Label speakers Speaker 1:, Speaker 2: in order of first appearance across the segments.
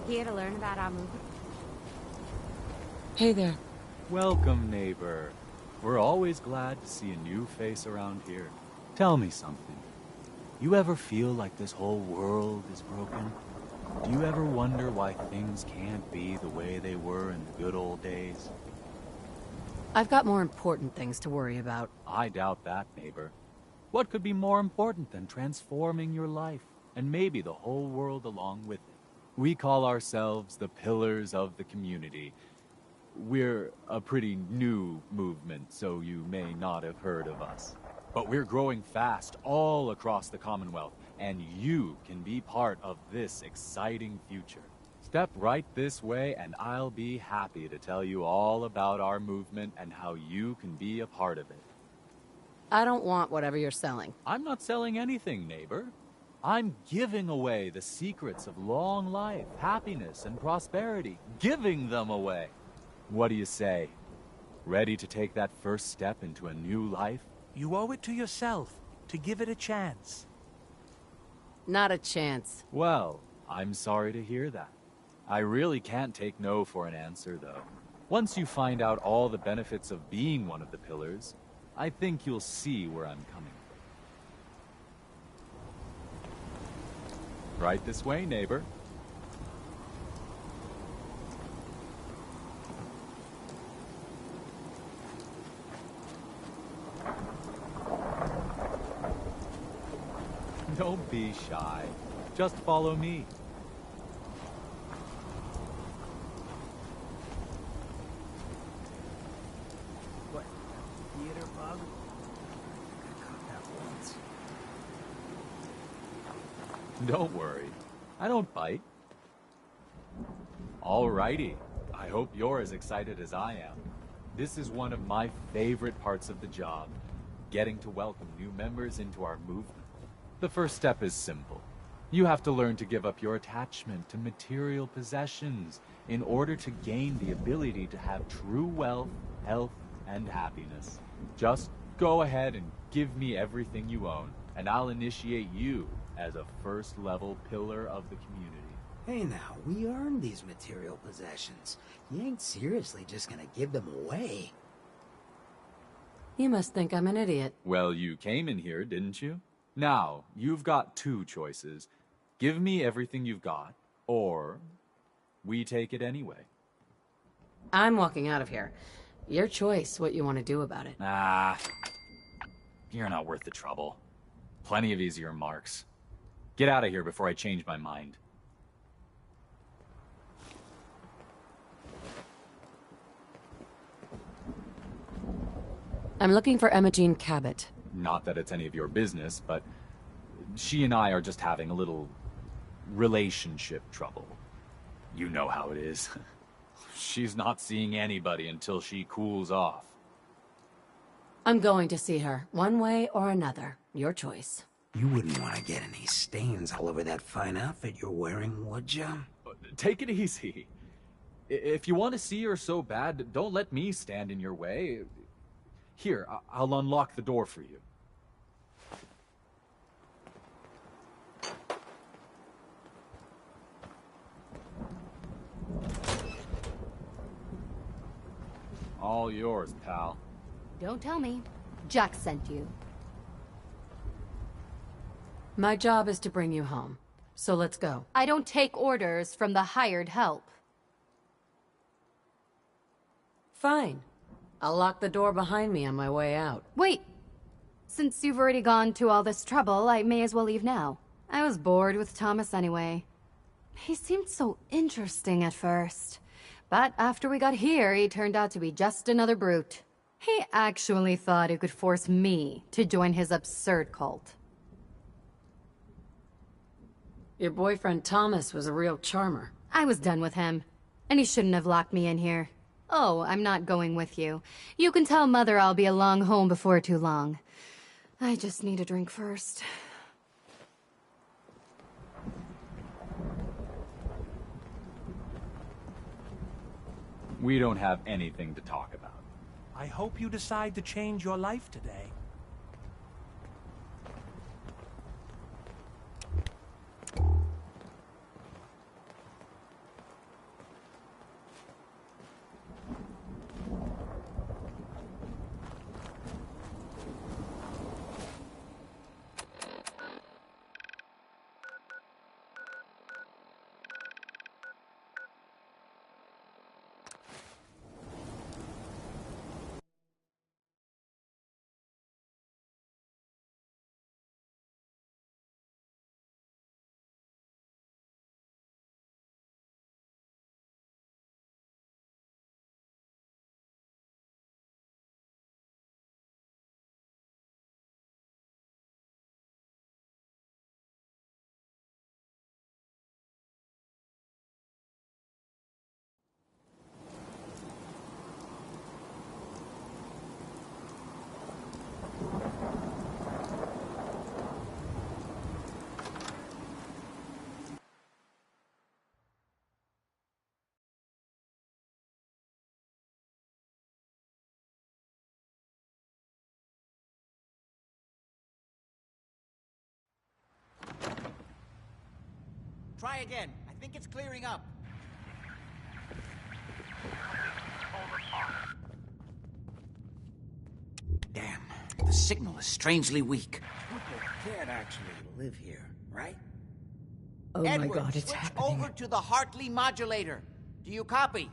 Speaker 1: Here to learn about our movement?
Speaker 2: Hey there.
Speaker 3: Welcome, neighbor. We're always glad to see a new face around here. Tell me something. You ever feel like this whole world is broken? Do you ever wonder why things can't be the way they were in the good old days?
Speaker 2: I've got more important things to worry about.
Speaker 3: I doubt that, neighbor. What could be more important than transforming your life, and maybe the whole world along with it? We call ourselves the Pillars of the Community. We're a pretty new movement, so you may not have heard of us. But we're growing fast all across the Commonwealth, and you can be part of this exciting future. Step right this way, and I'll be happy to tell you all about our movement and how you can be a part of it.
Speaker 2: I don't want whatever you're selling.
Speaker 3: I'm not selling anything, neighbor. I'm giving away the secrets of long life, happiness, and prosperity. Giving them away. What do you say? Ready to take that first step into a new life?
Speaker 4: You owe it to yourself to give it a chance.
Speaker 2: Not a chance.
Speaker 3: Well, I'm sorry to hear that. I really can't take no for an answer, though. Once you find out all the benefits of being one of the pillars, I think you'll see where I'm coming from. Right this way, neighbor. Don't be shy. Just follow me.
Speaker 4: What? Theater bug? I caught that once.
Speaker 3: Don't worry. I don't bite. Alrighty. I hope you're as excited as I am. This is one of my favorite parts of the job, getting to welcome new members into our movement. The first step is simple. You have to learn to give up your attachment to material possessions in order to gain the ability to have true wealth, health, and happiness. Just go ahead and give me everything you own, and I'll initiate you as a first-level pillar of the community.
Speaker 5: Hey now, we earned these material possessions. You ain't seriously just gonna give them away.
Speaker 2: You must think I'm an idiot.
Speaker 3: Well, you came in here, didn't you? Now, you've got two choices. Give me everything you've got, or we take it anyway.
Speaker 2: I'm walking out of here. Your choice what you want to do about it.
Speaker 3: Ah, you're not worth the trouble. Plenty of easier marks. Get out of here before I change my mind.
Speaker 2: I'm looking for Emma Jean Cabot.
Speaker 3: Not that it's any of your business, but she and I are just having a little relationship trouble. You know how it is. She's not seeing anybody until she cools off.
Speaker 2: I'm going to see her, one way or another. Your choice.
Speaker 5: You wouldn't want to get any stains all over that fine outfit you're wearing, would you?
Speaker 3: Take it easy. If you want to see her so bad, don't let me stand in your way. Here, I'll unlock the door for you. All yours, pal.
Speaker 1: Don't tell me. Jack sent you.
Speaker 2: My job is to bring you home. So let's go.
Speaker 1: I don't take orders from the hired help.
Speaker 2: Fine. I'll lock the door behind me on my way out.
Speaker 1: Wait! Since you've already gone to all this trouble, I may as well leave now. I was bored with Thomas anyway. He seemed so interesting at first. But after we got here, he turned out to be just another brute. He actually thought he could force me to join his absurd cult.
Speaker 2: Your boyfriend Thomas was a real charmer.
Speaker 1: I was done with him, and he shouldn't have locked me in here. Oh, I'm not going with you. You can tell Mother I'll be along home before too long. I just need a drink first.
Speaker 3: We don't have anything to talk about.
Speaker 4: I hope you decide to change your life today.
Speaker 6: Try again. I think it's clearing up. Damn, the signal is strangely weak.
Speaker 5: People can't actually live here, right?
Speaker 7: Oh
Speaker 6: Edward,
Speaker 7: my God, it's
Speaker 6: switch
Speaker 7: happening.
Speaker 6: over to the Hartley modulator. Do you copy?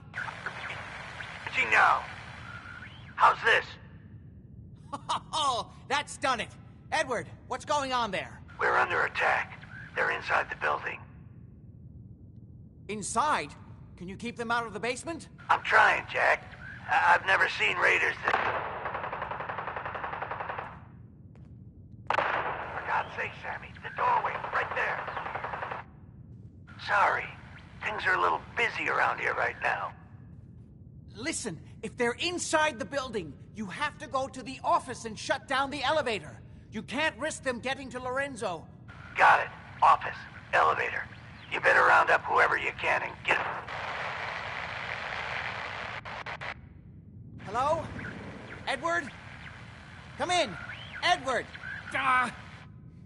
Speaker 8: See now. How's this?
Speaker 6: Oh, that's done it. Edward, what's going on there?
Speaker 8: We're under attack. They're inside the building.
Speaker 6: Inside? Can you keep them out of the basement?
Speaker 8: I'm trying, Jack. I've never seen raiders that... For God's sake, Sammy, the doorway, right there. Sorry. Things are a little busy around here right now.
Speaker 6: Listen, if they're inside the building, you have to go to the office and shut down the elevator. You can't risk them getting to Lorenzo.
Speaker 8: Got it. Office. Elevator. You better round up whoever you can and get...
Speaker 6: Hello? Edward? Come in! Edward! Ah!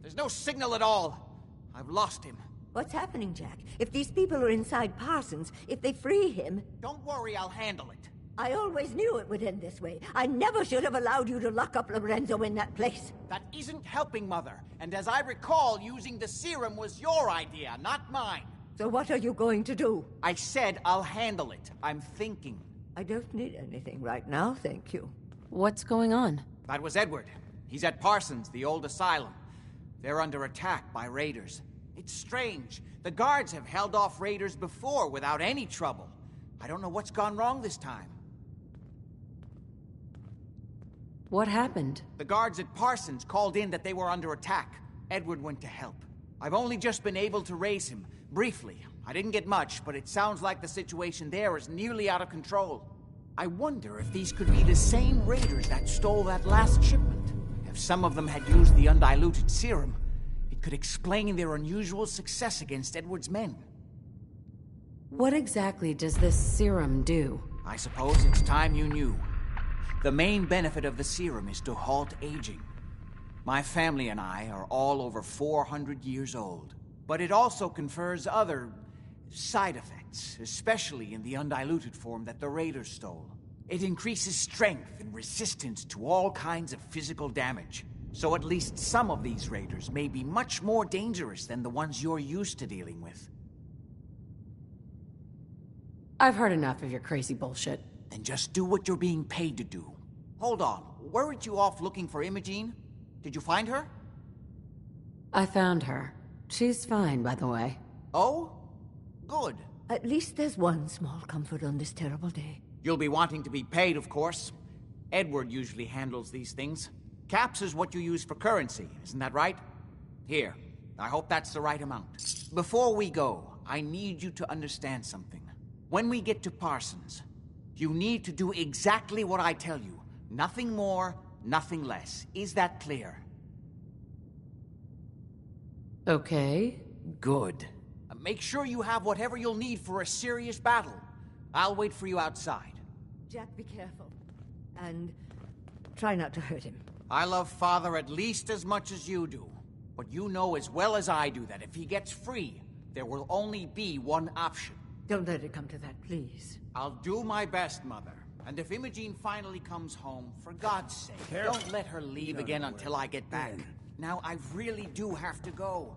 Speaker 6: There's no signal at all. I've lost him.
Speaker 7: What's happening, Jack? If these people are inside Parsons, if they free him...
Speaker 6: Don't worry, I'll handle it.
Speaker 7: I always knew it would end this way. I never should have allowed you to lock up Lorenzo in that place.
Speaker 6: That isn't helping, Mother. And as I recall, using the serum was your idea, not mine.
Speaker 7: So what are you going to do?
Speaker 6: I said I'll handle it. I'm thinking.
Speaker 7: I don't need anything right now, thank you.
Speaker 2: What's going on?
Speaker 6: That was Edward. He's at Parsons, the old asylum. They're under attack by raiders. It's strange. The guards have held off raiders before without any trouble. I don't know what's gone wrong this time.
Speaker 2: What happened?
Speaker 6: The guards at Parsons called in that they were under attack. Edward went to help. I've only just been able to raise him, briefly. I didn't get much, but it sounds like the situation there is nearly out of control. I wonder if these could be the same raiders that stole that last shipment. If some of them had used the undiluted serum, it could explain their unusual success against Edward's men.
Speaker 2: What exactly does this serum do?
Speaker 6: I suppose it's time you knew. The main benefit of the serum is to halt aging. My family and I are all over 400 years old. But it also confers other side effects, especially in the undiluted form that the raiders stole. It increases strength and resistance to all kinds of physical damage. So at least some of these raiders may be much more dangerous than the ones you're used to dealing with.
Speaker 2: I've heard enough of your crazy bullshit.
Speaker 6: Then just do what you're being paid to do. Hold on, weren't you off looking for Imogene? Did you find her?
Speaker 2: I found her. She's fine, by the way.
Speaker 6: Oh? Good.
Speaker 7: At least there's one small comfort on this terrible day.
Speaker 6: You'll be wanting to be paid, of course. Edward usually handles these things. Caps is what you use for currency, isn't that right? Here, I hope that's the right amount. Before we go, I need you to understand something. When we get to Parsons, you need to do exactly what I tell you. Nothing more, nothing less. Is that clear?
Speaker 2: Okay.
Speaker 6: Good. Make sure you have whatever you'll need for a serious battle. I'll wait for you outside.
Speaker 7: Jack, be careful. And try not to hurt him.
Speaker 6: I love Father at least as much as you do. But you know as well as I do that if he gets free, there will only be one option.
Speaker 7: Don't let it come to that, please.
Speaker 6: I'll do my best, Mother. And if Imogene finally comes home, for God's sake, don't let her leave again until I get back. Now, I really do have to go.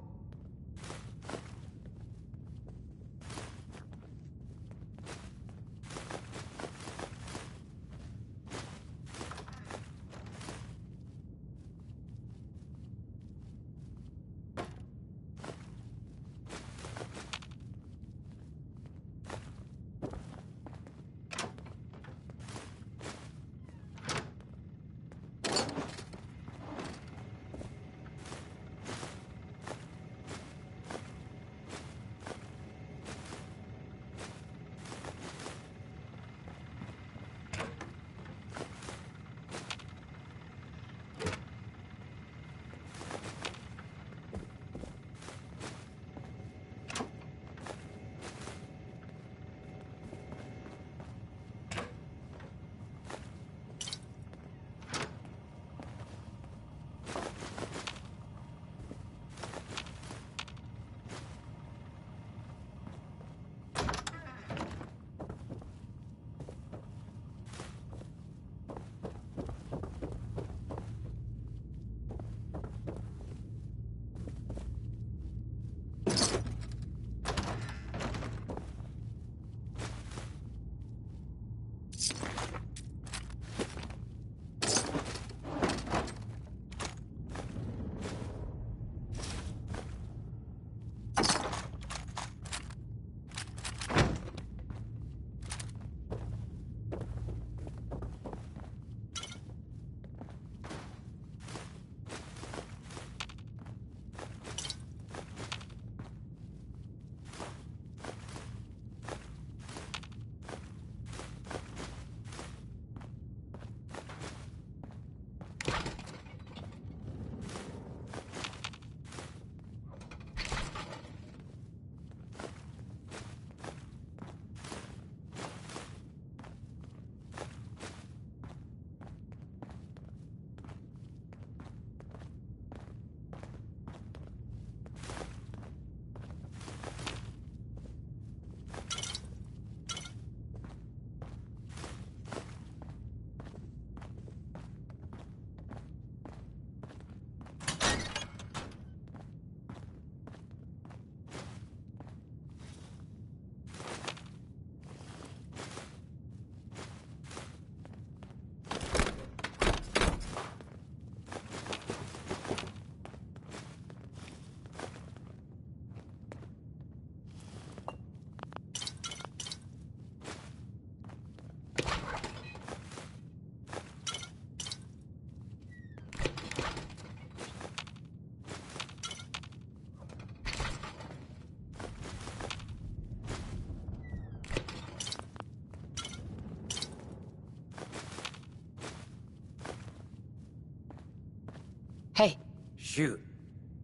Speaker 5: Shoot.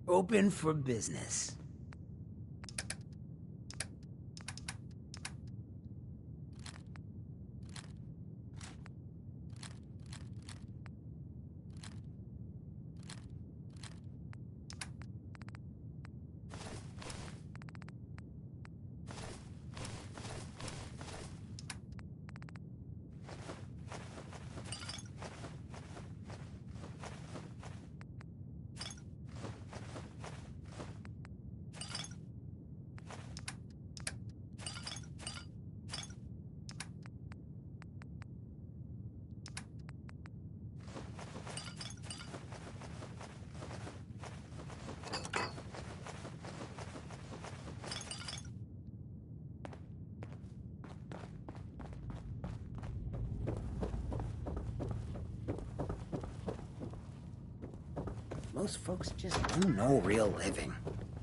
Speaker 5: Open for business. Most folks just don't know real living.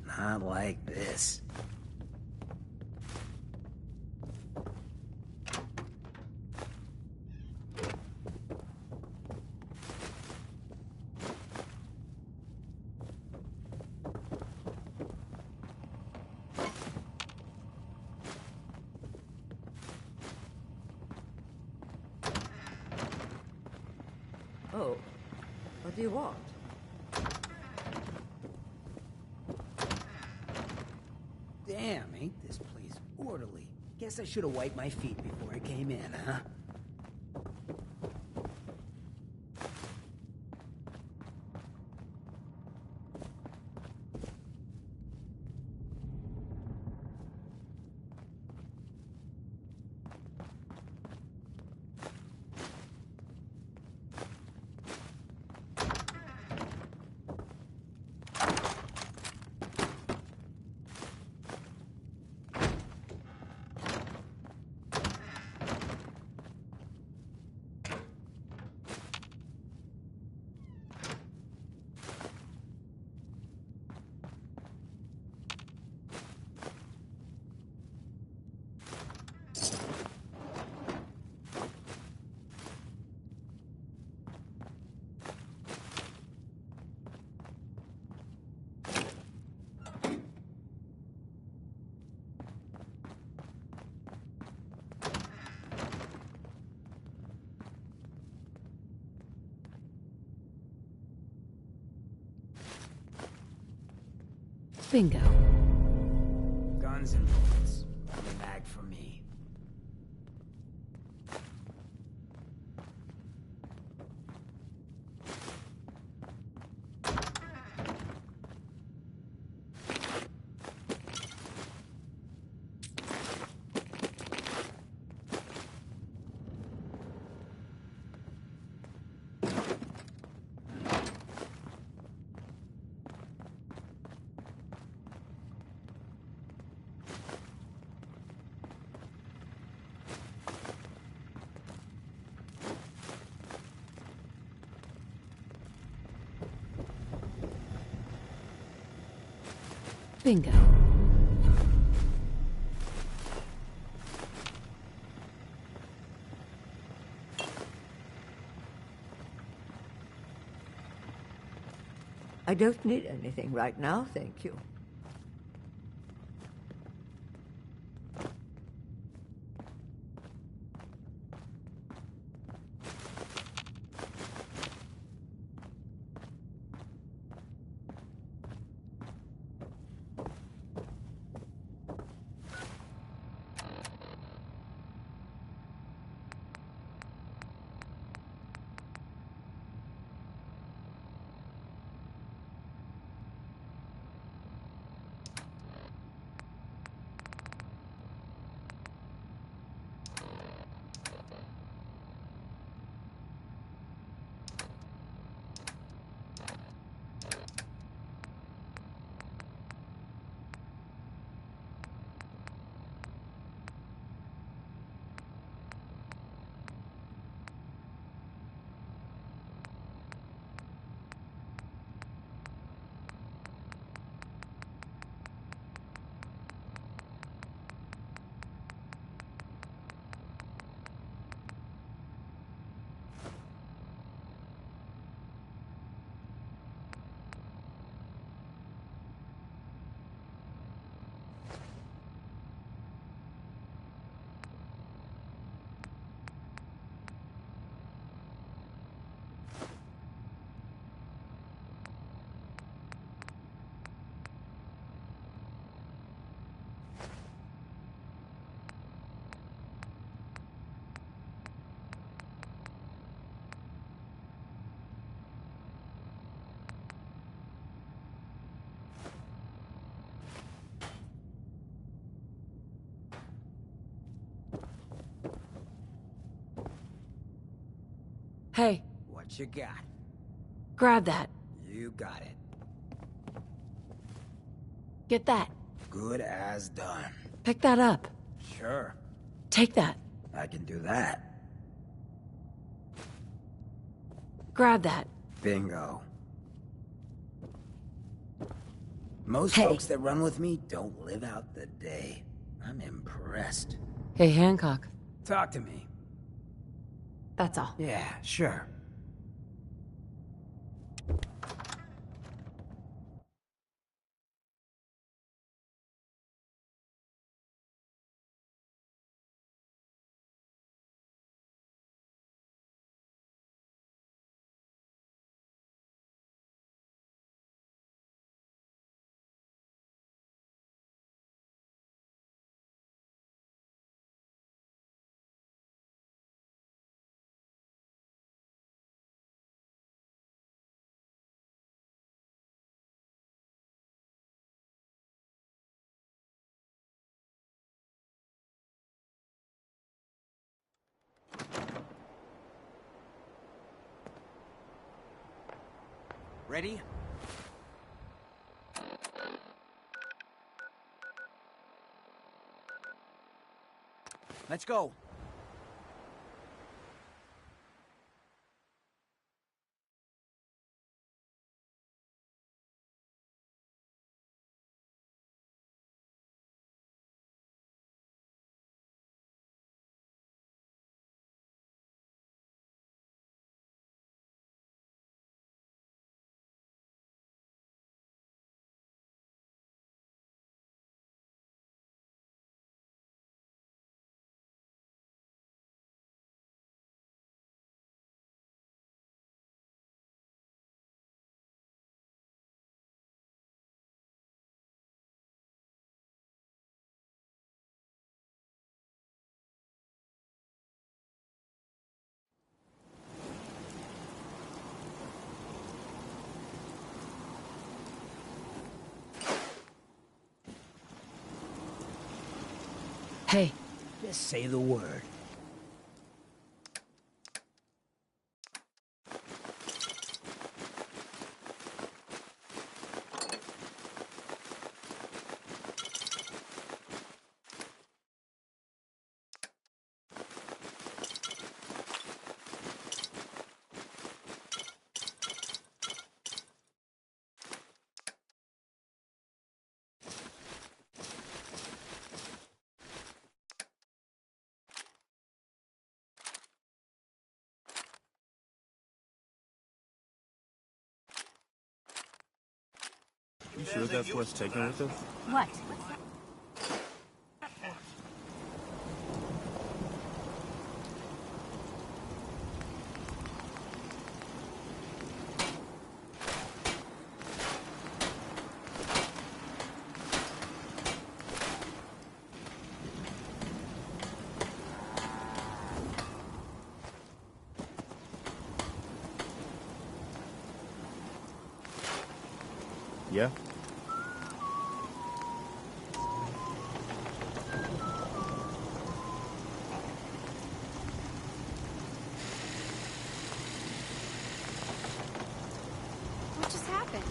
Speaker 5: Not like this.
Speaker 7: Oh, what do you want?
Speaker 5: Damn, ain't this place orderly. Guess I should have wiped my feet before I came in, huh?
Speaker 2: Bingo.
Speaker 5: Guns and bullets. One bag for me.
Speaker 2: Bingo.
Speaker 7: I don't need anything right now, thank you.
Speaker 2: Hey,
Speaker 5: What you got?
Speaker 2: grab that.
Speaker 5: You got it.
Speaker 2: Get that.
Speaker 5: Good as done.
Speaker 2: Pick that up.
Speaker 5: Sure,
Speaker 2: Take that.
Speaker 5: I can do that.
Speaker 2: Grab that.
Speaker 5: Bingo. Most
Speaker 2: Hey.
Speaker 5: folks that run with me don't live out the day. I'm impressed.
Speaker 2: Hey, Hancock.
Speaker 5: Talk to me.
Speaker 2: That's all.
Speaker 5: Yeah, sure.
Speaker 6: Ready? Let's go.
Speaker 2: Hey,
Speaker 5: Just say the word.
Speaker 9: You sure that's what's taking with us?
Speaker 7: What?
Speaker 9: Yeah?
Speaker 1: What just happened?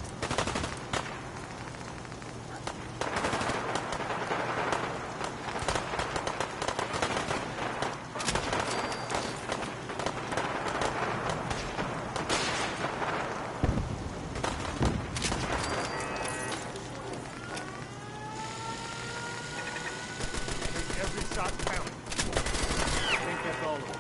Speaker 9: Every shot counts. I think that's all of it.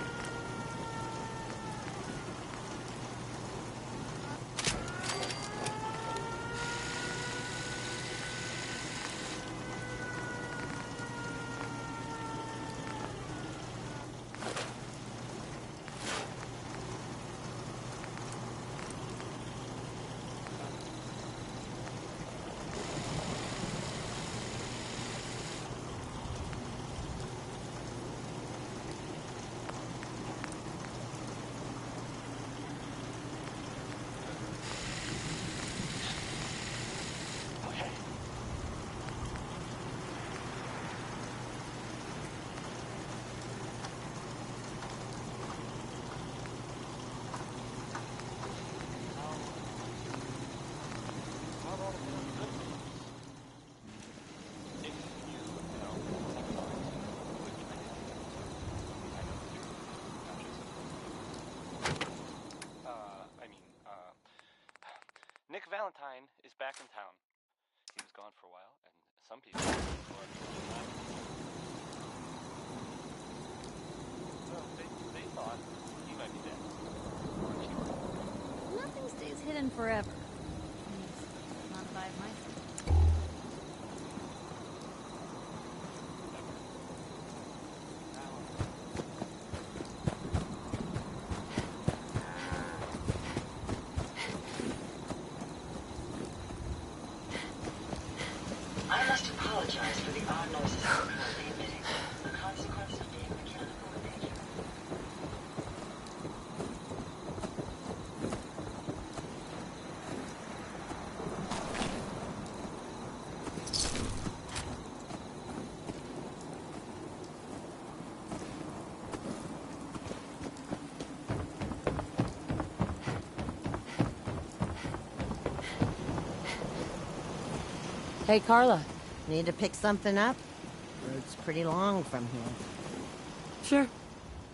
Speaker 10: Valentine is back in town. He was gone for a while, and some people well, they thought he might be dead.
Speaker 1: Nothing stays hidden forever. At least, not by my side.
Speaker 11: I must apologize for the odd noises I'm currently emitting, a consequence of being mechanical in nature.
Speaker 2: Hey, Carla.
Speaker 12: Need to pick something up? Road's pretty long from here.
Speaker 2: Sure.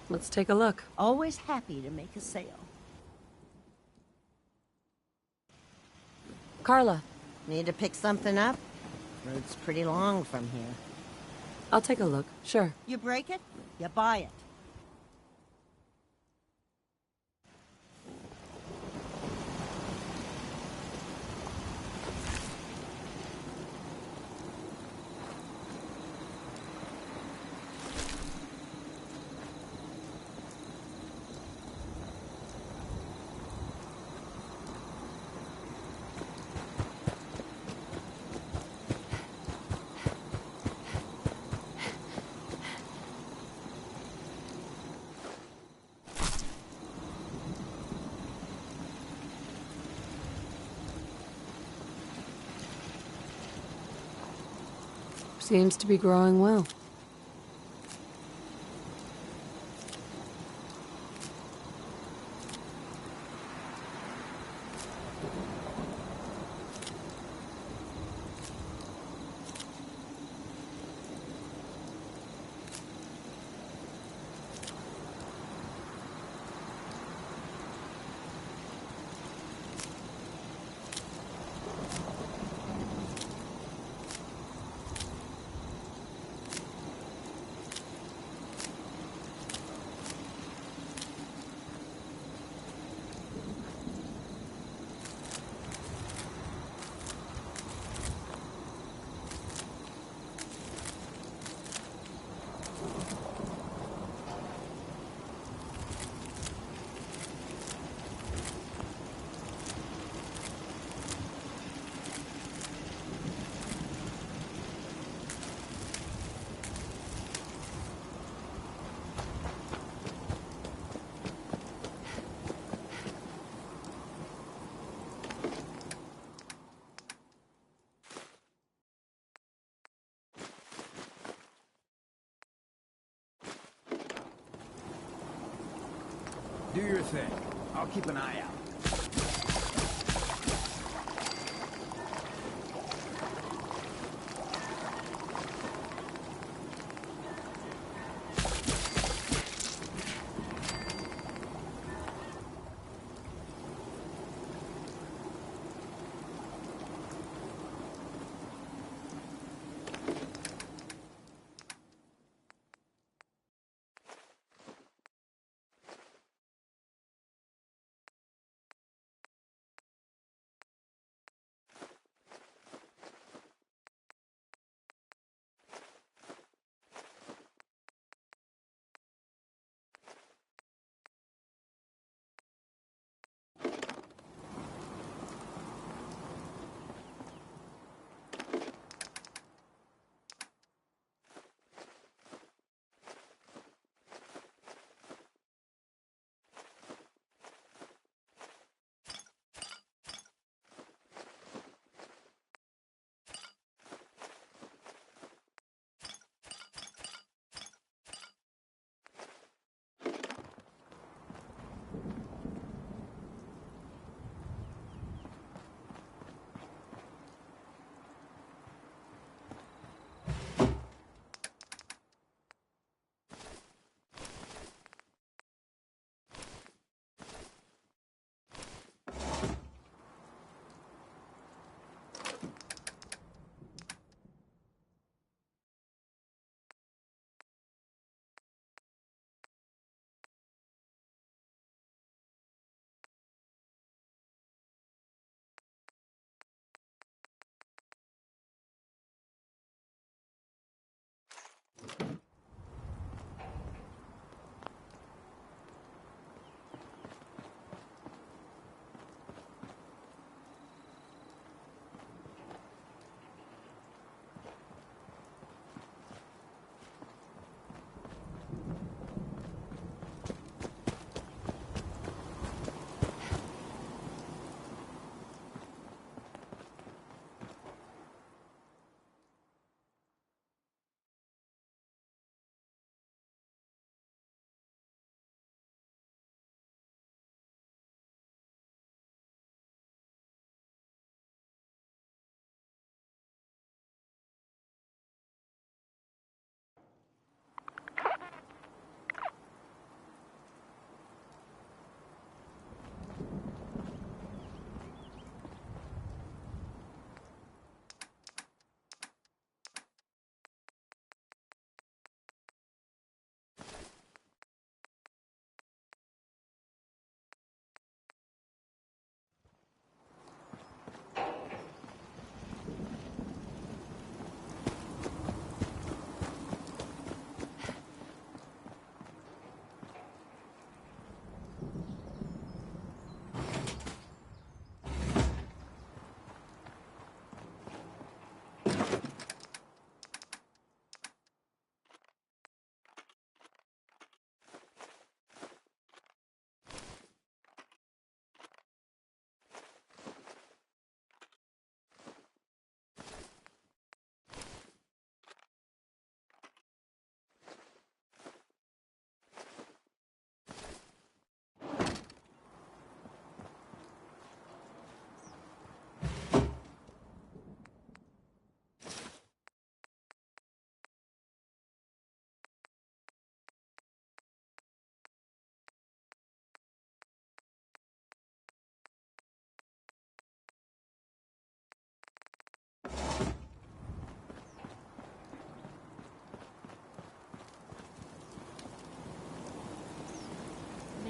Speaker 2: Let's take a look.
Speaker 12: Always happy to make a sale.
Speaker 2: Carla.
Speaker 12: Need to pick something up? Road's pretty long from here.
Speaker 2: I'll take a look. Sure.
Speaker 12: You break it, you buy it.
Speaker 2: Seems to be growing well.
Speaker 6: Do your thing. I'll keep an eye out.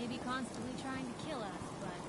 Speaker 13: may be constantly trying to kill us, but...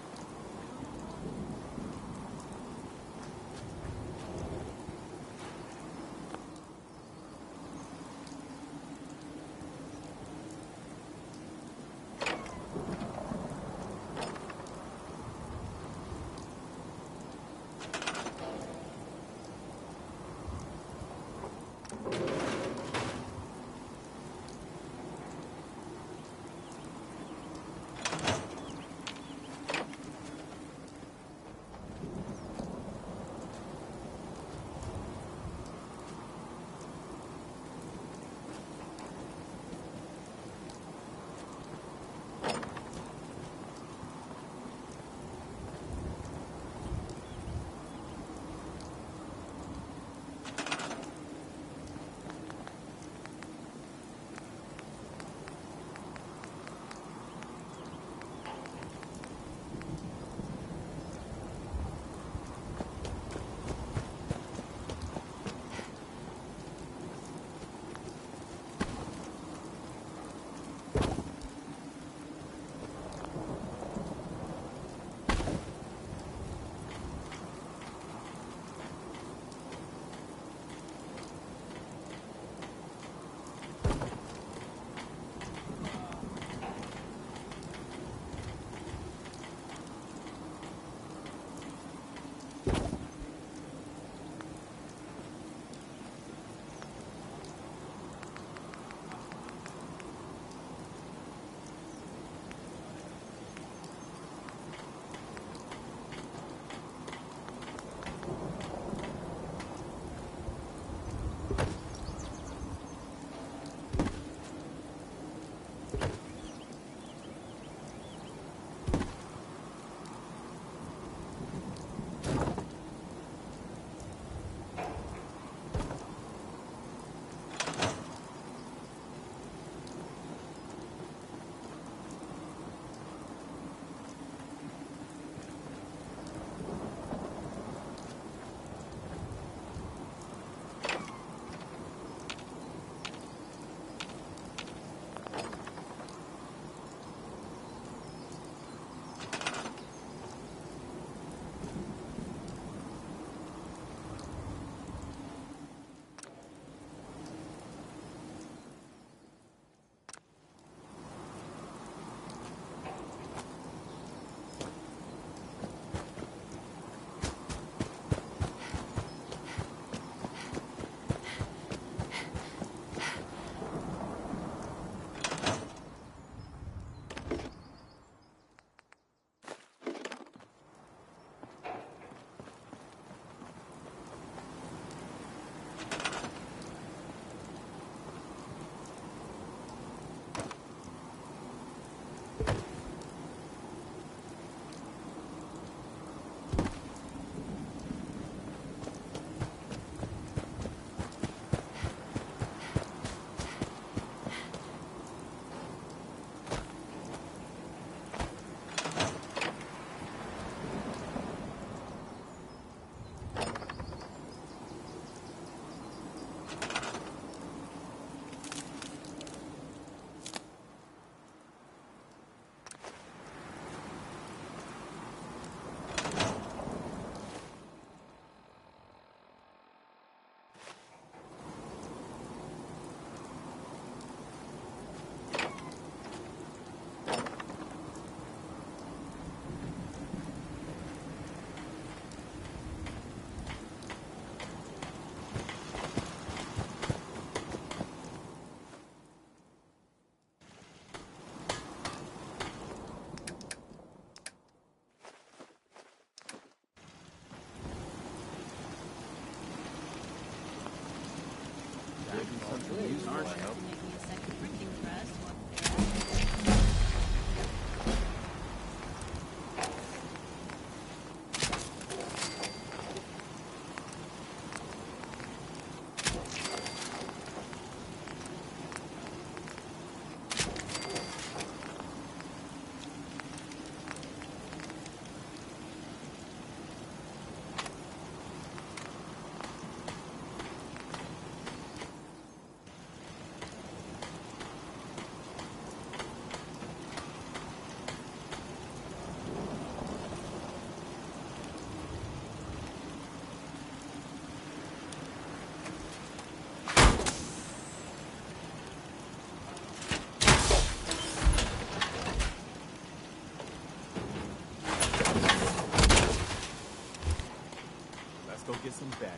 Speaker 9: some bag.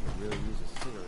Speaker 9: Could really use a cigarette.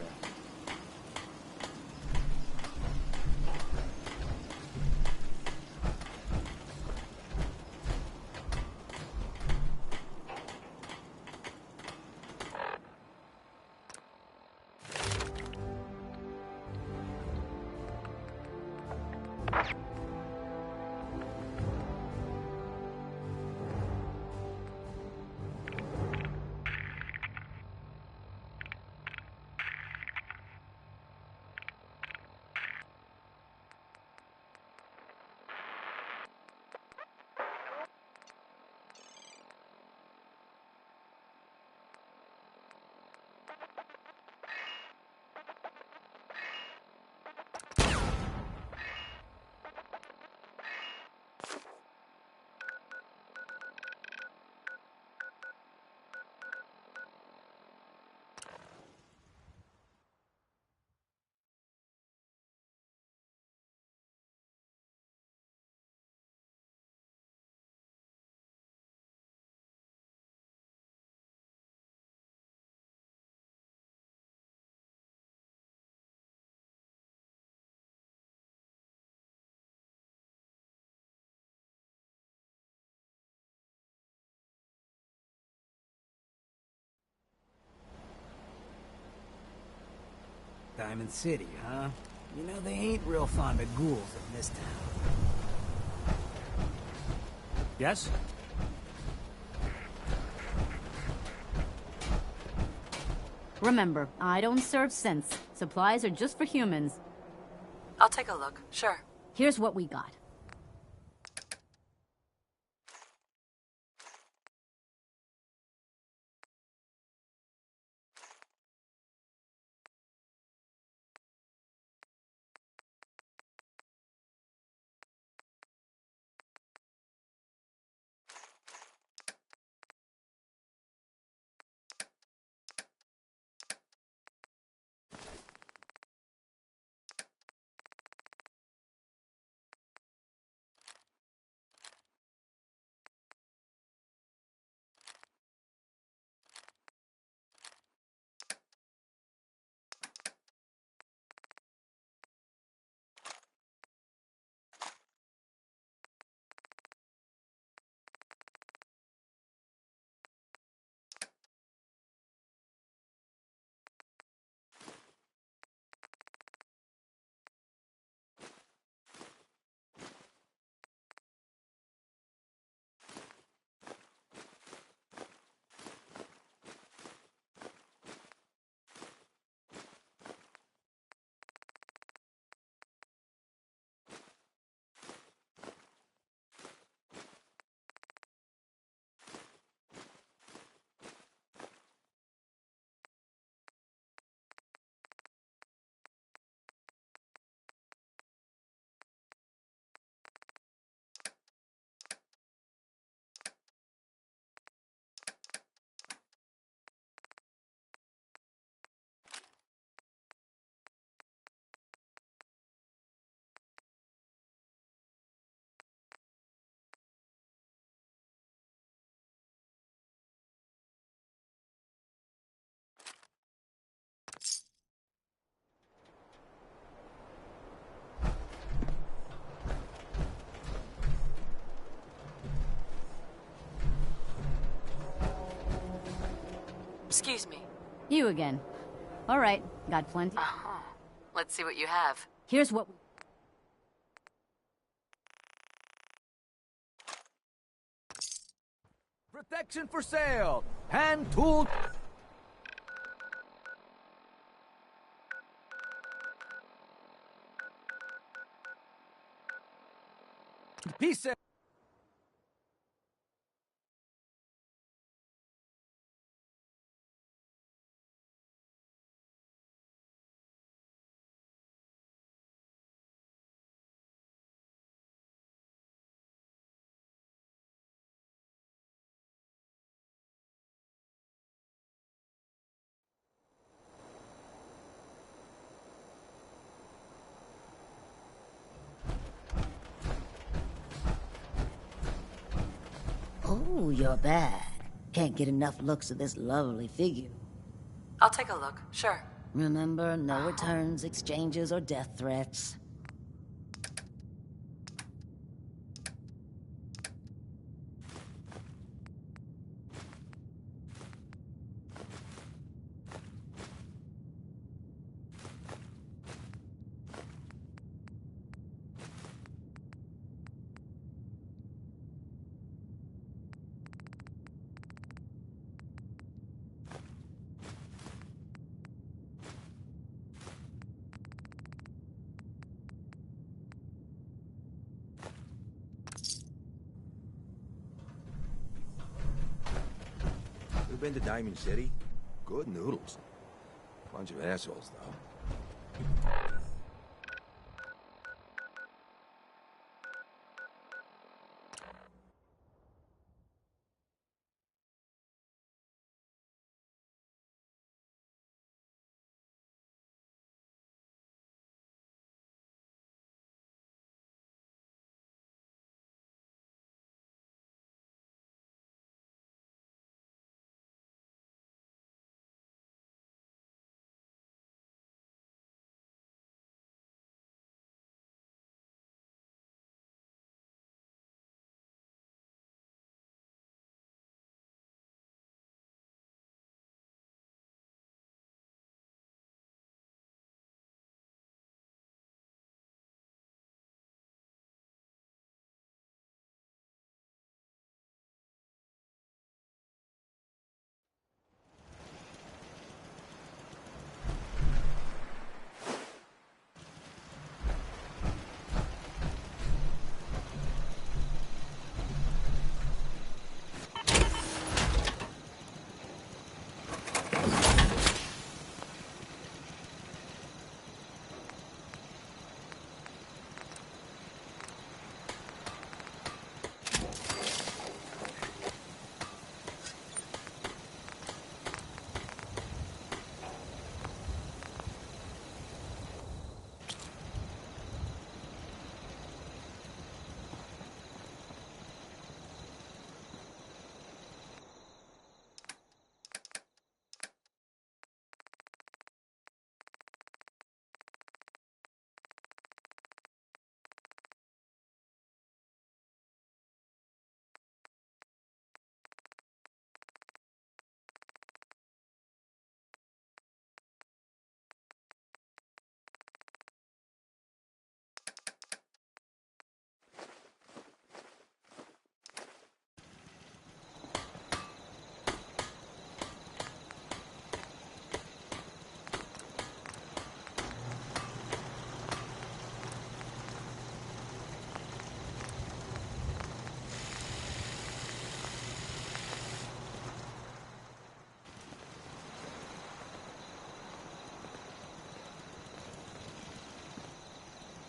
Speaker 5: Diamond City, huh? You know, they ain't real fond of ghouls in this town.
Speaker 4: Yes?
Speaker 14: Remember, I don't serve synths. Supplies are just for humans.
Speaker 2: I'll take a look, sure.
Speaker 14: Here's what we got.
Speaker 2: Excuse me.
Speaker 14: You again. All right, got plenty.
Speaker 2: Let's see what you have.
Speaker 14: Here's what...
Speaker 9: Protection for sale! Hand tool... Piece of...
Speaker 12: Oh, you're back.
Speaker 15: Can't get enough looks of this lovely figure.
Speaker 2: I'll take a look, sure.
Speaker 15: Remember, no returns, exchanges, or death threats.
Speaker 16: You been to Diamond City? Good noodles. Bunch of assholes, though.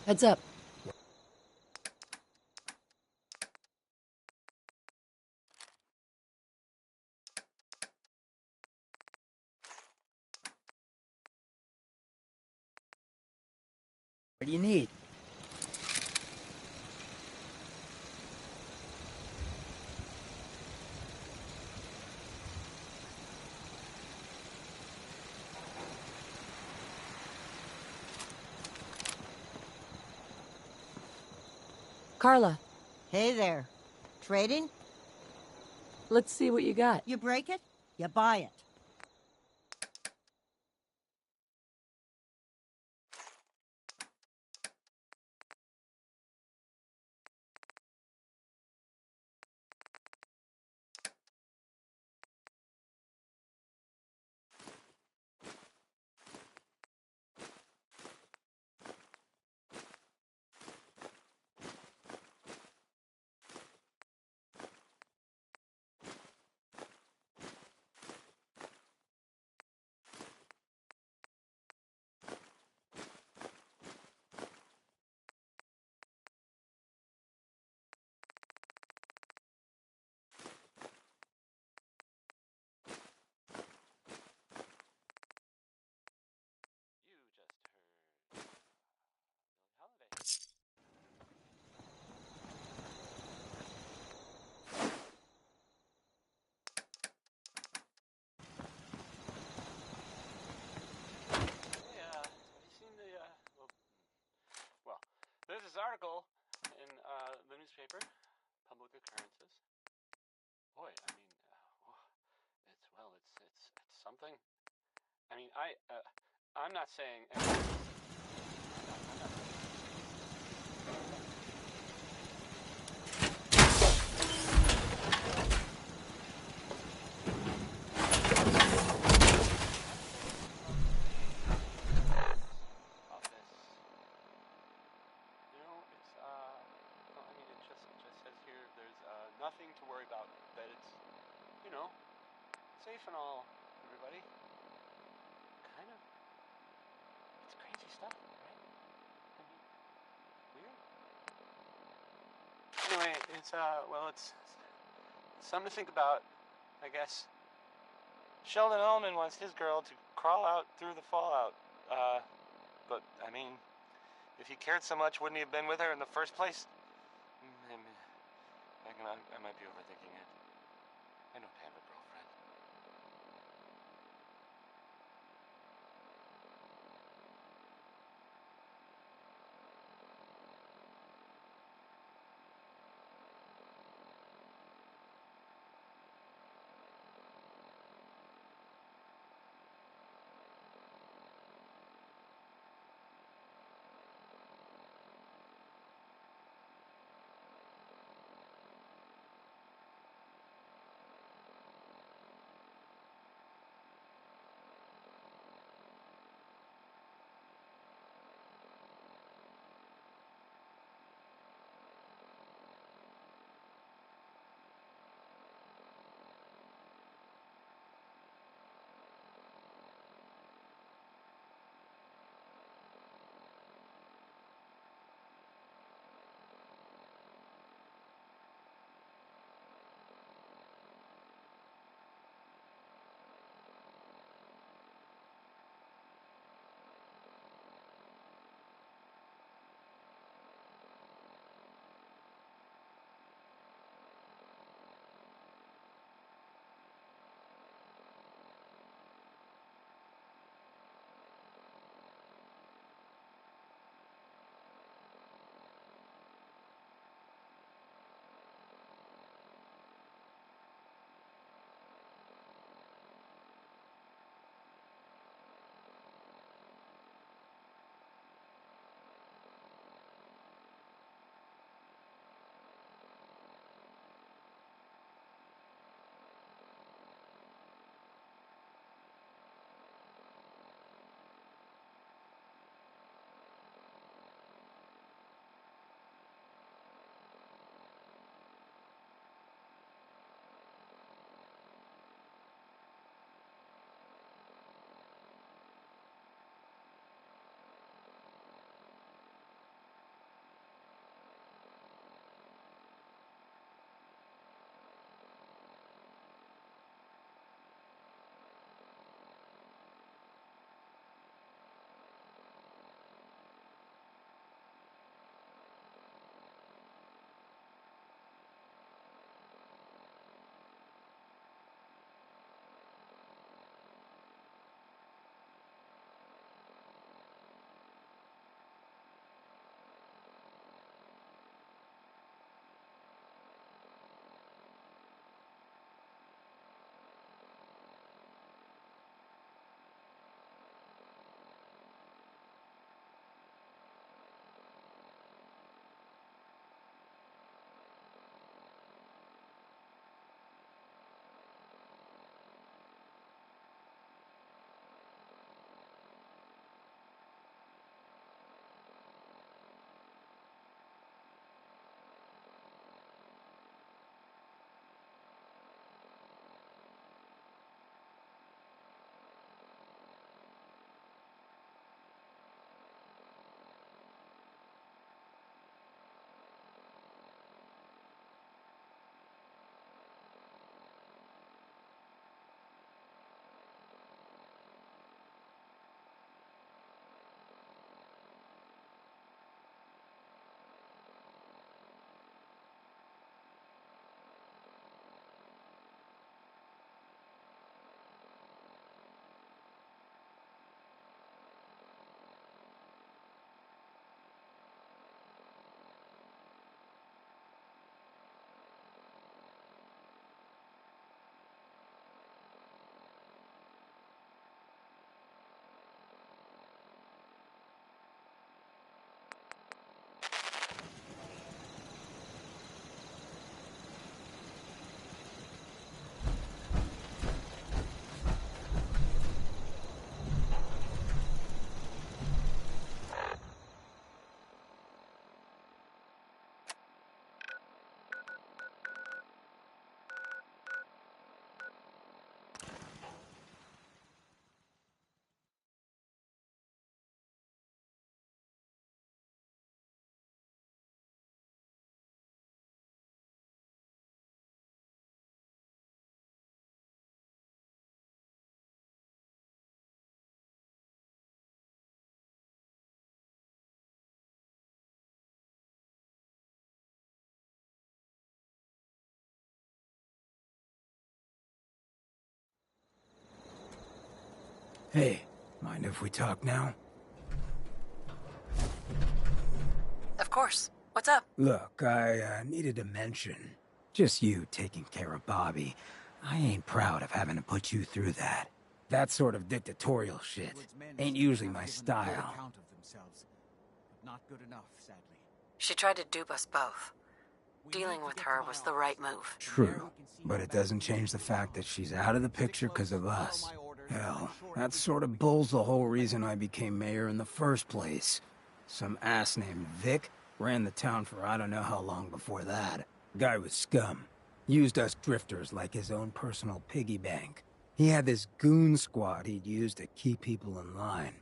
Speaker 2: Heads up.
Speaker 5: What do you need?
Speaker 2: Carla.
Speaker 12: Hey there. Trading?
Speaker 2: Let's see what you got.
Speaker 12: You break it, you buy it.
Speaker 10: article in the newspaper, Public Occurrences. Boy, I mean, it's something. I mean, I'm not saying. Nothing to worry about, that it's, safe and all, everybody. Kind of. It's crazy stuff, right? I mean, weird. Anyway, it's something to think about, I guess. Sheldon Ellman wants his girl to crawl out through the fallout. But, I mean, if he cared so much, wouldn't he have been with her in the first place? I might be overthinking it. I don't have a girlfriend.
Speaker 5: Hey, mind if we talk now?
Speaker 2: Of course. What's up?
Speaker 5: Look, I needed to mention. Just you taking care of Bobby. I ain't proud of having to put you through that. That sort of dictatorial shit ain't usually my style.
Speaker 6: Not good enough, sadly.
Speaker 2: She tried to dupe us both. Dealing with her was the right move.
Speaker 5: True, but it doesn't change the fact that she's out of the picture because of us. Hell, that sort of bull's the whole reason I became mayor in the first place. Some ass named Vic ran the town for I don't know how long before that. Guy was scum. Used us drifters like his own personal piggy bank. He had this goon squad he'd use to keep people in line.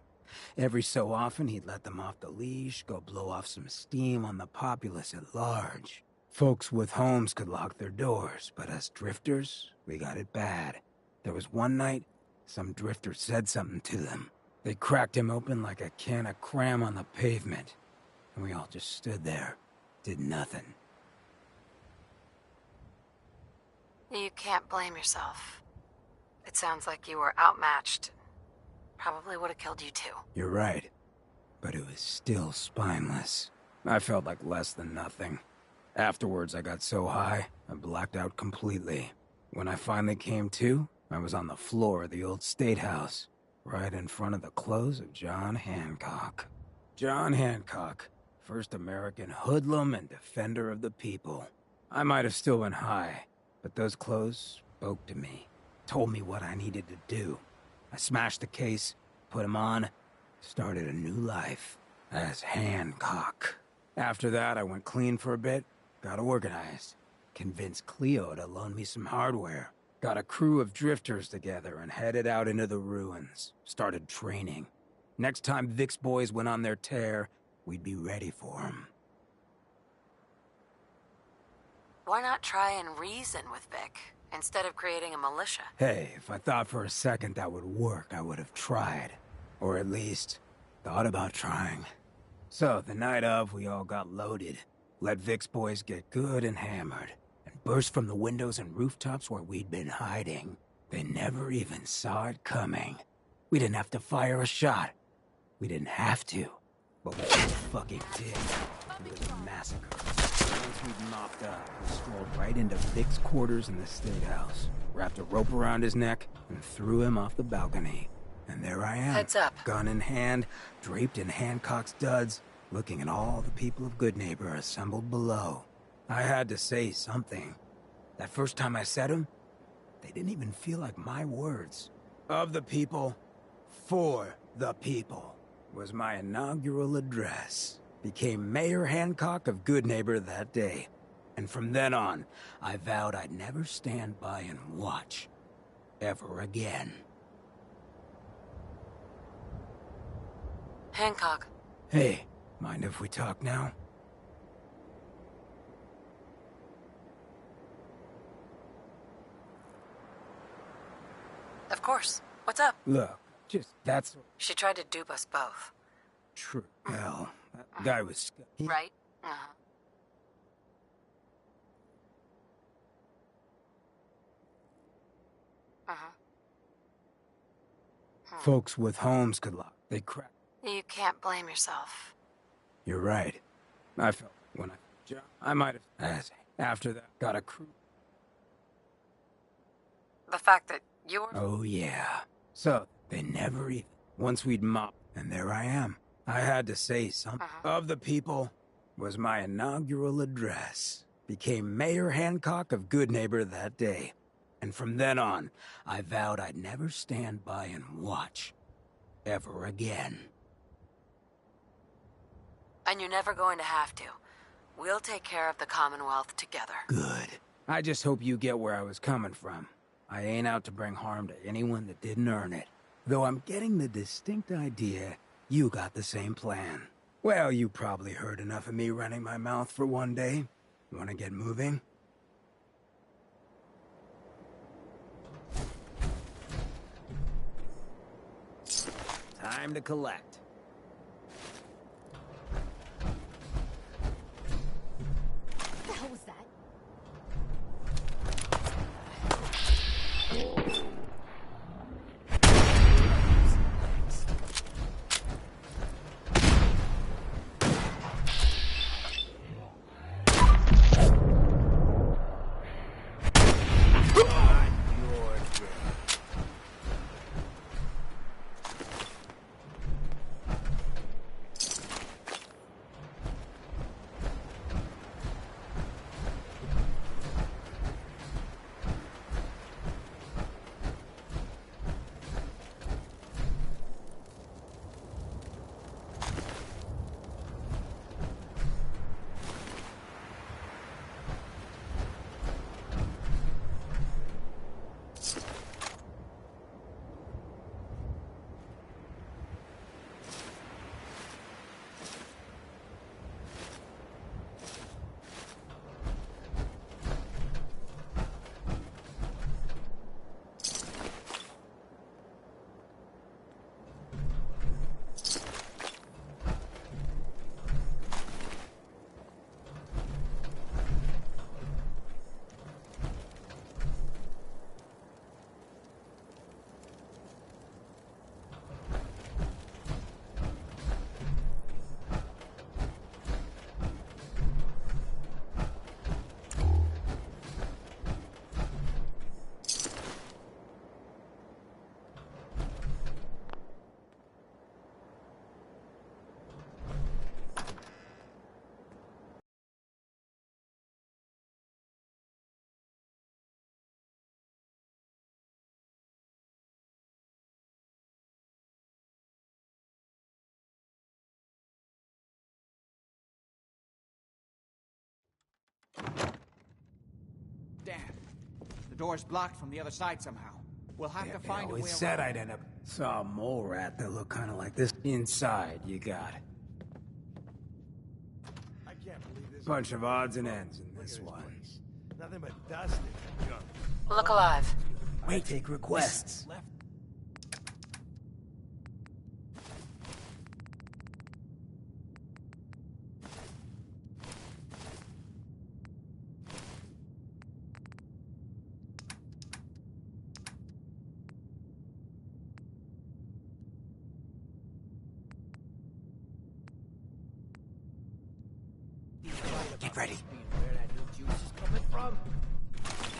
Speaker 5: Every so often, he'd let them off the leash, go blow off some steam on the populace at large. Folks with homes could lock their doors, but us drifters, we got it bad. There was one night, some drifter said something to them. They cracked him open like a can of cram on the pavement. And we all just stood there, did nothing.
Speaker 2: You can't blame yourself. It sounds like you were outmatched. Probably would have killed you too.
Speaker 5: You're right. But it was still spineless. I felt like less than nothing. Afterwards, I got so high, I blacked out completely. When I finally came to, I was on the floor of the old State House, right in front of the clothes of John Hancock. John Hancock, first American hoodlum and defender of the people. I might have still been high, but those clothes spoke to me, told me what I needed to do. I smashed the case, put him on, started a new life as Hancock. After that, I went clean for a bit, got organized, convinced Cleo to loan me some hardware, got a crew of drifters together and headed out into the ruins, started training. Next time Vic's boys went on their tear, we'd be ready for them.
Speaker 2: Why not try and reason with Vic, instead of creating a militia?
Speaker 5: Hey, if I thought for a second that would work, I would have tried. Or at least, thought about trying. So, the night of, we all got loaded, let Vic's boys get good and hammered, and burst from the windows and rooftops where we'd been hiding. They never even saw it coming. We didn't have to fire a shot. We didn't have to. But we fucking did. It was a massacre. Once we'd mopped up, we strolled right into Vic's quarters in the State House, wrapped a rope around his neck, and threw him off the balcony. And there I am.
Speaker 2: Heads up.
Speaker 5: Gun in hand, draped in Hancock's duds, looking at all the people of Goodneighbor assembled below. I had to say something. That first time I said them, they didn't even feel like my words. Of the people, for the people, was my inaugural address. Became Mayor Hancock of Goodneighbor that day. And from then on, I vowed I'd never stand by and watch. Ever again.
Speaker 2: Hancock.
Speaker 5: Hey, mind if we talk now?
Speaker 2: Of course. What's up?
Speaker 5: Look, that's...
Speaker 2: She tried to dupe us both.
Speaker 5: True. Hell, that guy was...
Speaker 2: Right? Uh-huh.
Speaker 5: Folks with homes could lock. They crack.
Speaker 2: You can't blame yourself.
Speaker 5: You're right. I felt when I might have... After that, got a crew.
Speaker 2: The fact that you were...
Speaker 5: Oh, yeah. So, they never even... Once we'd mopped, and there I am. I had to say something. Of the people was my inaugural address. Became Mayor Hancock of Goodneighbor that day. And from then on, I vowed I'd never stand by and watch. Ever again.
Speaker 2: And you're never going to have to. We'll take care of the Commonwealth together.
Speaker 5: Good. I just hope you get where I was coming from. I ain't out to bring harm to anyone that didn't earn it. Though I'm getting the distinct idea you got the same plan. Well, you probably heard enough of me running my mouth for one day. Wanna get moving? Time to collect.
Speaker 13: What the hell was that?
Speaker 6: Damn. The door's blocked from the other side somehow. We'll have to find a way
Speaker 5: always said
Speaker 6: around.
Speaker 5: I'd end up. Saw a mole rat that looked kind of like this. Inside, you got it.
Speaker 16: I can't believe this.
Speaker 5: Bunch of odds and ends in this one.
Speaker 16: Nothing but dust and junk.
Speaker 2: Look alive.
Speaker 5: Wait, take requests.
Speaker 6: Left.
Speaker 5: Get ready.
Speaker 16: Where that new juice is coming from?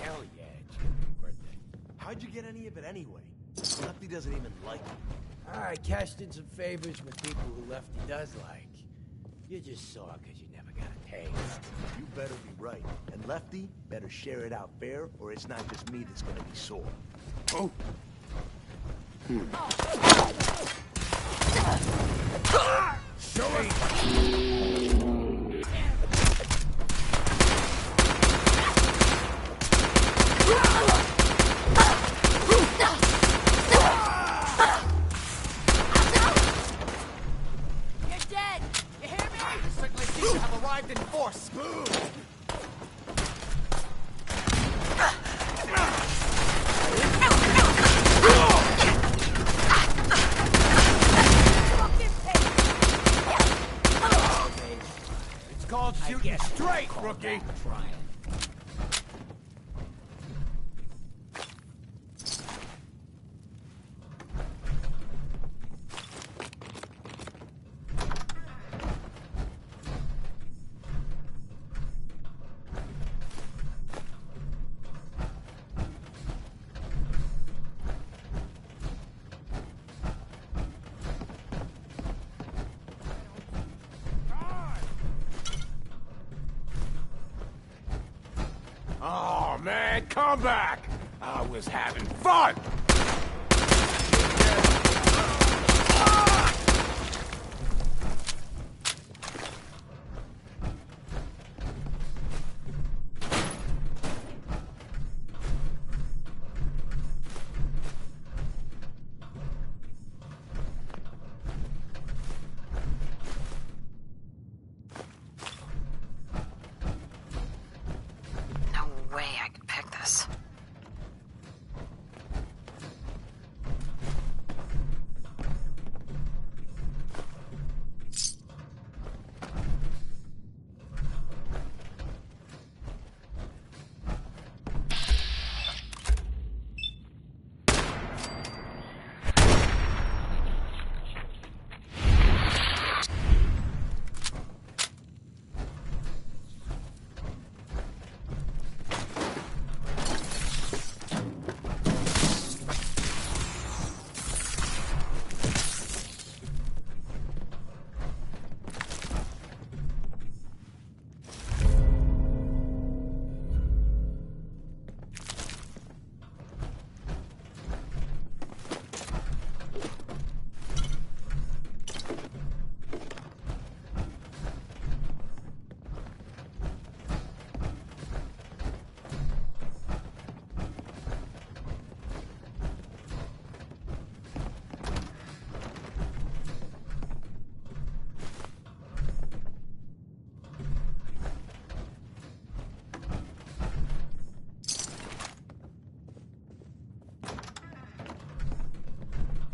Speaker 16: Hell yeah, it's your birthday. How'd you get any of it anyway? Lefty doesn't even like it. I cashed in some favors with people who Lefty does like. You just saw because you never got a taste. You better be right. And Lefty better share it out fair, or it's not just me that's gonna be sore. Oh. Show us.
Speaker 6: In force. It's called shooting straight, rookie.
Speaker 16: Oh, man, come back! I was having fun!
Speaker 2: No way I could pick this.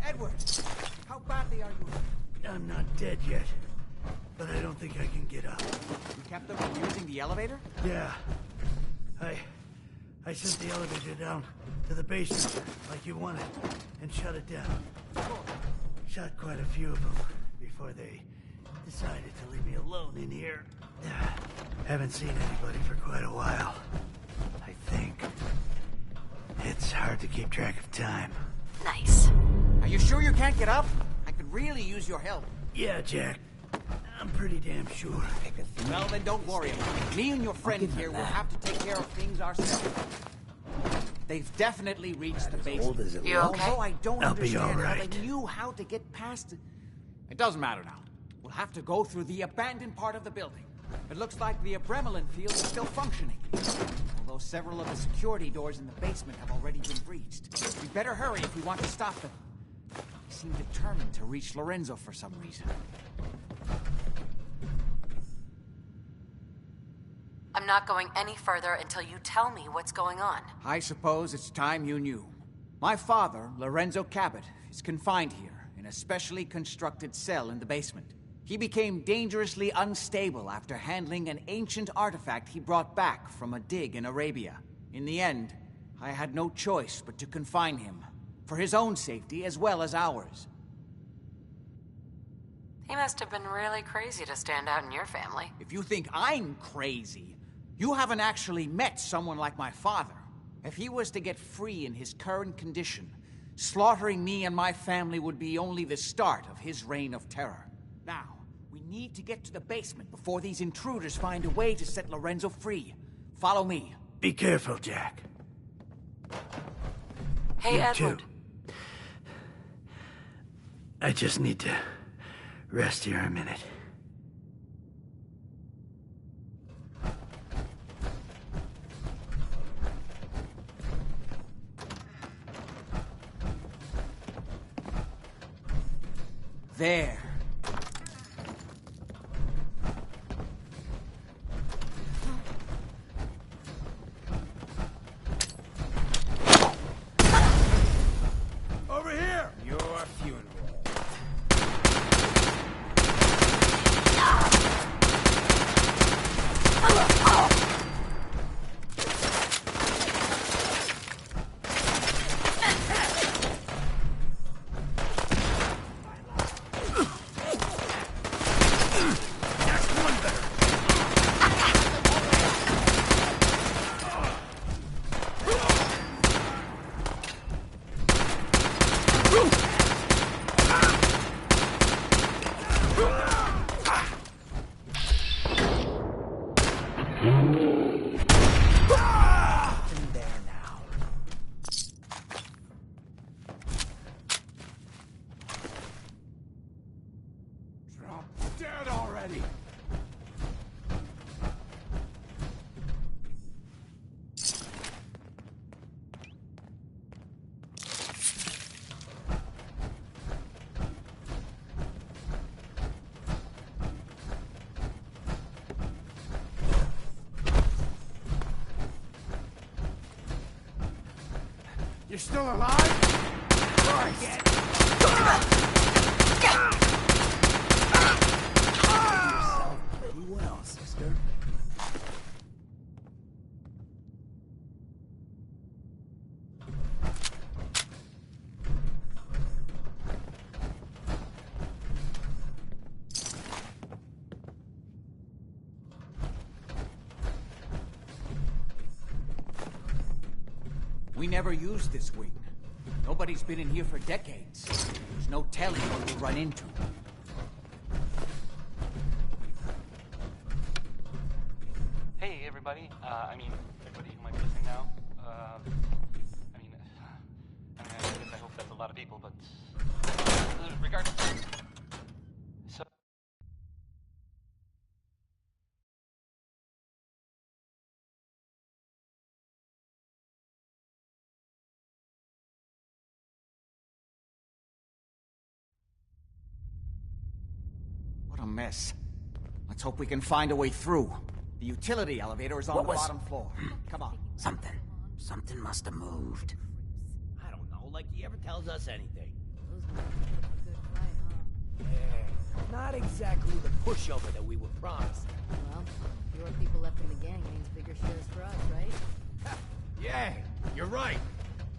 Speaker 6: Edward, how badly are you?
Speaker 9: I'm not dead yet, but I don't think I can get up.
Speaker 6: You kept them from using the elevator?
Speaker 9: Yeah. I sent the elevator down to the basement like you wanted and shut it down. Shot quite a few of them before they decided to leave me alone in here. Haven't seen anybody for quite a while. I think. It's hard to keep track of time.
Speaker 2: Nice.
Speaker 6: Are you sure you can't get up? I could really use your help.
Speaker 9: Yeah, Jack. I'm pretty damn sure.
Speaker 6: Well, then don't worry about it. Me and your friend here will have to take care of things ourselves. They've definitely reached the basement.
Speaker 2: You okay?
Speaker 6: Although I don't
Speaker 9: I'll be
Speaker 6: understand
Speaker 9: all
Speaker 6: how
Speaker 9: right.
Speaker 6: they knew how to get past it. It doesn't matter now. We'll have to go through the abandoned part of the building. It looks like the Abremelin field is still functioning. Although several of the security doors in the basement have already been breached. We better hurry if we want to stop them. They seem determined to reach Lorenzo for some reason.
Speaker 2: I'm not going any further until you tell me what's going on.
Speaker 6: I suppose it's time you knew. My father, Lorenzo Cabot, is confined here in a specially constructed cell in the basement. He became dangerously unstable after handling an ancient artifact he brought back from a dig in Arabia. In the end, I had no choice but to confine him, for his own safety as well as ours.
Speaker 2: He must have been really crazy to stand out in your family.
Speaker 6: If you think I'm crazy, you haven't actually met someone like my father. If he was to get free in his current condition, slaughtering me and my family would be only the start of his reign of terror. Now, we need to get to the basement before these intruders find a way to set Lorenzo free. Follow me.
Speaker 9: Be careful, Jack.
Speaker 2: Hey,
Speaker 9: You
Speaker 2: Edward.
Speaker 9: too. I just need to rest here a minute.
Speaker 6: There.
Speaker 16: Over here!
Speaker 5: Your funeral.
Speaker 16: Dead already! You're still alive? Christ!
Speaker 5: Pretty well, sister.
Speaker 6: We never used this wing. Nobody's been in here for decades. There's no telling what we'll run into.
Speaker 10: Hey, everybody. Everybody who might be listening now. I hope that's a lot of people, but regardless. So.
Speaker 6: What a mess. Let's hope we can find a way through. The utility elevator is on the bottom floor. Come on.
Speaker 5: Something must have moved.
Speaker 16: I don't know, like he ever tells us anything. Not exactly the pushover that we were promised.
Speaker 12: Well, fewer people left in the gang means bigger shares for us, right?
Speaker 16: Yeah, you're right.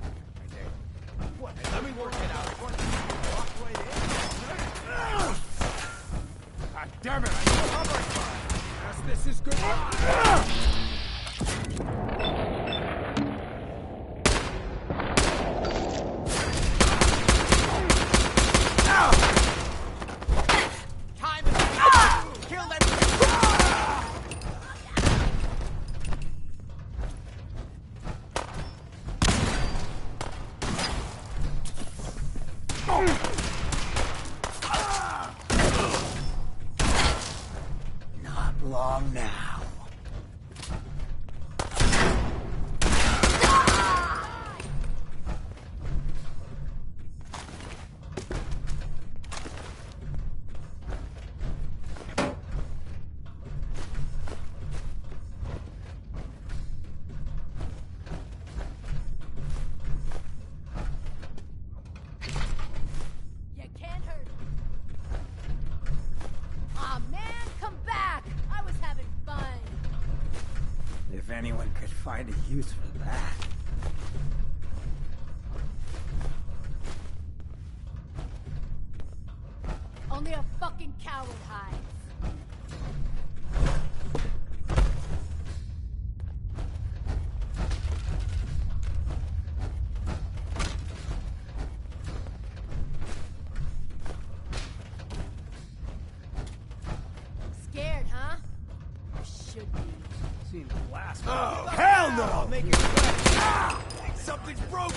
Speaker 16: Right there. What? Hey, let me work it out. Walk right in. God damn it, I need cover fire. Yes, this is good.
Speaker 6: Time is kill them. long now.
Speaker 12: You can't hurt me. Aw, man, come back! I was having fun.
Speaker 5: If anyone could find a use for that.
Speaker 12: Only a fucking coward hides. Scared, huh? You should be.
Speaker 5: Seen the last
Speaker 16: Oh, hell no! Make it quick. Ah! Something's broken!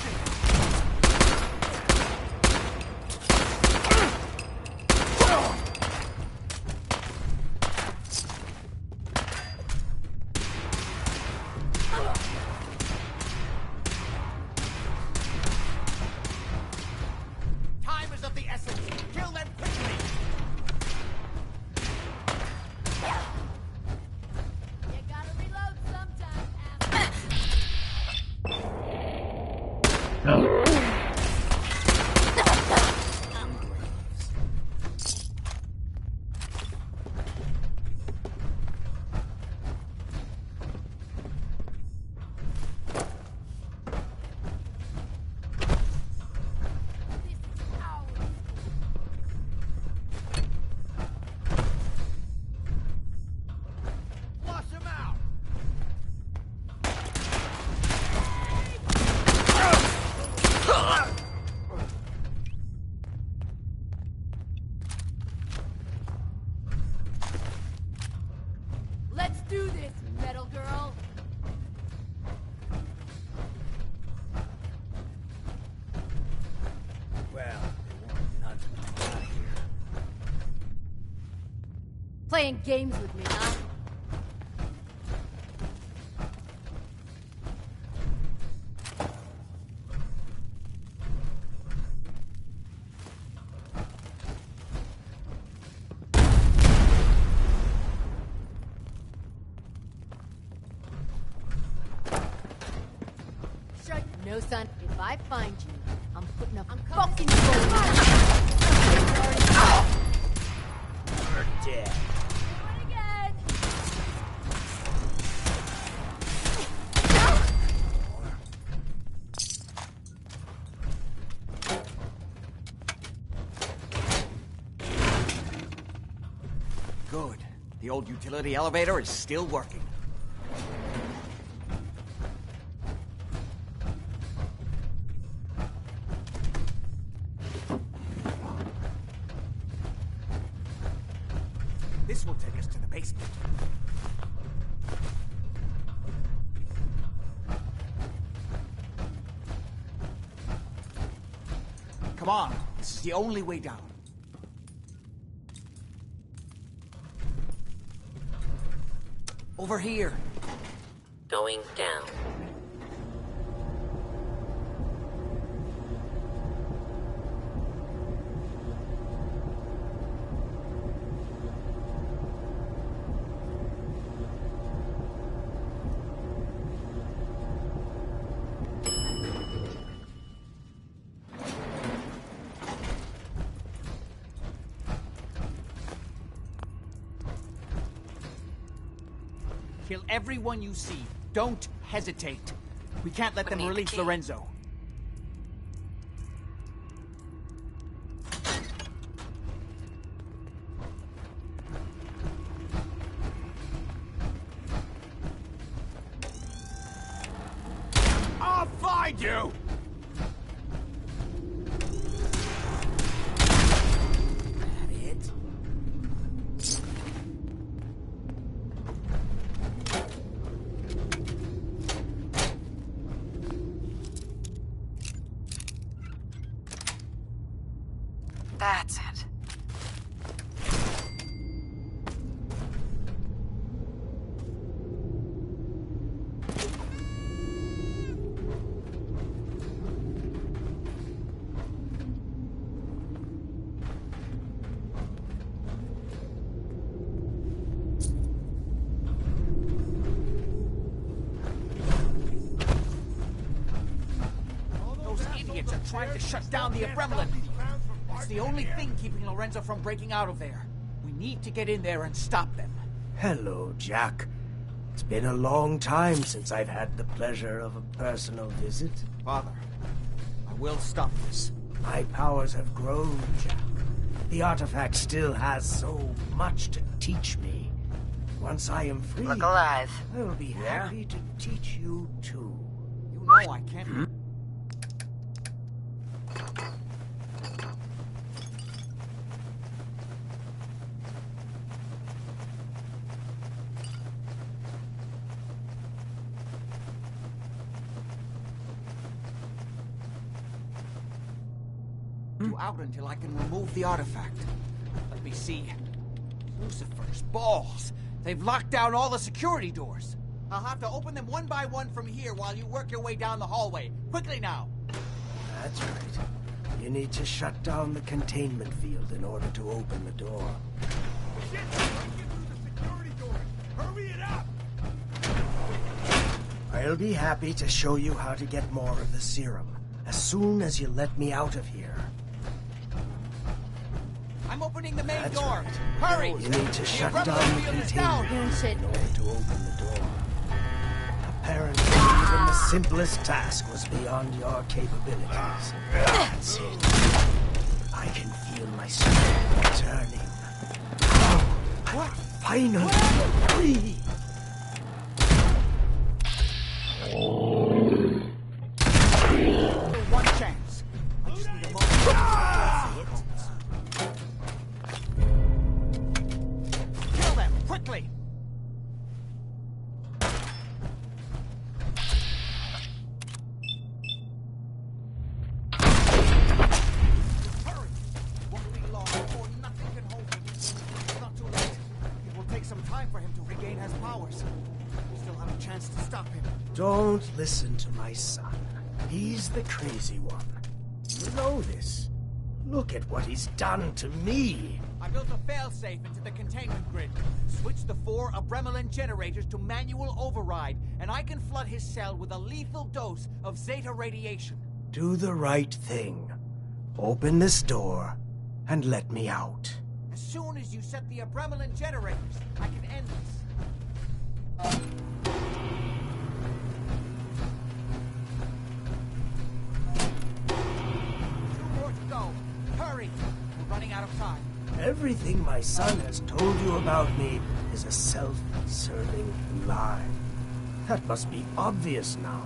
Speaker 6: Time is of the essence. Kill them quickly.
Speaker 12: You gotta reload sometime,
Speaker 16: Flush him out!
Speaker 12: Let's do this, metal girl.
Speaker 5: Well, they weren't nuts when I got here.
Speaker 12: Playing games with me, huh? Shut. No, son. If I find you, I'm putting a fucking
Speaker 5: We're dead.
Speaker 12: again.
Speaker 6: Good. The old utility elevator is still working. This will take us to the basement. Come on, this is the only way down. Over here.
Speaker 11: Going down.
Speaker 6: Kill everyone you see. Don't hesitate. We can't let
Speaker 2: We
Speaker 6: them
Speaker 2: need the
Speaker 6: release
Speaker 2: key.
Speaker 6: Lorenzo.
Speaker 16: I'll find you!
Speaker 6: That it?
Speaker 2: That's it.
Speaker 6: trying to shut down the Abremlin. It's the only thing keeping Lorenzo from breaking out of there. We need to get in there and stop them.
Speaker 17: Hello, Jack. It's been a long time since I've had the pleasure of a personal visit.
Speaker 6: Father, I will stop this.
Speaker 17: My powers have grown, Jack. The artifact still has so much to teach me. Once I am free,
Speaker 2: Look alive.
Speaker 17: I will be happy to teach you too.
Speaker 6: You know I can't... you out until I can remove the artifact. Let me see. Lucifer's balls. They've locked down all the security doors. I'll have to open them one by one from here while you work your way down the hallway. Quickly now.
Speaker 17: That's right. You need to shut down the containment field in order to open the door.
Speaker 16: Shit! Break it through the security doors! Hurry it up!
Speaker 17: I'll be happy to show you how to get more of the serum as soon as you let me out of here.
Speaker 6: I'm opening the main
Speaker 17: That's
Speaker 6: door.
Speaker 17: right.
Speaker 6: Hurry!
Speaker 17: You need to shut down the containment field in order to open the door. Apparently, even the simplest task was beyond your capabilities. That's it. I can feel my strength returning. I'm finally free.
Speaker 6: One chance. I just need a moment. Kill them, quickly! Hurry! Won't be long before nothing can hold him. It's not too late. It will take some time for him to regain his powers. We still have a chance to stop him.
Speaker 17: Don't listen to my son. He's the crazy one. You know this. Look at what he's done to me.
Speaker 6: I built a failsafe into the containment grid. Switched the 4 Abremlin generators to manual override, and I can flood his cell with a lethal dose of Zeta radiation.
Speaker 17: Do the right thing. Open this door and let me out.
Speaker 6: As soon as you set the Abremlin generators, I can end this. 2 more to go. Hurry! We're running out of time.
Speaker 17: Everything my son has told you about me is a self-serving lie. That must be obvious now.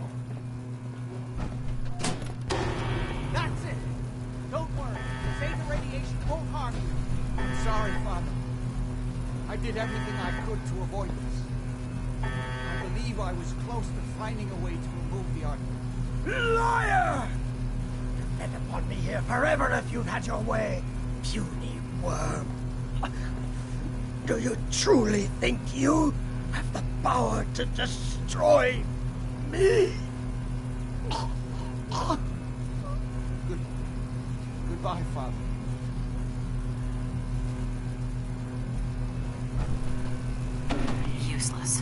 Speaker 6: That's it! Don't worry, the Zeta radiation won't harm you. I'm sorry, Father. I did everything I could to avoid this. I believe I was close to finding a way to remove the artifact.
Speaker 17: Liar! You'd fed upon me here forever if you'd had your way, puny worm. Do you truly think you have the power to destroy me?
Speaker 6: Goodbye, Father.
Speaker 2: Useless.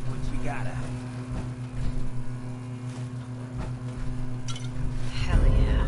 Speaker 17: What you gotta?
Speaker 2: Hell yeah.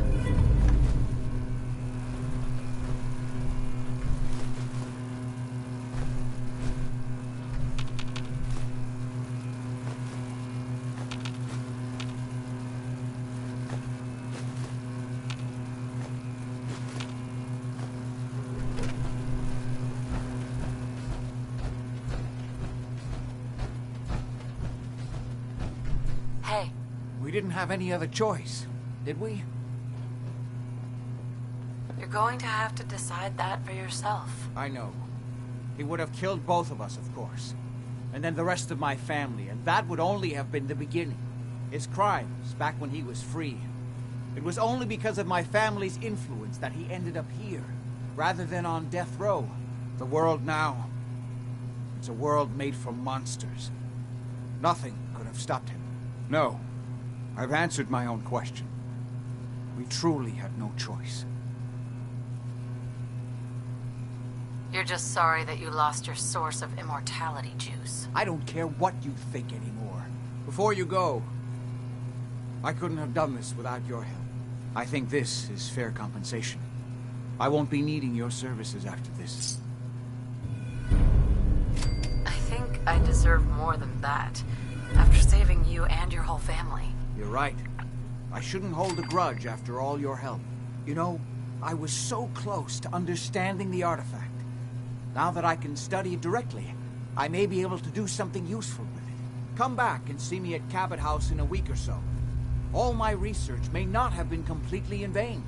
Speaker 2: Hey.
Speaker 6: We didn't have any other choice, did we?
Speaker 2: You're going to have to decide that for yourself.
Speaker 6: I know. He would have killed both of us, of course. And then the rest of my family, and that would only have been the beginning. His crimes, back when he was free. It was only because of my family's influence that he ended up here, rather than on death row. The world now, it's a world made for monsters. Nothing could have stopped him. No, I've answered my own question. We truly had no choice.
Speaker 2: You're just sorry that you lost your source of immortality juice.
Speaker 6: I don't care what you think anymore. Before you go, I couldn't have done this without your help. I think this is fair compensation. I won't be needing your services after this.
Speaker 2: I think I deserve more than that, after saving you and your whole family.
Speaker 6: You're right. I shouldn't hold a grudge after all your help. You know, I was so close to understanding the artifact. Now that I can study it directly, I may be able to do something useful with it. Come back and see me at Cabot House in a week or so. All my research may not have been completely in vain.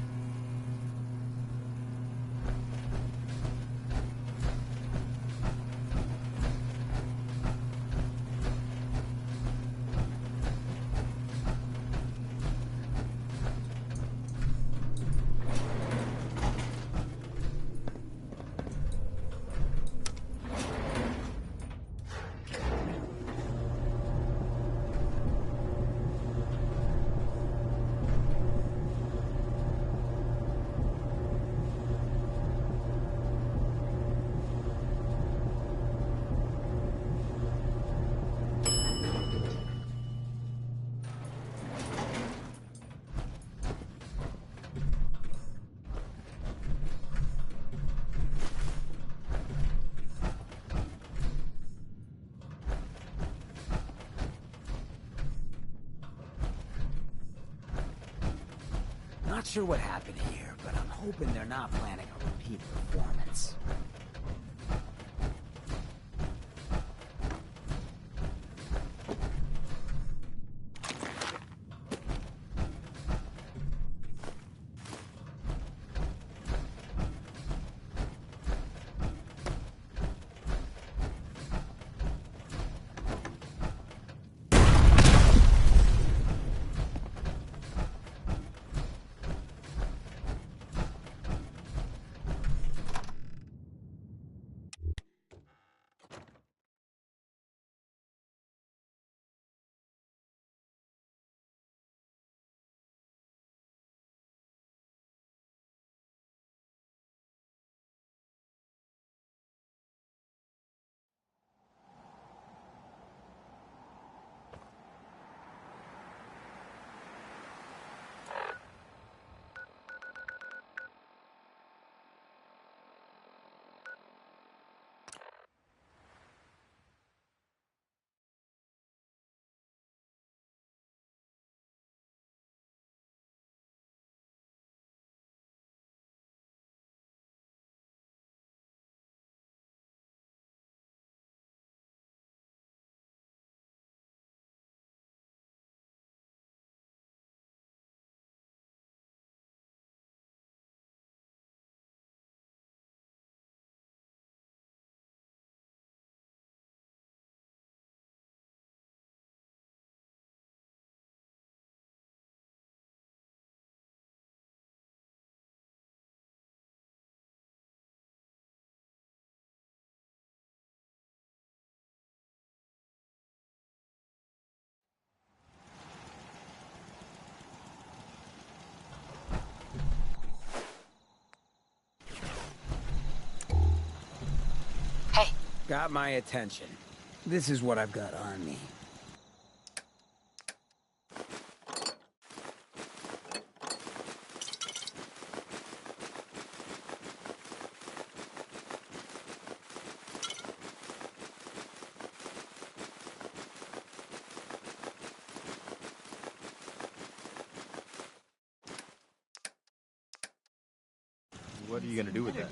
Speaker 5: Not sure what happened here, but I'm hoping they're not planning a repeat performance. Got my attention. This is what I've got on me.
Speaker 3: What are you gonna do with that?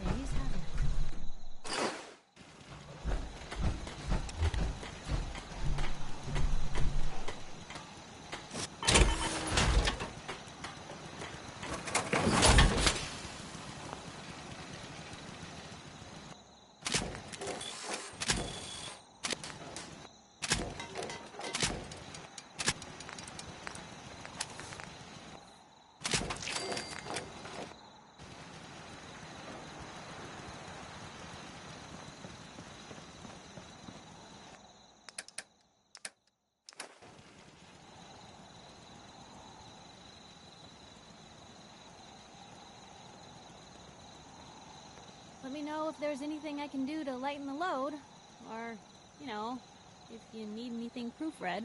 Speaker 13: me know if there's anything I can do to lighten the load. Or, you know, if you need anything proofread.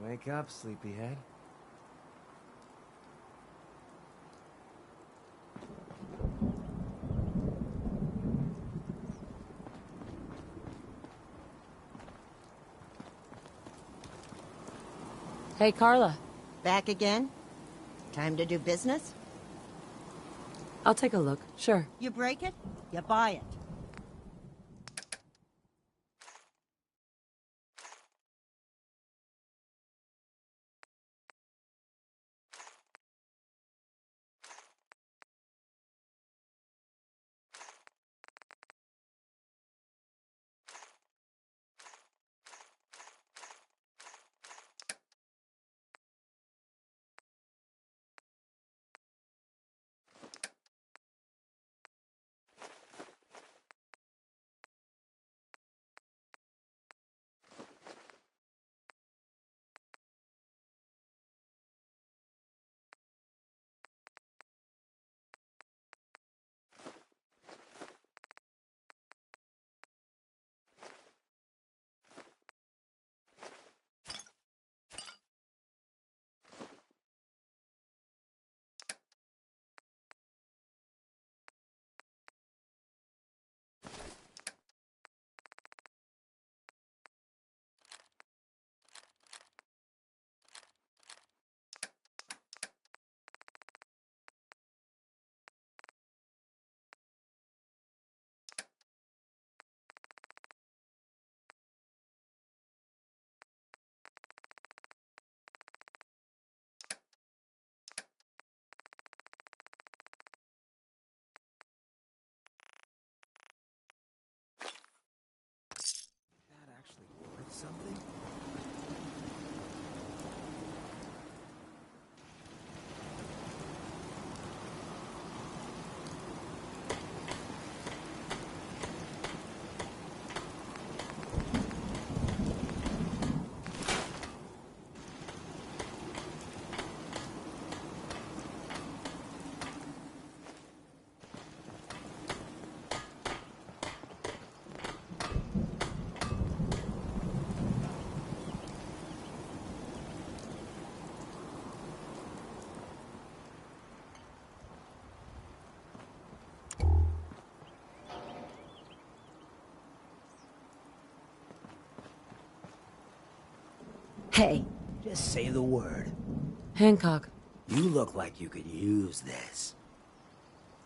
Speaker 18: Wake up, sleepyhead.
Speaker 19: Hey, Carla.
Speaker 20: Back again? Time to do business?
Speaker 19: I'll take a look, sure.
Speaker 20: You break it, you buy it.
Speaker 5: Something?
Speaker 17: Hey, just say the word.
Speaker 19: Hancock.
Speaker 17: You look like you could use this.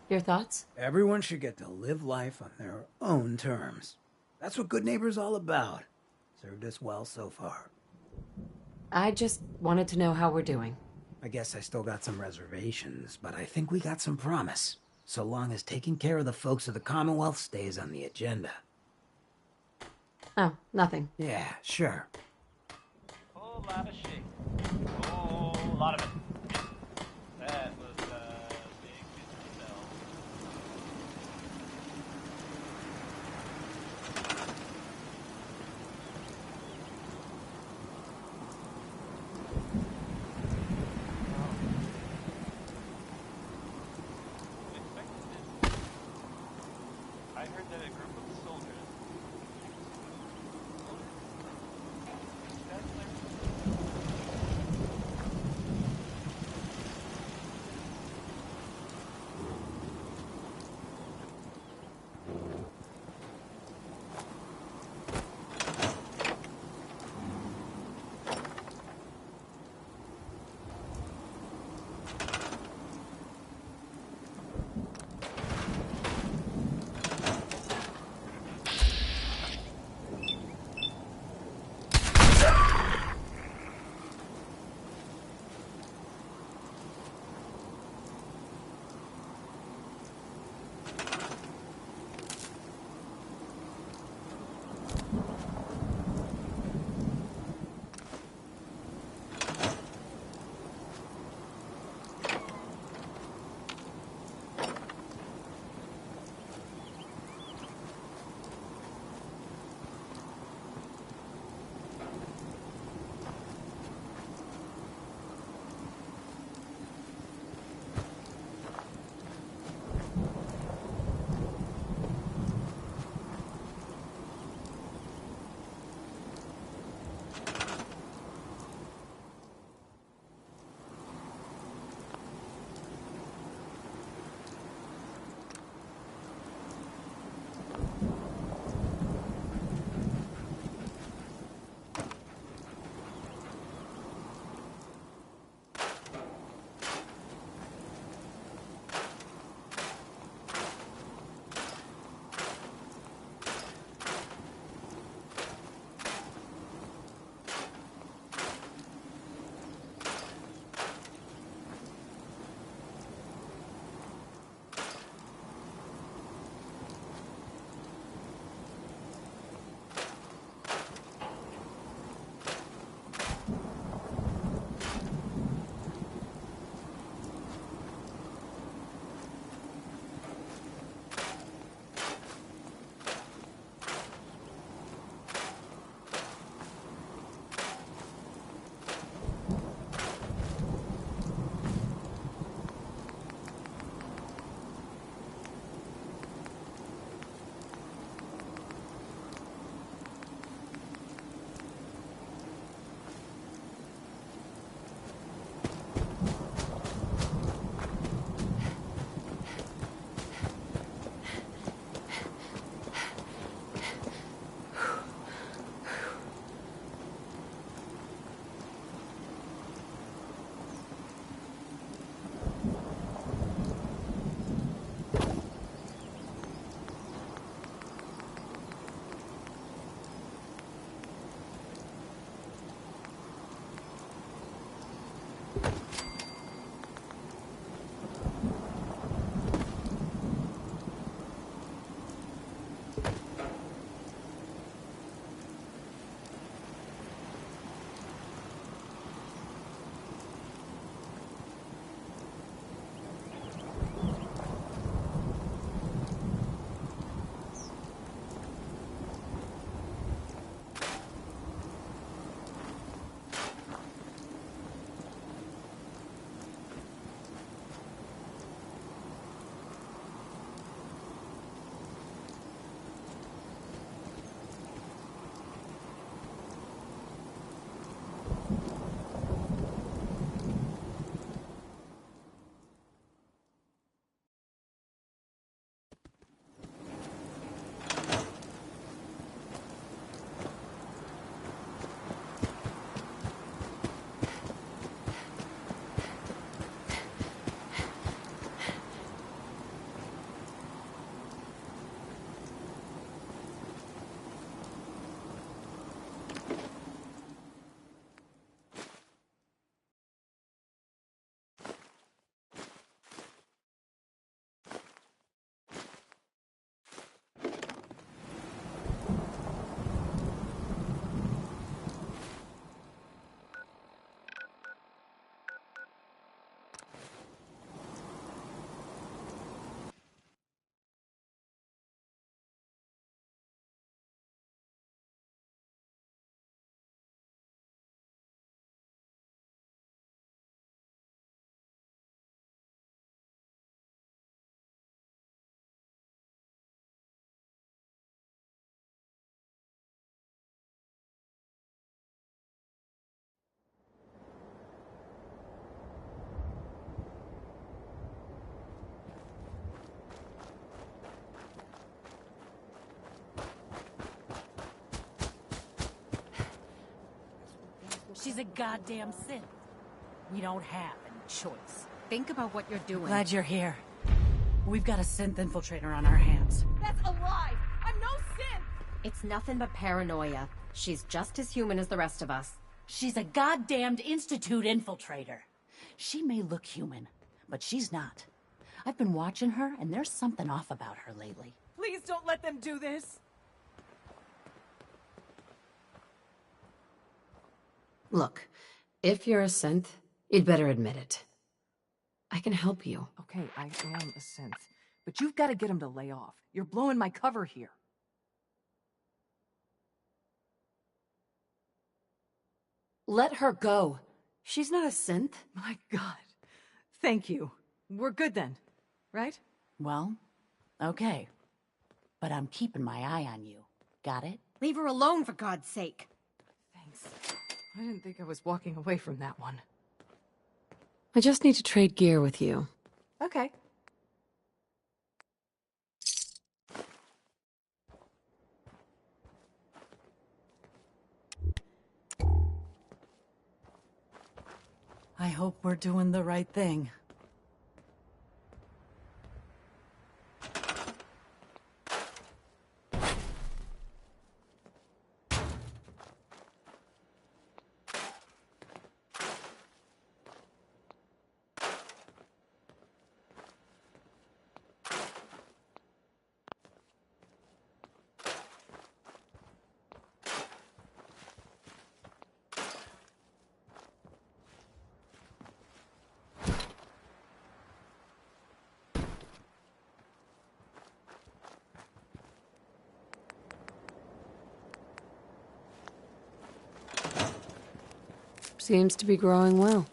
Speaker 19: Your thoughts?
Speaker 5: Everyone should get to live life on their own terms. That's what Good Neighbor's all about. Served us well so far.
Speaker 19: I just wanted to know how we're doing.
Speaker 5: I guess I still got some reservations, but I think we got some promise. So long as taking care of the folks of the Commonwealth stays on the agenda.
Speaker 19: Oh, nothing.
Speaker 5: Yeah, sure.
Speaker 10: Whole lot of shit. Whole lot of it. That was big business. I heard that a group of soldiers.
Speaker 14: She's a goddamn synth. We don't have any choice.
Speaker 19: Think about what you're doing.
Speaker 14: Glad you're here. We've got a synth infiltrator on our hands.
Speaker 19: That's a lie! I'm no synth! It's nothing but paranoia. She's just as human as the rest of us.
Speaker 14: She's a goddamned Institute infiltrator. She may look human, but she's not. I've been watching her, and there's something off about her lately.
Speaker 19: Please don't let them do this! Look, if you're a synth, you'd better admit it. I can help you.
Speaker 21: Okay, I am a synth. But you've got to get him to lay off. You're blowing my cover here.
Speaker 19: Let her go. She's not a synth.
Speaker 21: My God. Thank you. We're good then, right?
Speaker 14: Well, okay. But I'm keeping my eye on you. Got it?
Speaker 19: Leave her alone, for God's sake.
Speaker 21: Thanks. I didn't think I was walking away from that one.
Speaker 19: I just need to trade gear with you.
Speaker 21: Okay.
Speaker 14: I hope we're doing the right thing.
Speaker 19: Seems to be growing well.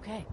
Speaker 14: Okay.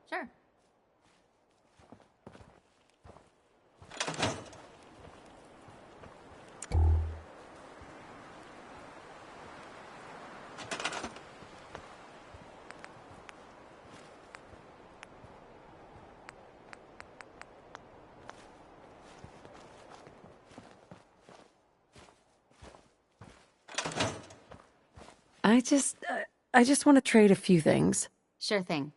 Speaker 12: Sure.
Speaker 2: I just want to trade a few things.
Speaker 1: Sure thing.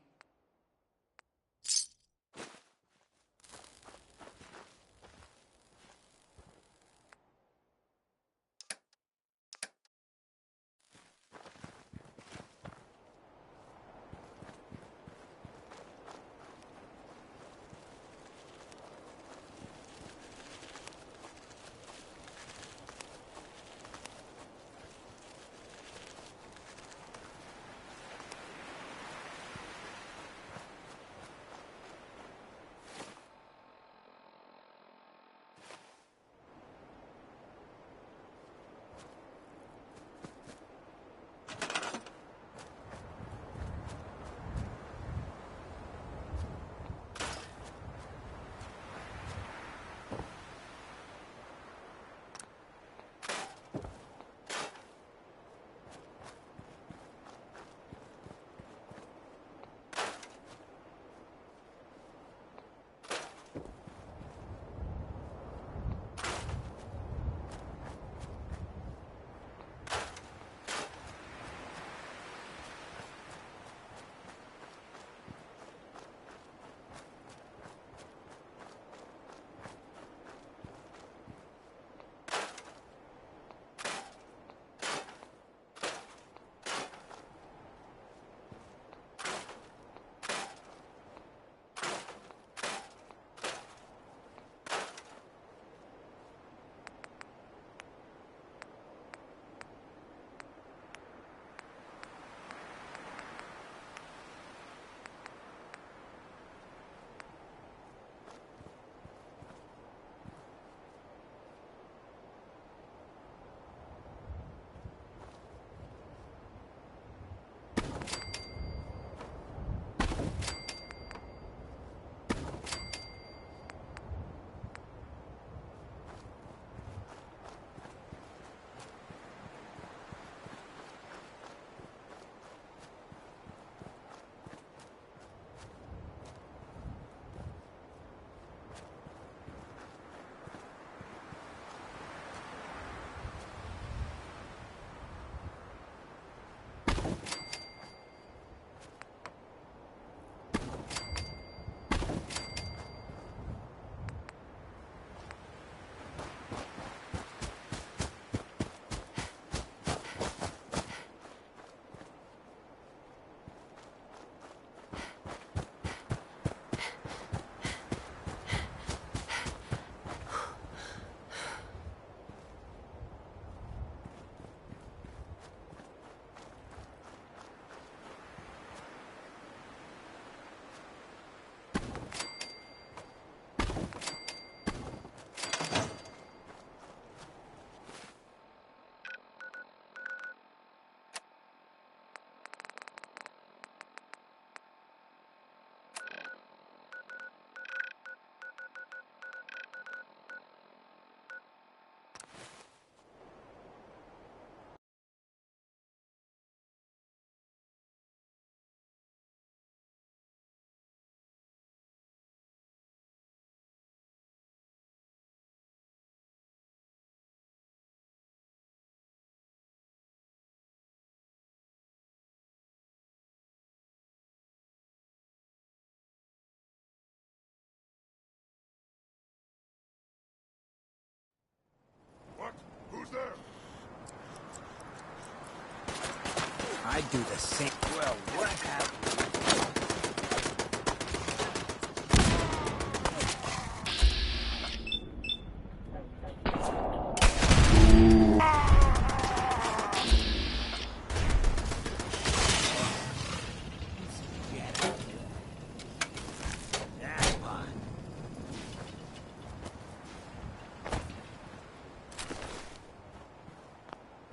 Speaker 5: I'd do the same. Well, what happened?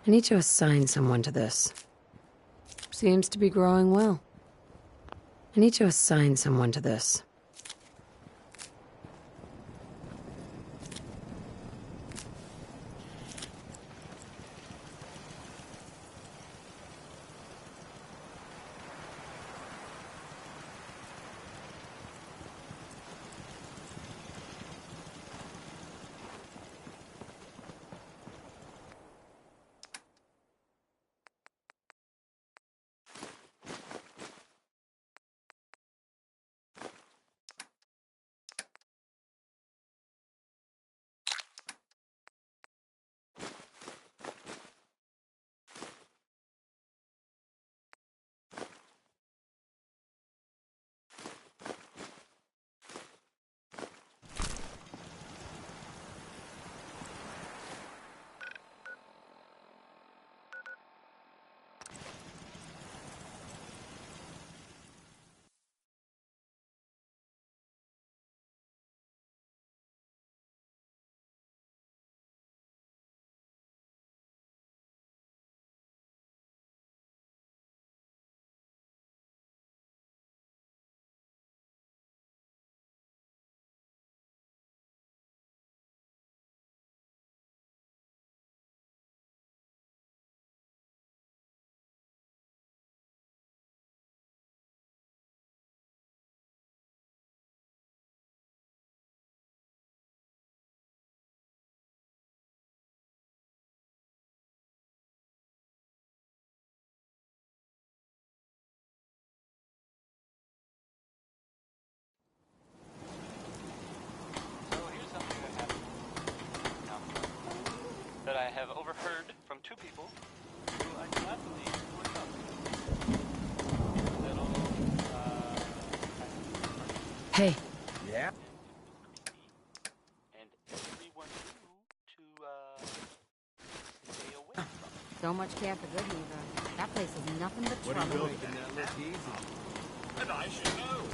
Speaker 2: I need to assign someone to this. Seems to be growing well. I need to assign someone to this.
Speaker 10: That I have overheard from two people who I do not believe would come.
Speaker 2: Hey.
Speaker 5: Yeah?
Speaker 10: And everyone to stay away from.
Speaker 19: So much care for good neither. That place is nothing but
Speaker 18: What are you
Speaker 19: trouble.
Speaker 18: making that look easy?
Speaker 10: And I should know.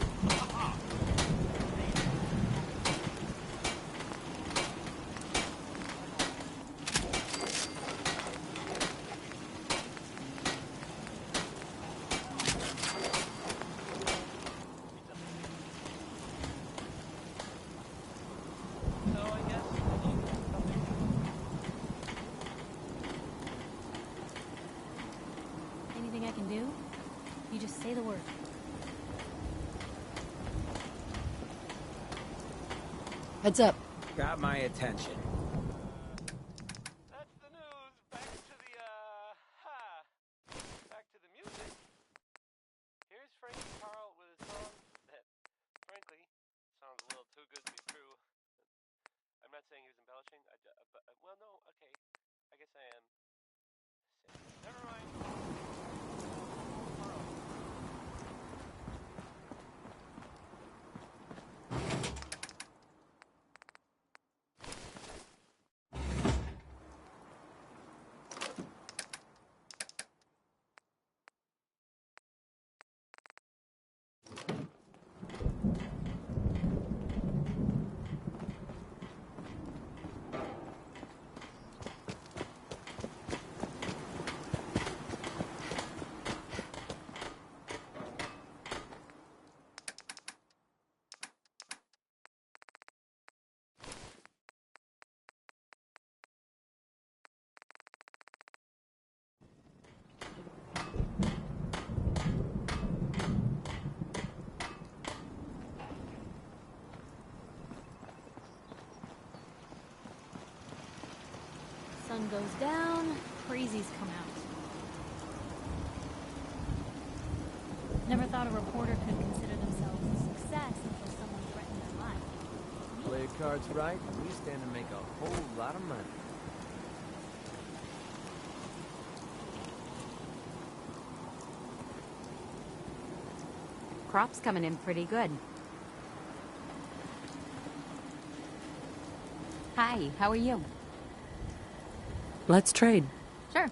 Speaker 13: Anything I can do? You just say the word.
Speaker 2: Heads up.
Speaker 5: Got my attention.
Speaker 10: That's the news. Back to the music. Here's Frankie Carl with a song that, frankly, sounds a little too good to be true. I'm not saying he was embellishing. Well, no, okay. I guess I am. Never mind.
Speaker 13: Sun goes down, crazies come out. Never thought a reporter could consider themselves a success until someone threatened their life.
Speaker 18: Play your cards right, and we stand to make a whole lot of money.
Speaker 19: crop's coming in pretty good. Hi, how are you?
Speaker 2: Let's trade.
Speaker 19: Sure.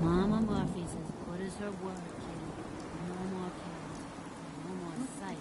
Speaker 15: Mama Murphy says good as her word, kid. No more cows. No more sight.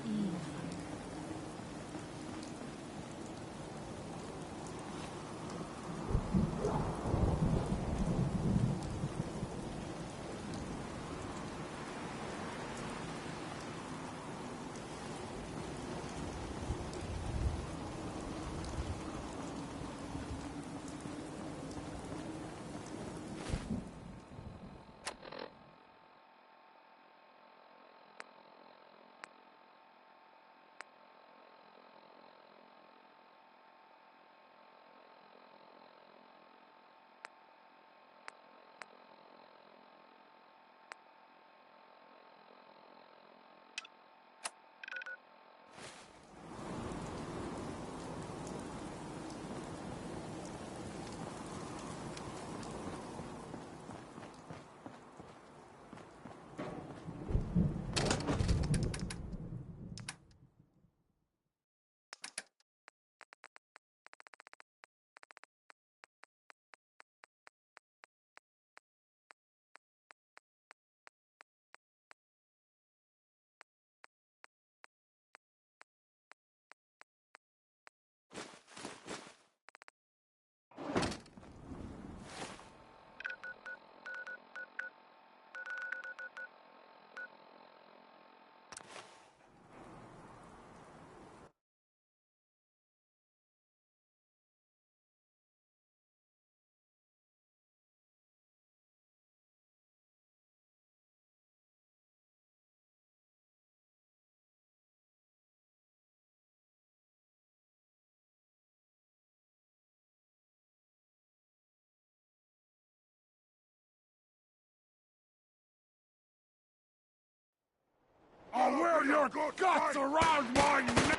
Speaker 8: I'll wear your guts around my neck!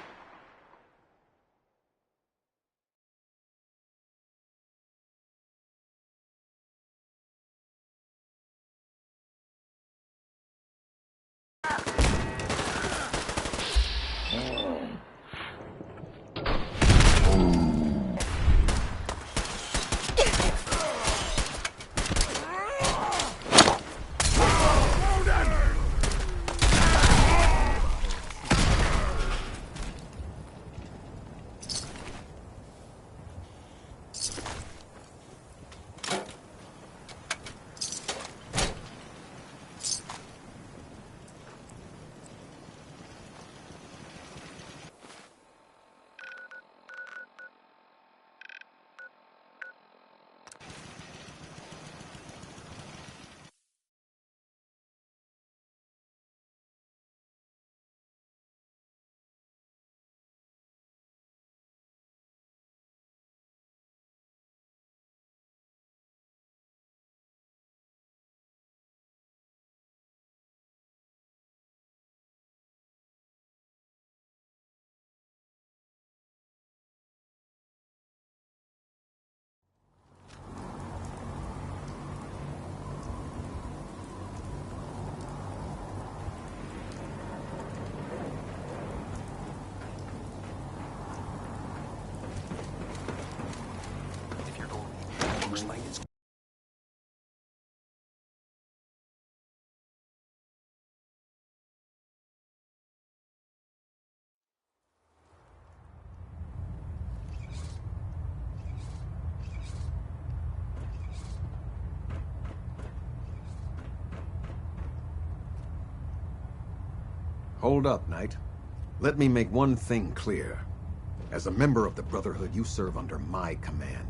Speaker 22: Hold up, Knight. Let me make one thing clear. As a member of the Brotherhood, you serve under my command.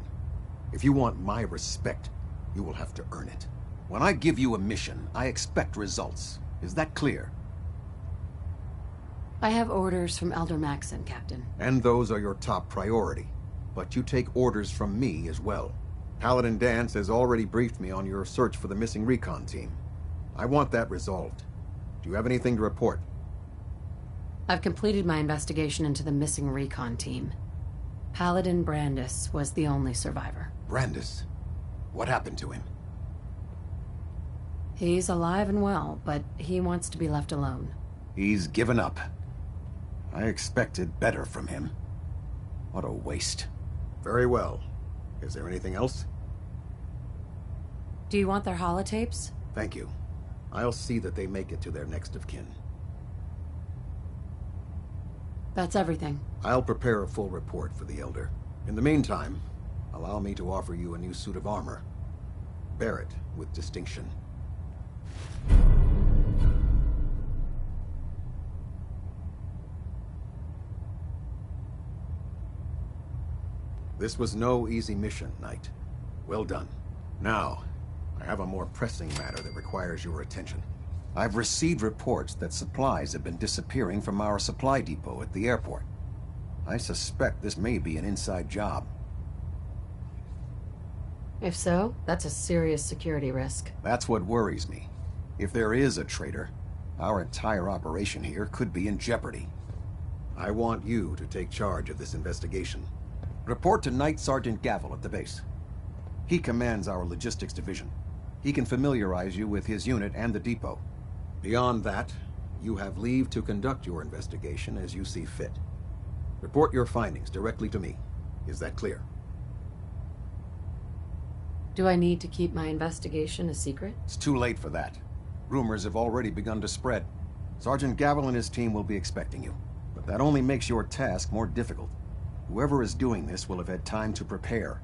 Speaker 22: If you want my respect, you will have to earn it. When I give you a mission, I expect results. Is that clear?
Speaker 2: I have orders from Elder Maxon, Captain.
Speaker 22: And those are your top priority. But you take orders from me as well. Paladin Danse has already briefed me on your search for the missing recon team. I want that resolved. Do you have anything to report?
Speaker 2: I've completed my investigation into the missing recon team. Paladin Brandis was the only survivor.
Speaker 22: Brandis? What happened to him?
Speaker 2: He's alive and well, but he wants to be left alone.
Speaker 22: He's given up. I expected better from him. What a waste. Very well. Is there anything else?
Speaker 2: Do you want their holotapes?
Speaker 22: Thank you. I'll see that they make it to their next of kin.
Speaker 2: That's everything.
Speaker 22: I'll prepare a full report for the Elder. In the meantime, allow me to offer you a new suit of armor. Bear it with distinction. This was no easy mission, Knight. Well done. Now, I have a more pressing matter that requires your attention. I've received reports that supplies have been disappearing from our supply depot at the airport. I suspect this may be an inside job.
Speaker 2: If so, that's a serious security risk.
Speaker 22: That's what worries me. If there is a traitor, our entire operation here could be in jeopardy. I want you to take charge of this investigation. Report to Knight Sergeant Gavel at the base. He commands our logistics division. He can familiarize you with his unit and the depot. Beyond that, you have leave to conduct your investigation as you see fit. Report your findings directly to me. Is that clear?
Speaker 2: Do I need to keep my investigation a secret?
Speaker 22: It's too late for that. Rumors have already begun to spread. Sergeant Gavel and his team will be expecting you. But that only makes your task more difficult. Whoever is doing this will have had time to prepare.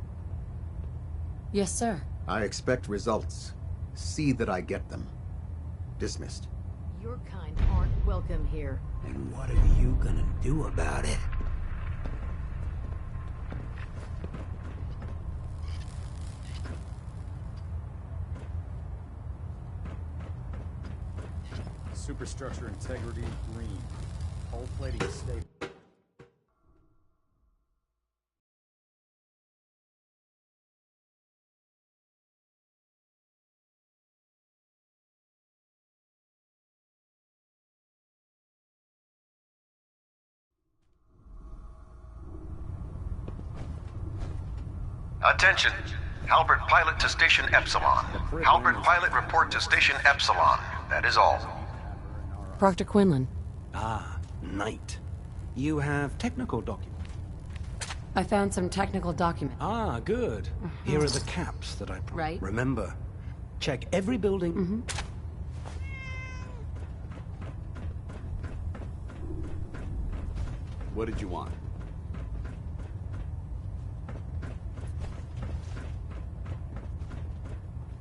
Speaker 2: Yes, sir.
Speaker 22: I expect results. See that I get them. Dismissed.
Speaker 12: Your kind aren't welcome here.
Speaker 9: And what are you gonna do about it?
Speaker 18: Superstructure integrity green. Hull plating stable.
Speaker 22: Attention. Halbert Pilot to Station Epsilon. Halbert Pilot report to Station Epsilon. That is all.
Speaker 2: Proctor Quinlan.
Speaker 17: Ah, Knight. You have technical documents.
Speaker 2: I found some technical documents.
Speaker 17: Ah, good. Here are the caps that I
Speaker 2: Right.
Speaker 17: Remember, check every building.
Speaker 4: What did you want?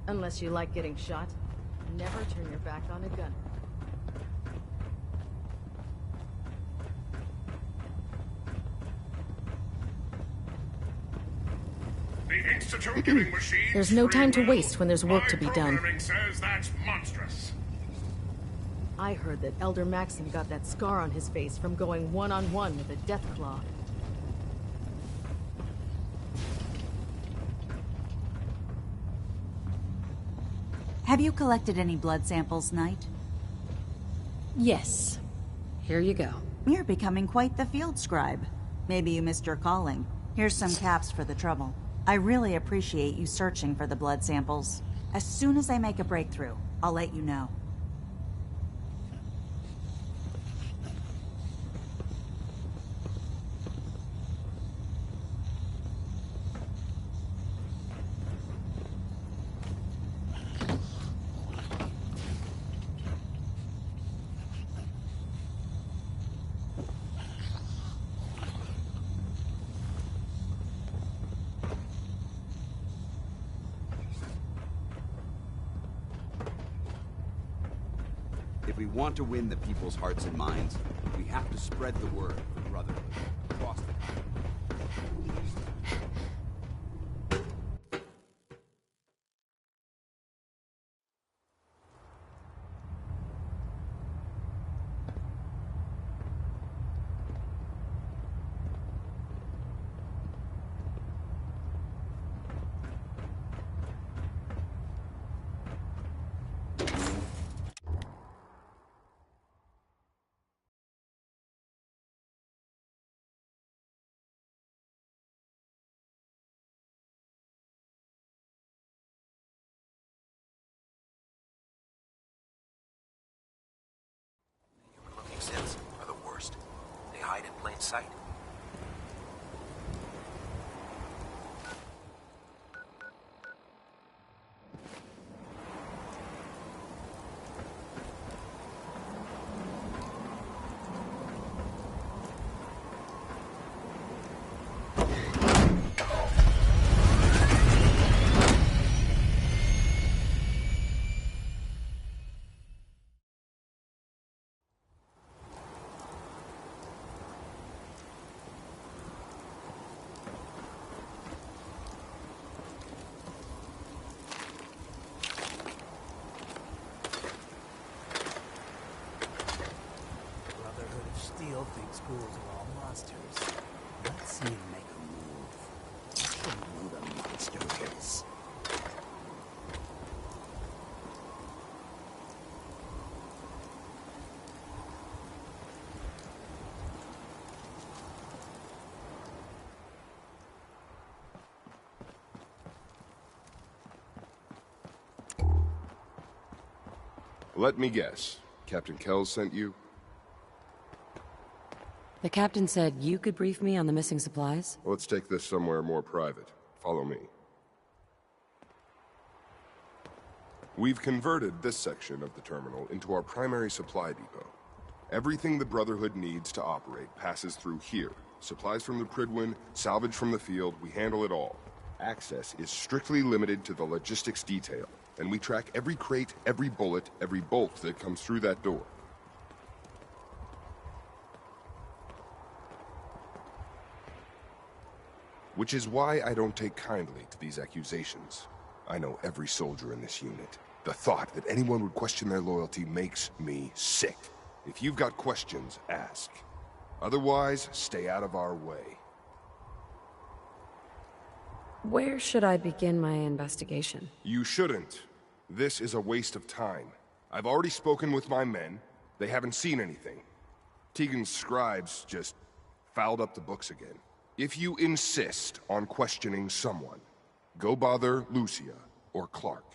Speaker 12: Unless you like getting shot, never turn your back on a gun.
Speaker 8: The Institute giving machines.
Speaker 12: There's no time to waste when there's work to be done.
Speaker 8: Programming says that's monstrous.
Speaker 12: I heard that Elder Maxim got that scar on his face from going one-on-one with a Deathclaw.
Speaker 7: Have you collected any blood samples, Knight?
Speaker 2: Yes. Here you go.
Speaker 7: You're becoming quite the field scribe. Maybe you missed your calling. Here's some caps for the trouble. I really appreciate you searching for the blood samples. As soon as I make a breakthrough, I'll let you know.
Speaker 4: If we want to win the people's hearts and minds, we have to spread the word for brotherhood across the country.
Speaker 17: sight.
Speaker 9: Steel thinks ghouls are all monsters. Let's see him make a move. Show him who the monster is.
Speaker 11: Let me guess. Captain Kells sent you?
Speaker 2: The captain said you could brief me on the missing supplies?
Speaker 11: Let's take this somewhere more private. Follow me. We've converted this section of the terminal into our primary supply depot. Everything the Brotherhood needs to operate passes through here. Supplies from the Prydwen, salvage from the field, we handle it all. Access is strictly limited to the logistics detail, and we track every crate, every bullet, every bolt that comes through that door. Which is why I don't take kindly to these accusations. I know every soldier in this unit. The thought that anyone would question their loyalty makes me sick. If you've got questions, ask. Otherwise, stay out of our way.
Speaker 2: Where should I begin my investigation?
Speaker 11: You shouldn't. This is a waste of time. I've already spoken with my men. They haven't seen anything. Tegan's scribes just fouled up the books again. If you insist on questioning someone, go bother Lucia or Clark.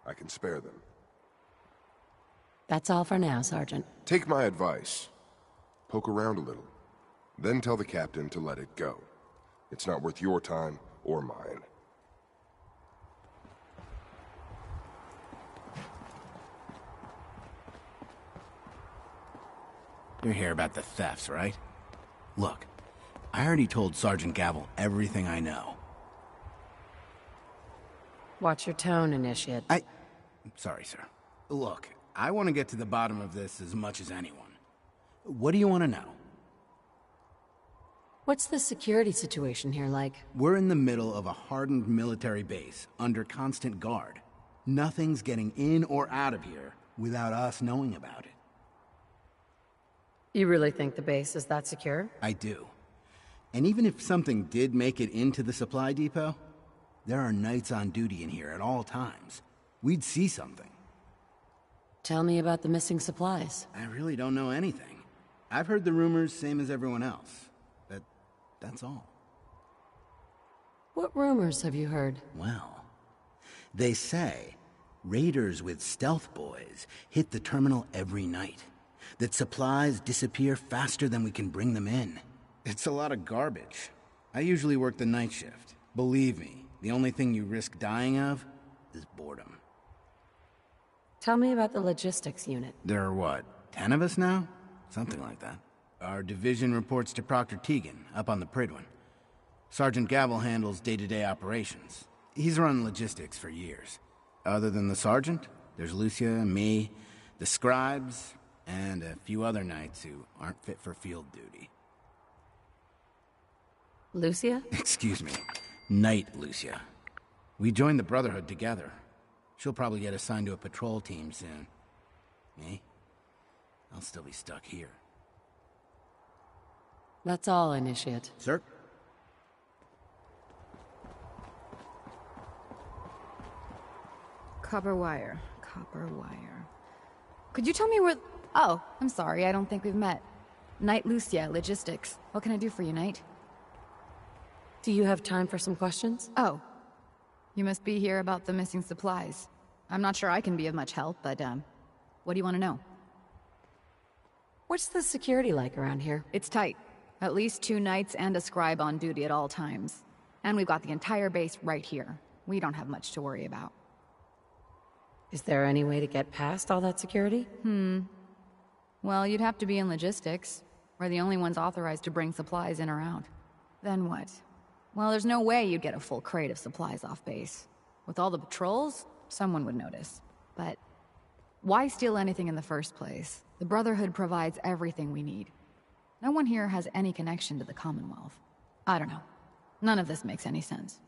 Speaker 11: I can spare them.
Speaker 2: That's all for now, Sergeant.
Speaker 11: Take my advice. Poke around a little. Then tell the captain to let it go. It's not worth your time or mine.
Speaker 16: You're here about the thefts, right? Look. I already told Sergeant Gavel everything I know.
Speaker 2: Watch your tone, Initiate.
Speaker 16: Sorry, sir. Look, I want to get to the bottom of this as much as anyone. What do you want to know?
Speaker 2: What's the security situation here like?
Speaker 16: We're in the middle of a hardened military base, under constant guard. Nothing's getting in or out of here without us knowing about it.
Speaker 2: You really think the base is that secure?
Speaker 16: I do. And even if something did make it into the supply depot, there are knights on duty in here at all times. We'd see something.
Speaker 2: Tell me about the missing supplies.
Speaker 16: I really don't know anything. I've heard the rumors, same as everyone else. But that's all.
Speaker 2: What rumors have you heard?
Speaker 16: Well, they say raiders with stealth boys hit the terminal every night. That supplies disappear faster than we can bring them in. It's a lot of garbage. I usually work the night shift. Believe me, the only thing you risk dying of is boredom.
Speaker 2: Tell me about the logistics unit.
Speaker 16: There are what, 10 of us now? Something like that. Our division reports to Proctor Tegan, up on the Prydwen. Sergeant Gavel handles day-to-day operations. He's run logistics for years. Other than the sergeant, there's Lucia, me, the scribes, and a few other knights who aren't fit for field duty.
Speaker 2: Lucia?
Speaker 16: Excuse me. Knight Lucia. We joined the Brotherhood together. She'll probably get assigned to a patrol team soon. Me? I'll still be stuck here.
Speaker 2: That's all, Initiate.
Speaker 16: Sir?
Speaker 23: Copper wire. Copper wire. Could you tell me where... Oh, I'm sorry, I don't think we've met. Knight Lucia, Logistics. What can I do for you, Knight?
Speaker 2: Do you have time for some questions?
Speaker 23: Oh. You must be here about the missing supplies. I'm not sure I can be of much help, but, what do you want to know?
Speaker 2: What's the security like around here?
Speaker 23: It's tight. At least 2 knights and a scribe on duty at all times. And we've got the entire base right here. We don't have much to worry about.
Speaker 2: Is there any way to get past all that security?
Speaker 23: Well, you'd have to be in logistics. We're the only ones authorized to bring supplies in or out. Then what? Well, there's no way you'd get a full crate of supplies off base. With all the patrols, someone would notice. But why steal anything in the first place? The Brotherhood provides everything we need. No one here has any connection to the Commonwealth. I don't know. None of this makes any sense.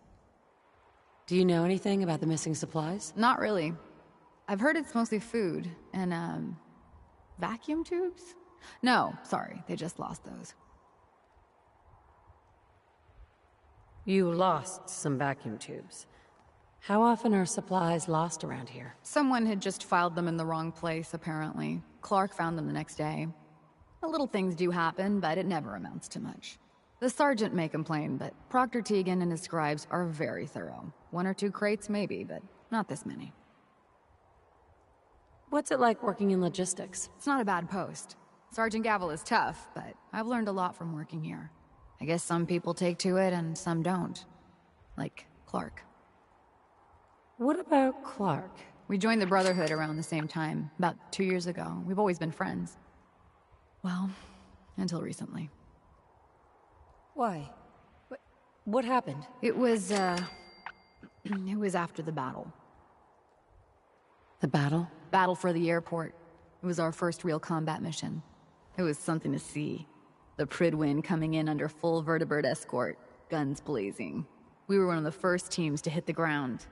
Speaker 2: Do you know anything about the missing supplies?
Speaker 23: Not really. I've heard it's mostly food and, vacuum tubes? No, sorry, they just lost those.
Speaker 2: You lost some vacuum tubes. How often are supplies lost around here?
Speaker 23: Someone had just filed them in the wrong place, apparently. Clark found them the next day. The little things do happen, but it never amounts to much. The sergeant may complain, but Proctor Tegan and his scribes are very thorough. 1 or 2 crates, maybe, but not this many.
Speaker 2: What's it like working in logistics?
Speaker 23: It's not a bad post. Sergeant Gavel is tough, but I've learned a lot from working here. I guess some people take to it and some don't. Like Clark.
Speaker 2: What about Clark?
Speaker 23: We joined the Brotherhood around the same time, about 2 years ago. We've always been friends. Well, until recently.
Speaker 2: Why? What happened?
Speaker 23: It was after the battle.
Speaker 2: The battle?
Speaker 23: Battle for the airport. It was our first real combat mission. It was something to see. The Prydwen coming in under full vertibird escort, guns blazing. We were one of the first teams to hit the ground.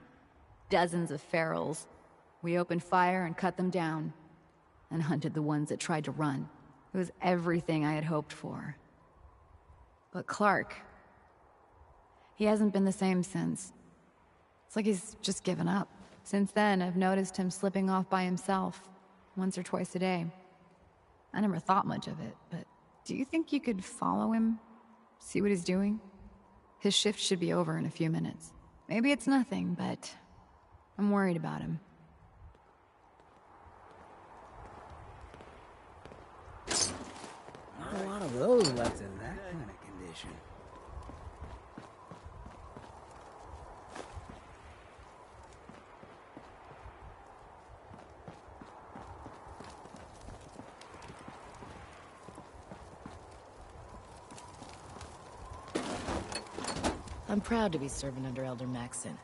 Speaker 23: Dozens of ferals. We opened fire and cut them down, and hunted the ones that tried to run. It was everything I had hoped for. But Clark, he hasn't been the same since. It's like he's just given up. Since then, I've noticed him slipping off by himself, once or twice a day. I never thought much of it, but do you think you could follow him? See what he's doing? His shift should be over in a few minutes. Maybe it's nothing, but I'm worried about him.
Speaker 5: Not a lot of those left in that kind of condition.
Speaker 3: I'm proud to be serving under Elder Maxson.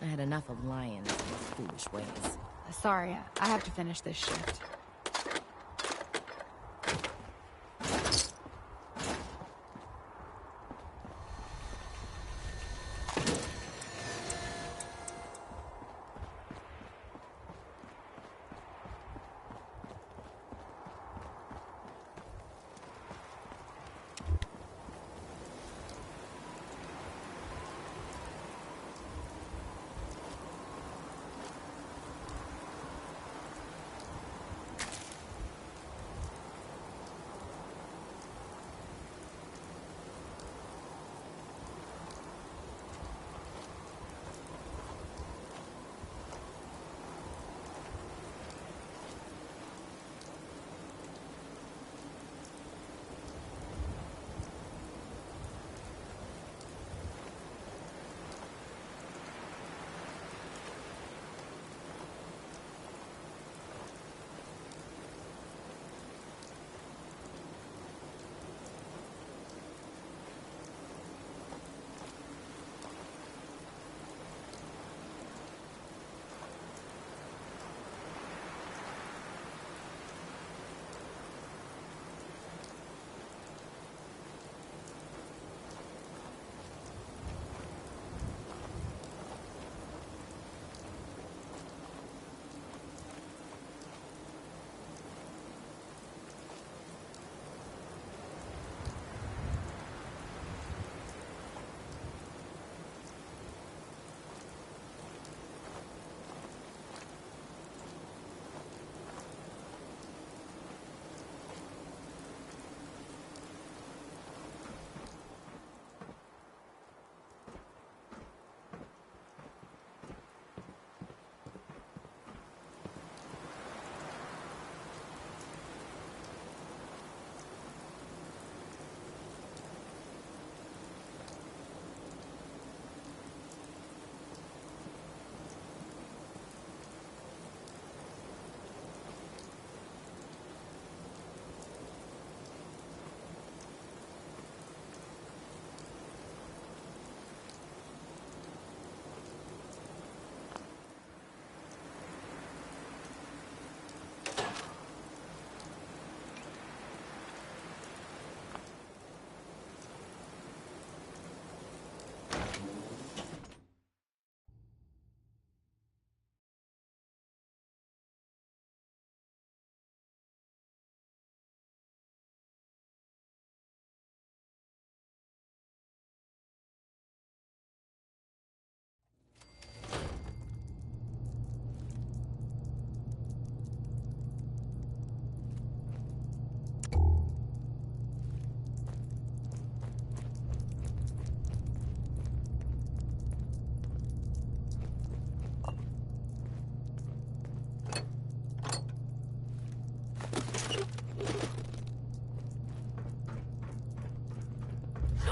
Speaker 3: I had enough of lions and their foolish ways.
Speaker 23: Sorry, I have to finish this shift.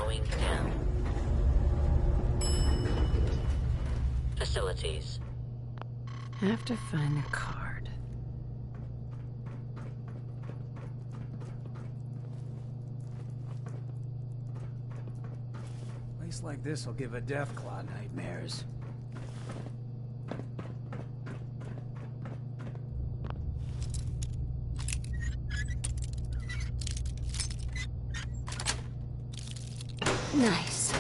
Speaker 6: slowing down. Facilities.
Speaker 2: Have to find the card.
Speaker 5: A place like this will give a Deathclaw nightmares.
Speaker 2: Nice.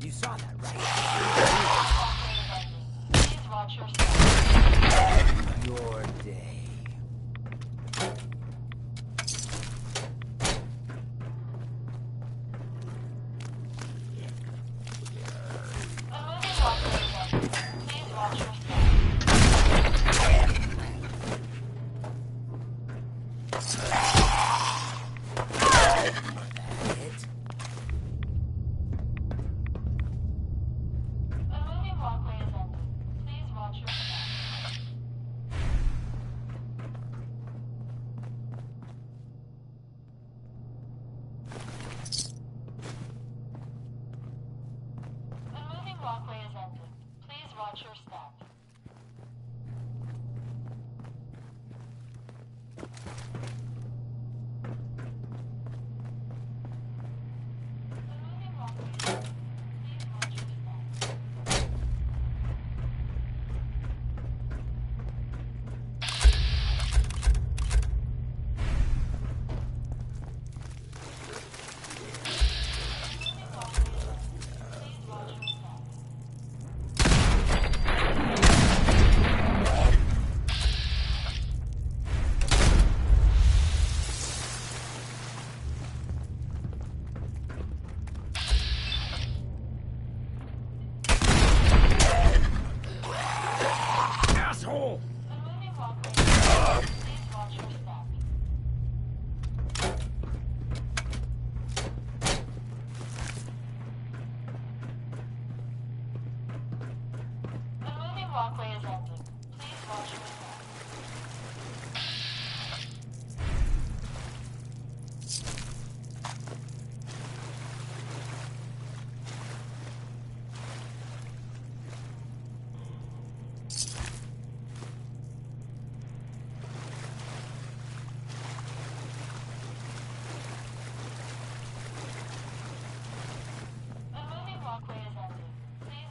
Speaker 5: You saw that, right?
Speaker 6: Please watch your step.
Speaker 5: Your day.
Speaker 6: Please watch your step. A moving walkway is ended. Please watch your step. A moving walkway is ended. Please watch your step.
Speaker 5: Asshole!
Speaker 6: The moving walkway is ended. Please watch your step. The moving walkway is ended. Please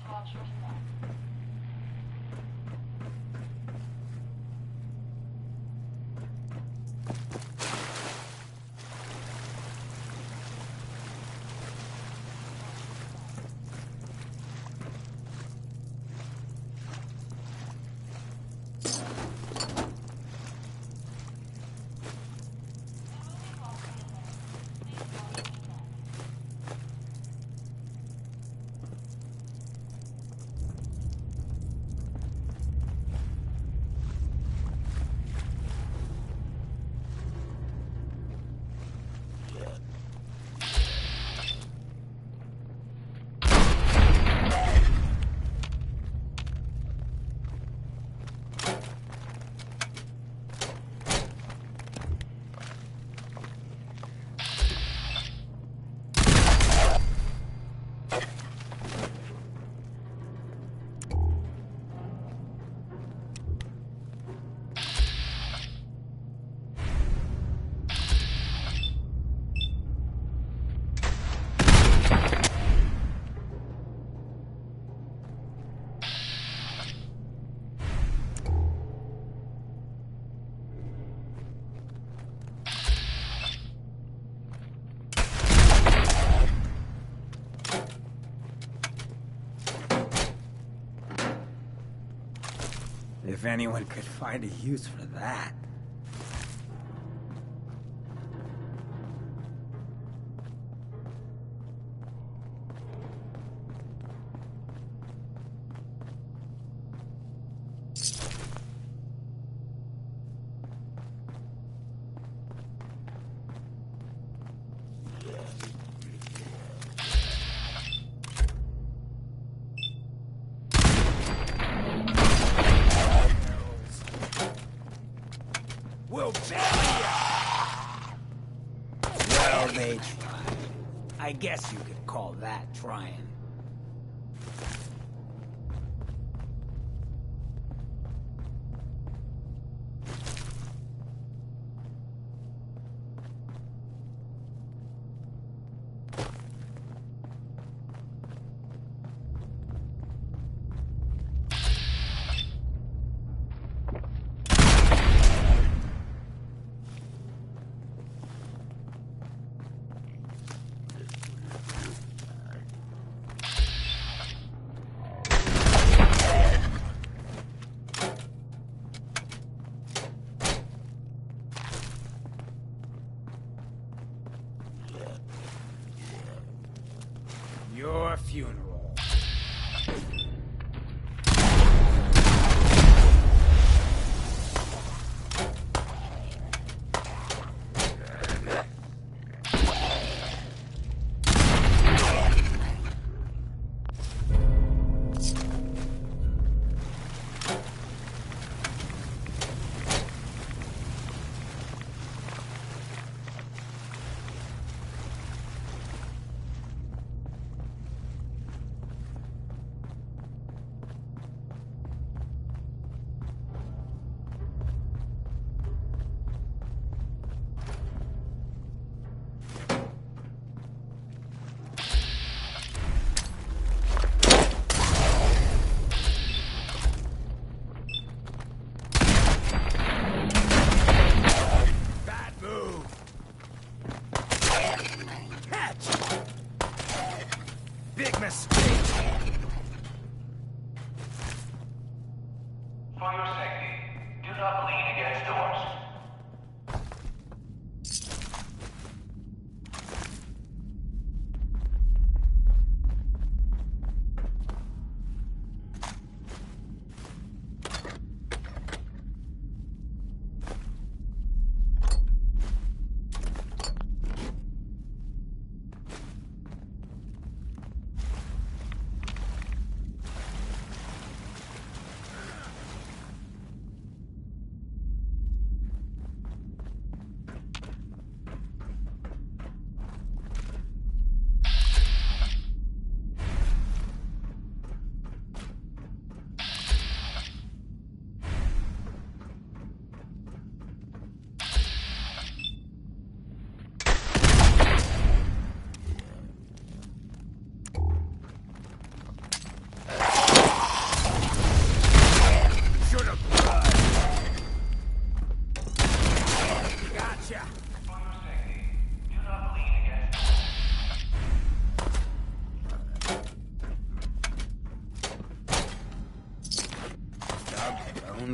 Speaker 6: watch your step.
Speaker 5: If anyone could find a use for that. We'll bury ya! Well, they tried. I guess you could call that trying. Your funeral. Big mistake.
Speaker 6: For your safety, do not lean against doors.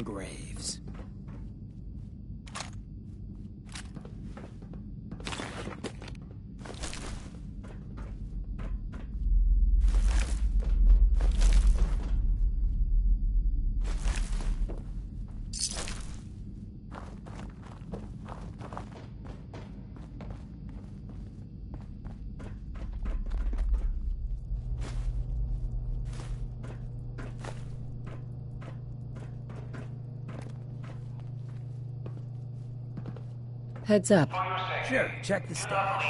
Speaker 5: Graves.
Speaker 2: Heads up.
Speaker 5: Sure, check the stash.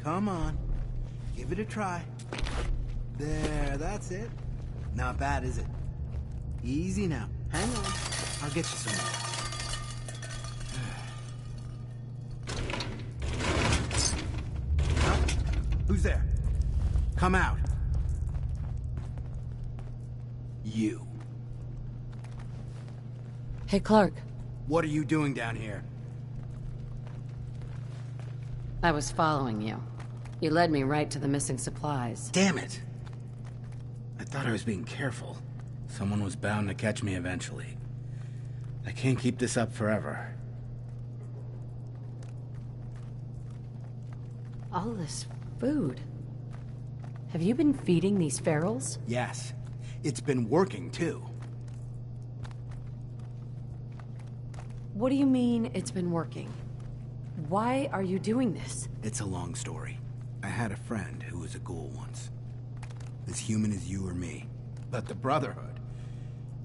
Speaker 16: Come on. Give it a try. There, that's it. Not bad, is it? Easy now. Hang on. I'll get you some more. Huh? Who's there? Come out. You.
Speaker 2: Hey, Clark.
Speaker 16: What are you doing down here?
Speaker 2: I was following you. You led me right to the missing supplies.
Speaker 16: Damn it! I thought I was being careful. Someone was bound to catch me eventually. I can't keep this up forever.
Speaker 2: All this food. Have you been feeding these ferals?
Speaker 16: Yes. It's been working, too.
Speaker 2: What do you mean, it's been working? Why are you doing this?
Speaker 16: It's a long story. I had a friend who was a ghoul once. As human as you or me. But the Brotherhood...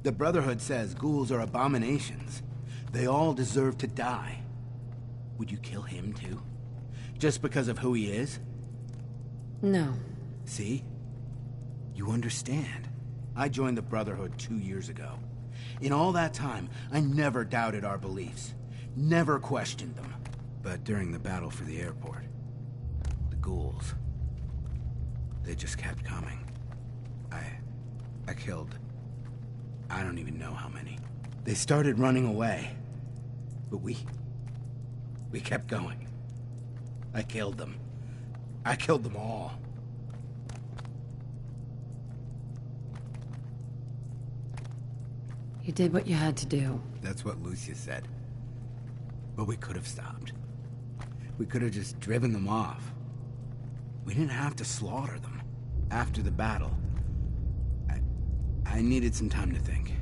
Speaker 16: The Brotherhood says ghouls are abominations. They all deserve to die. Would you kill him, too? Just because of who he is?
Speaker 2: No.
Speaker 16: See? You understand. I joined the Brotherhood 2 years ago. In all that time, I never doubted our beliefs. Never questioned them. But during the battle for the airport, the ghouls, they just kept coming. I killed... I don't even know how many. They started running away. But we kept going. I killed them. I killed them all.
Speaker 2: You did what you had to do.
Speaker 16: That's what Lucia said. But we could have stopped. We could have just driven them off. We didn't have to slaughter them. After the battle, I needed some time to think.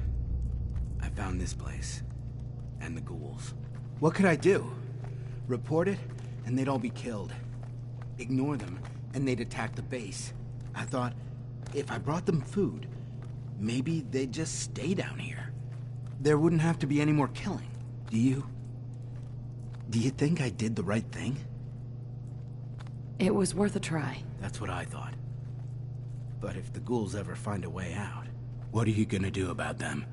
Speaker 16: I found this place. And the ghouls. What could I do? Report it, and they'd all be killed. Ignore them, and they'd attack the base. I thought, if I brought them food, maybe they'd just stay down here. There wouldn't have to be any more killing. Do you think I did the right thing?
Speaker 2: It was worth a try.
Speaker 16: That's what I thought. But if the ghouls ever find a way out, what are you gonna do about them?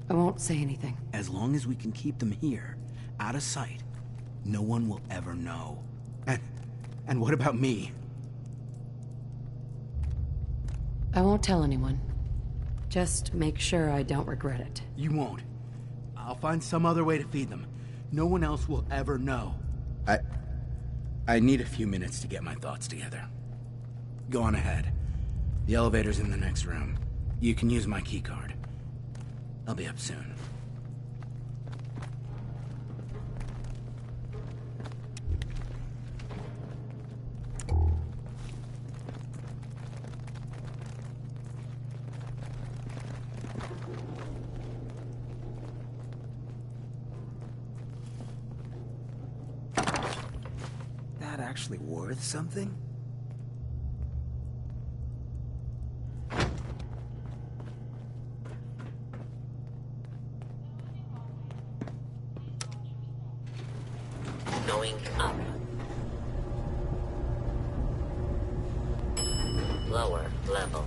Speaker 2: I won't say anything.
Speaker 16: As long as we can keep them here, out of sight, no one will ever know. And what about me?
Speaker 2: I won't tell anyone. Just make sure I don't regret it.
Speaker 16: You won't. I'll find some other way to feed them. No one else will ever know. I need a few minutes to get my thoughts together. Go on ahead. The elevator's in the next room. You can use my keycard. I'll be up soon.
Speaker 5: That actually worth something?
Speaker 14: Going up. Lower level.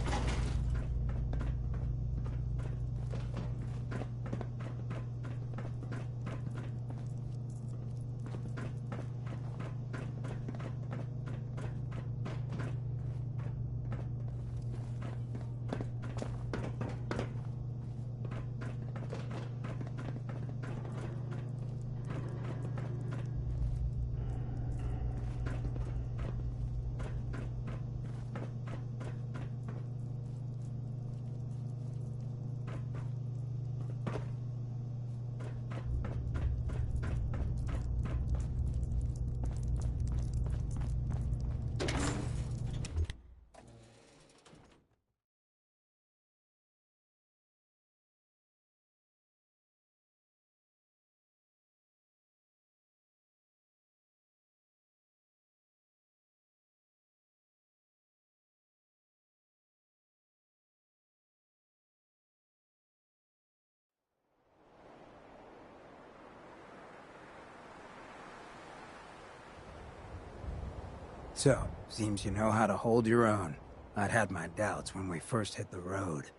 Speaker 5: So, seems you know how to hold your own. I'd had my doubts when we first hit the road.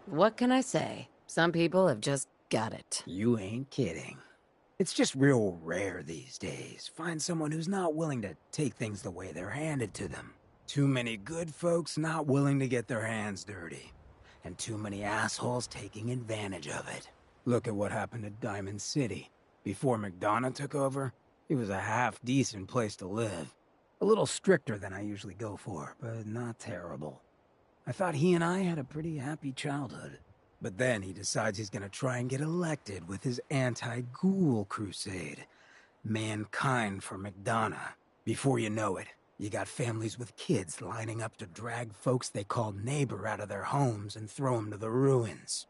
Speaker 2: What can I say? Some people have just got it.
Speaker 5: You ain't kidding. It's just real rare these days. Find someone who's not willing to take things the way they're handed to them. Too many good folks not willing to get their hands dirty. And too many assholes taking advantage of it. Look at what happened to Diamond City. Before McDonough took over, it was a half-decent place to live. A little stricter than I usually go for, but not terrible. I thought he and I had a pretty happy childhood. But then he decides he's gonna try and get elected with his anti-ghoul crusade. Mankind for McDonough. Before you know it, you got families with kids lining up to drag folks they call neighbor out of their homes and throw them to the ruins.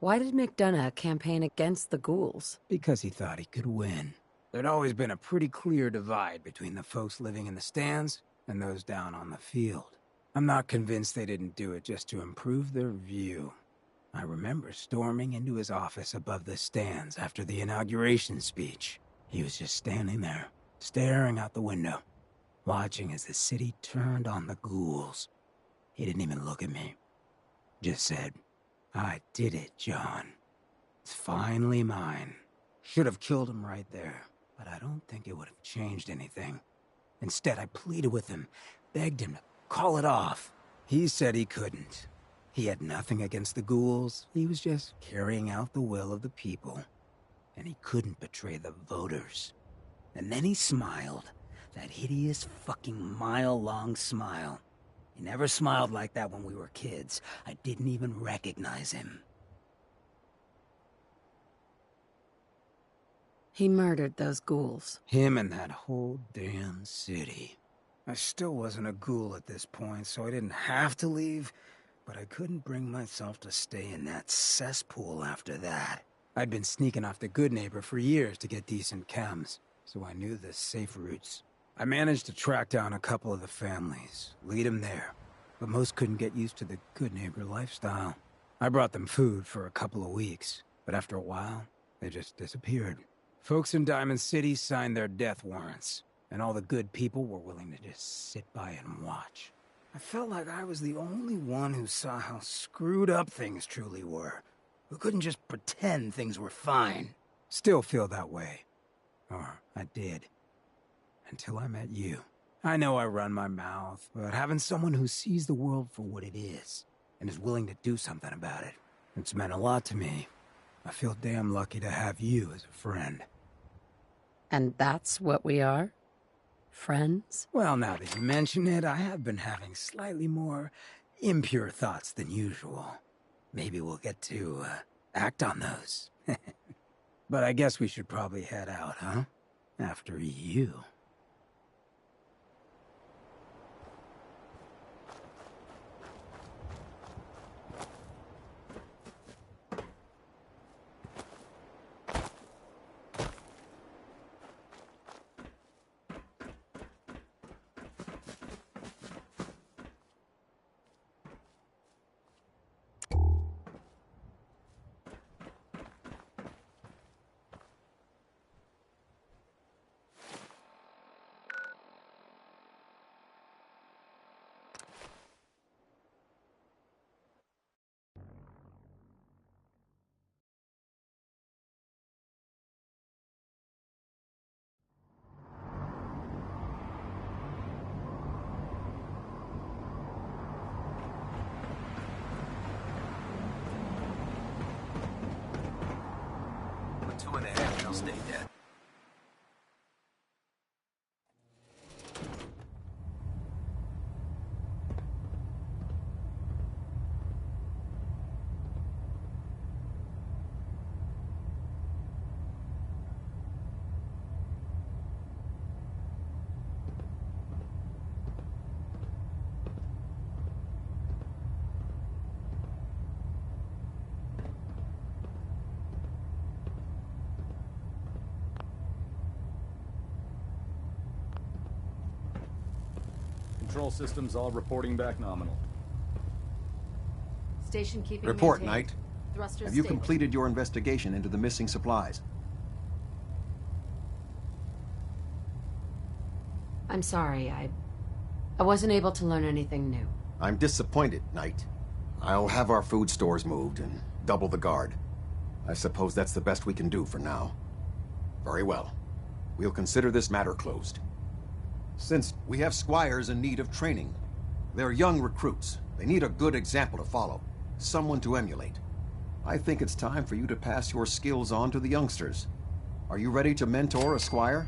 Speaker 2: Why did McDonough campaign against the ghouls?
Speaker 5: Because he thought he could win. There'd always been a pretty clear divide between the folks living in the stands and those down on the field. I'm not convinced they didn't do it just to improve their view. I remember storming into his office above the stands after the inauguration speech. He was just standing there, staring out the window, watching as the city turned on the ghouls. He didn't even look at me. Just said, "I did it, John. It's finally mine." Should have killed him right there, but I don't think it would have changed anything. Instead, I pleaded with him, begged him to call it off. He said he couldn't. He had nothing against the ghouls. He was just carrying out the will of the people. And he couldn't betray the voters. And then he smiled. That hideous fucking mile-long smile. He never smiled like that when we were kids. I didn't even recognize him.
Speaker 2: He murdered those ghouls.
Speaker 5: Him and that whole damn city. I still wasn't a ghoul at this point, so I didn't have to leave, but I couldn't bring myself to stay in that cesspool after that. I'd been sneaking off the Good Neighbor for years to get decent chems, so I knew the safe routes. I managed to track down a couple of the families, lead them there, but most couldn't get used to the Good Neighbor lifestyle. I brought them food for a couple of weeks, but after a while, they just disappeared. Folks in Diamond City signed their death warrants, and all the good people were willing to just sit by and watch. I felt like I was the only one who saw how screwed up things truly were, who couldn't just pretend things were fine. Still feel that way. Or I did. Until I met you. I know I run my mouth, but having someone who sees the world for what it is, and is willing to do something about it, it's meant a lot to me. I feel damn lucky to have you as a friend.
Speaker 2: And that's what we are? Friends?
Speaker 5: Well, now that you mention it, I have been having slightly more impure thoughts than usual. Maybe we'll get to, act on those. But I guess we should probably head out, huh? After you.
Speaker 1: For 2.5, I'll stay dead.
Speaker 20: Control systems all reporting back nominal.
Speaker 12: Station keeping
Speaker 22: Report,
Speaker 12: maintained.
Speaker 22: Knight.
Speaker 12: Thrusters
Speaker 22: Have you
Speaker 12: stable.
Speaker 22: completed your investigation into the missing supplies?
Speaker 2: I'm sorry, I wasn't able to learn anything new.
Speaker 22: I'm disappointed, Knight. I'll have our food stores moved and double the guard. I suppose that's the best we can do for now. Very well. We'll consider this matter closed. Since we have squires in need of training, they're young recruits. They need a good example to follow, someone to emulate. I think it's time for you to pass your skills on to the youngsters. Are you ready to mentor a squire?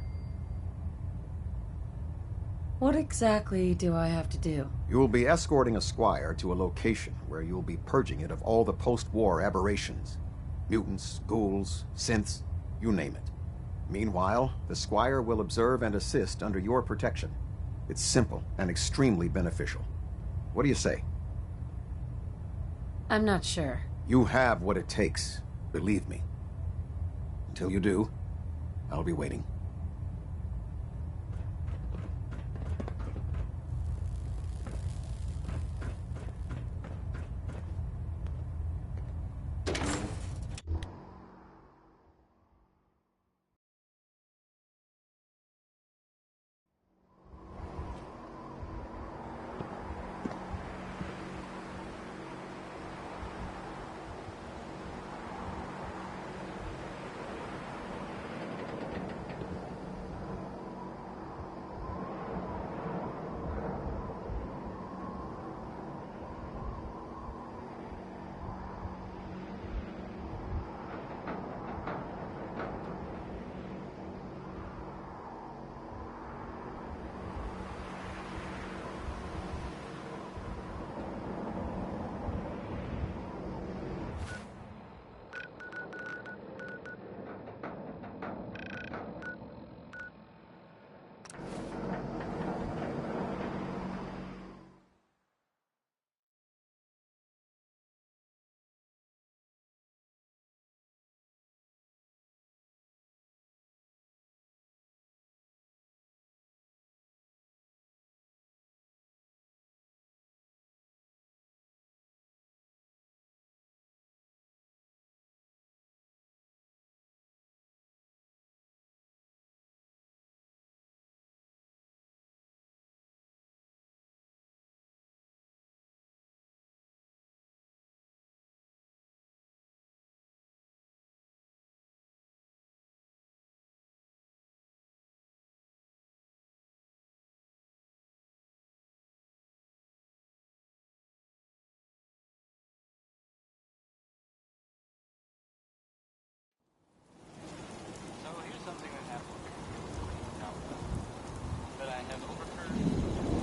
Speaker 2: What exactly do I have to do?
Speaker 22: You will be escorting a squire to a location where you'll be purging it of all the post-war aberrations. Mutants, ghouls, synths, you name it. Meanwhile, the squire will observe and assist under your protection. It's simple and extremely beneficial. What do you say?
Speaker 2: I'm not sure.
Speaker 22: You have what it takes, believe me. Until you do, I'll be waiting.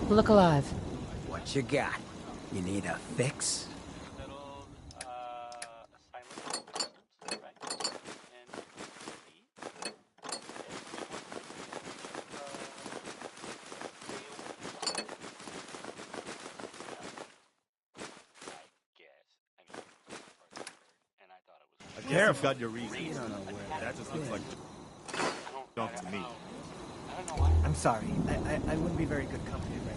Speaker 2: Look alive.
Speaker 5: What you got? You need a fix?
Speaker 8: I guess you've got your reasons. That just looks like junk to me.
Speaker 17: I'm sorry. I wouldn't be very good company right now.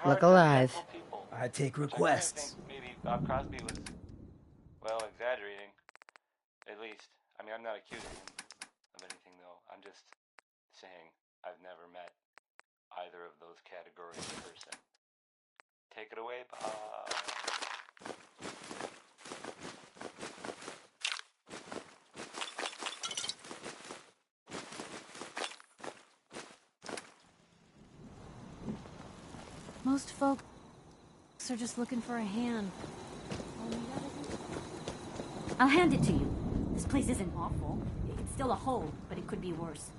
Speaker 2: Look alive.
Speaker 17: I take requests.
Speaker 10: Maybe Bob Crosby was, well, exaggerating. At least. I mean, I'm not accusing him of anything, though. I'm just saying I've never met either of those categories in person. Take it away, Bob.
Speaker 15: Most folks are just looking for a hand.
Speaker 13: I'll hand it to you. This place isn't awful. It's still a hole, but it could be worse.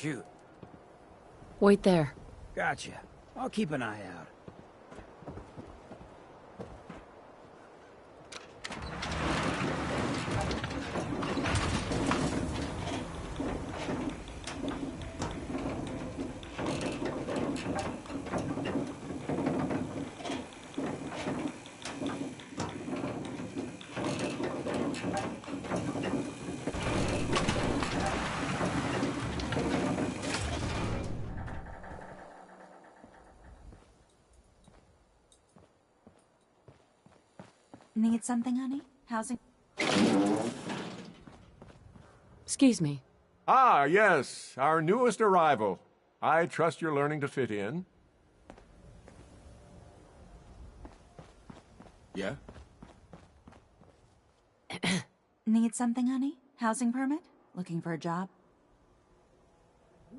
Speaker 5: shoot.
Speaker 2: Wait there.
Speaker 5: Gotcha. I'll keep an eye out.
Speaker 7: Need something, honey? Housing?
Speaker 2: Excuse me.
Speaker 18: Ah, yes, our newest arrival. I trust you're learning to fit in.
Speaker 4: Yeah?
Speaker 7: Need something, honey? Housing permit? Looking for a job?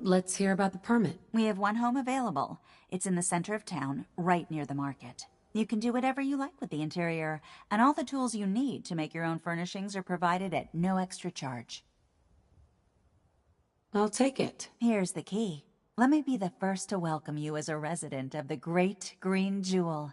Speaker 2: Let's hear about the permit.
Speaker 7: We have one home available. It's in the center of town, right near the market. You can do whatever you like with the interior, and all the tools you need to make your own furnishings are provided at no extra charge.
Speaker 2: I'll take it.
Speaker 7: Here's the key. Let me be the first to welcome you as a resident of the Great Green Jewel.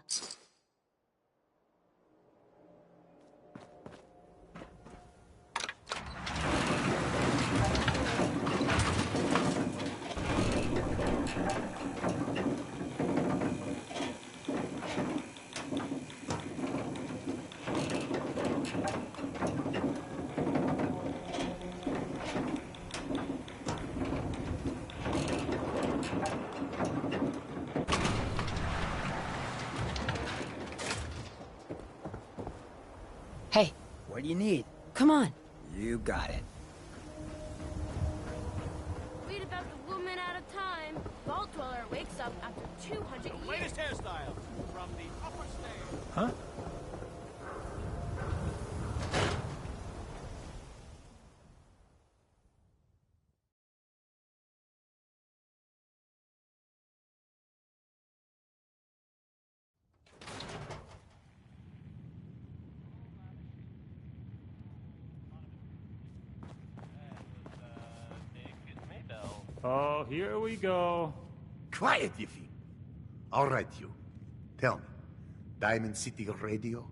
Speaker 2: Hey.
Speaker 5: What do you need?
Speaker 2: Come on.
Speaker 5: You got it.
Speaker 6: Read about the woman out of time. Vault Dweller wakes up after 200 years.
Speaker 8: Latest hairstyle from the upper stairs.
Speaker 5: Huh?
Speaker 20: Oh, here we go.
Speaker 9: Quiet, Yiffy. All right, you. Tell me, Diamond City Radio?